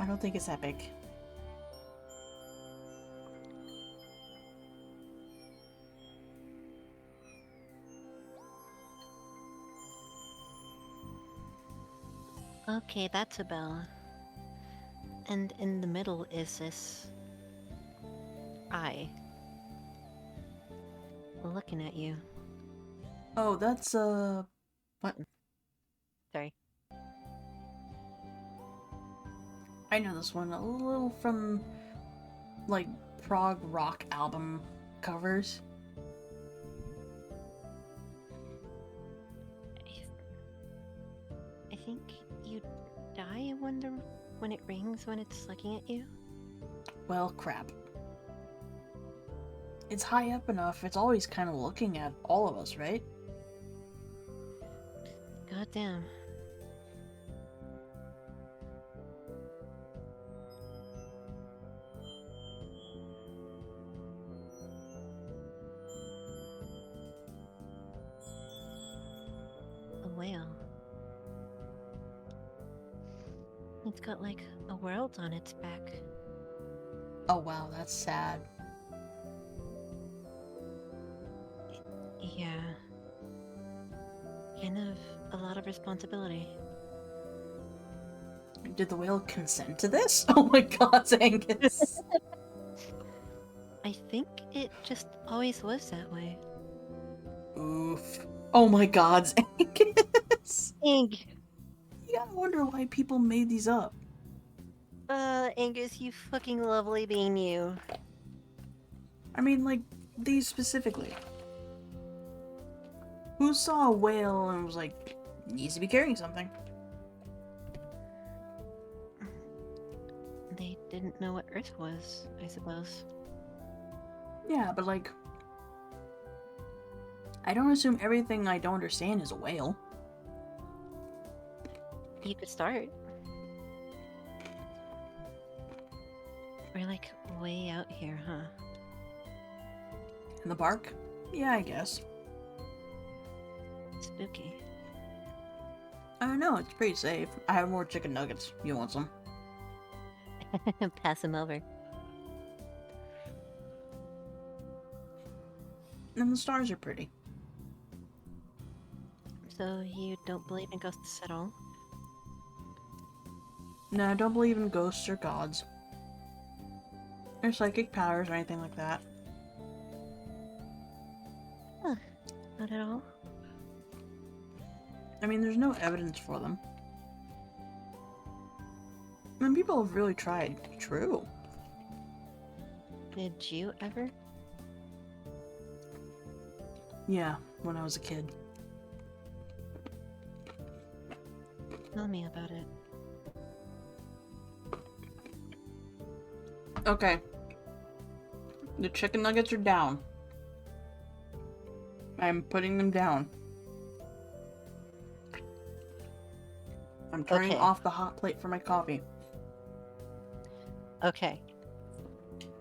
I don't think it's epic. Okay, that's a bell. And in the middle is this eye. Looking at you. Oh, that's, what? Sorry. I know this one a little from, like, prog rock album covers. I think you die when it rings when it's looking at you. Well, crap. It's high up enough, it's always kind of looking at all of us, right? God damn. A whale. It's got like a world on its back. Oh wow, that's sad. Yeah. Kind of a lot of responsibility. Did the whale consent to this? Oh my god, Angus. I think it just always was that way. Oof. Oh my god, Angus. Ang- You gotta wonder why people made these up. Angus, you fucking lovely being you. I mean, like, these specifically. Who saw a whale and was like, needs to be carrying something? They didn't know what Earth was, I suppose. Yeah, but like, I don't assume everything I don't understand is a whale. You could start. We're like way out here, huh? In the park? Yeah, I guess. Spooky. I don't know, it's pretty safe. I have more chicken nuggets. You want some? Pass him over. And the stars are pretty. So you don't believe in ghosts at all? No, I don't believe in ghosts or gods. Or psychic powers or anything like that. Not at all. I mean, there's no evidence for them. I mean, people have really tried. True. Did you ever? Yeah, when I was a kid. Tell me about it. Okay. The chicken nuggets are down. I'm putting them down. I'm turning Okay. off the hot plate for my coffee. Okay.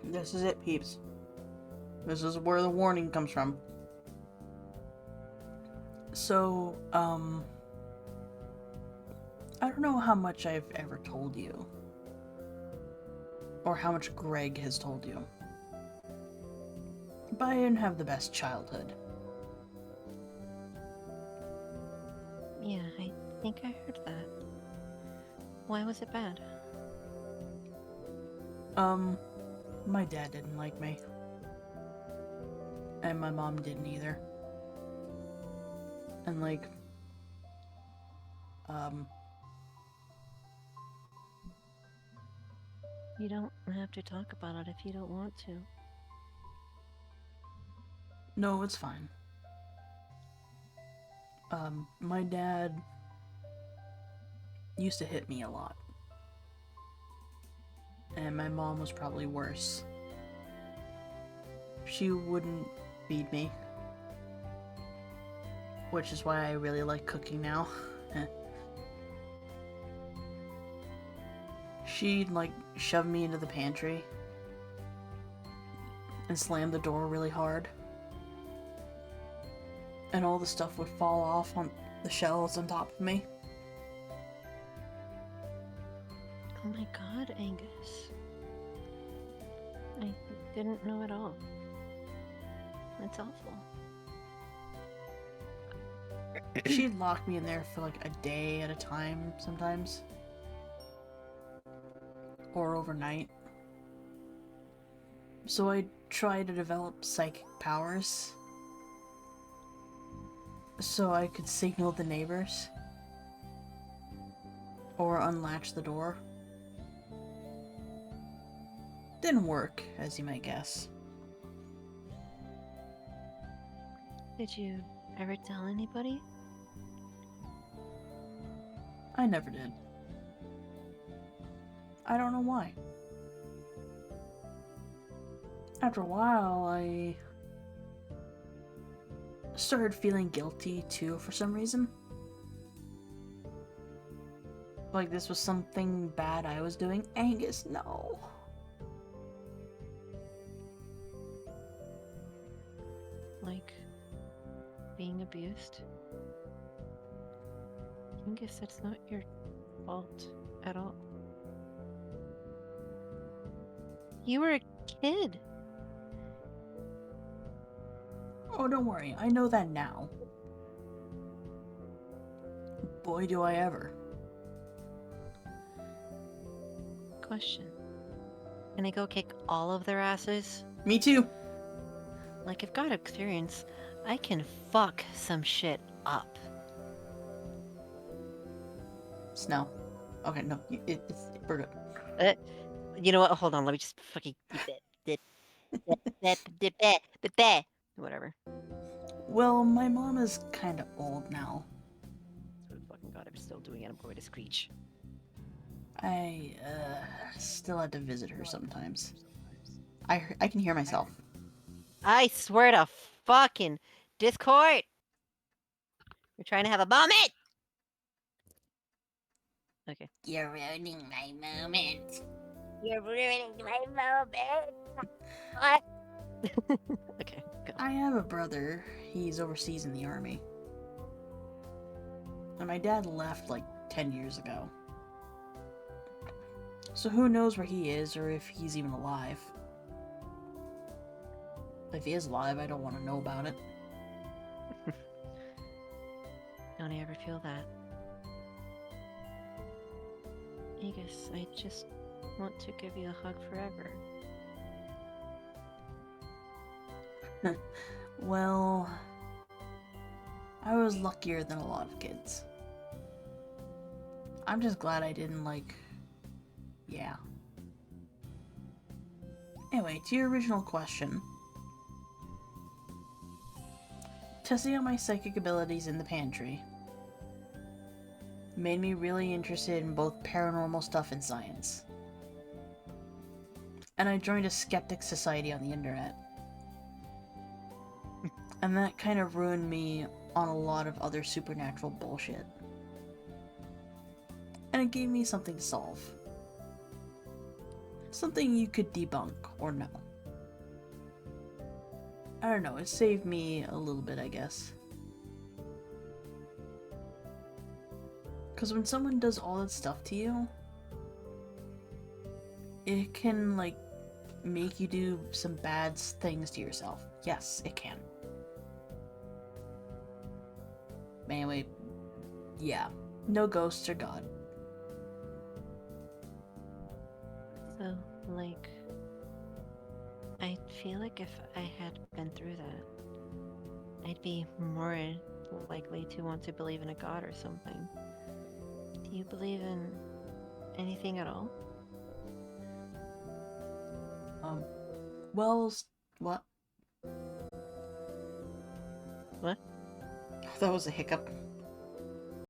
This is it, peeps. This is where the warning comes from. So, I don't know how much I've ever told you. Or how much Greg has told you. But I didn't have the best childhood. Yeah, I think I heard that. Why was it bad? My dad didn't like me. And my mom didn't either. And like, You don't have to talk about it if you don't want to. no, it's fine. My dad used to hit me a lot. And my mom was probably worse. She wouldn't beat me. Which is why I really like cooking now. She'd like shove me into the pantry and slam the door really hard. And all the stuff would fall off on the shelves on top of me. Oh my god, Angus. I didn't know at all. That's awful. She'd lock me in there for like a day at a time sometimes. Or overnight. So I try to develop psychic powers. So I could signal the neighbors. Or unlatch the door. Didn't work, as you might guess. Did you ever tell anybody? I never did. I don't know why. After a while, I started feeling guilty too for some reason. Like this was something bad I was doing. Angus, no. Like being abused? Angus, that's not your fault at all. You were a kid. Oh, don't worry. I know that now. Boy, do I ever. Question. Can I go kick all of their asses? Me too. Like, I've got experience. I can fuck some shit up. Snow. Okay, no. We're good. You know what? Hold on. Let me just fucking... Whatever. Well, my mom is kind of old now. Oh, fucking god, I'm still doing it. I'm going to screech. I, still had to visit her sometimes. I can hear myself. I swear to fucking Discord! We're trying to have a moment! Okay. You're ruining my moment. You're ruining my moment! What? Okay, go. I have a brother. He's overseas in the army. And my dad left like 10 years ago. So who knows where he is or if he's even alive. If he is alive, I don't want to know about it. Don't you ever feel that? I guess I just want to give you a hug forever. Well, I was luckier than a lot of kids. I'm just glad I didn't, like... Yeah. Anyway, to your original question. Testing out my psychic abilities in the pantry made me really interested in both paranormal stuff and science. And I joined a skeptic society on the internet. And that kind of ruined me on a lot of other supernatural bullshit. And it gave me something to solve. Something you could debunk or no. I don't know, it saved me a little bit, I guess. Because when someone does all that stuff to you, it can, like, make you do some bad things to yourself. Yes, it can. Anyway, yeah. No ghosts or God. So, like, I feel like if I had been through that, I'd be more likely to want to believe in a god or something. Do you believe in anything at all? Well, what? What? That was a hiccup.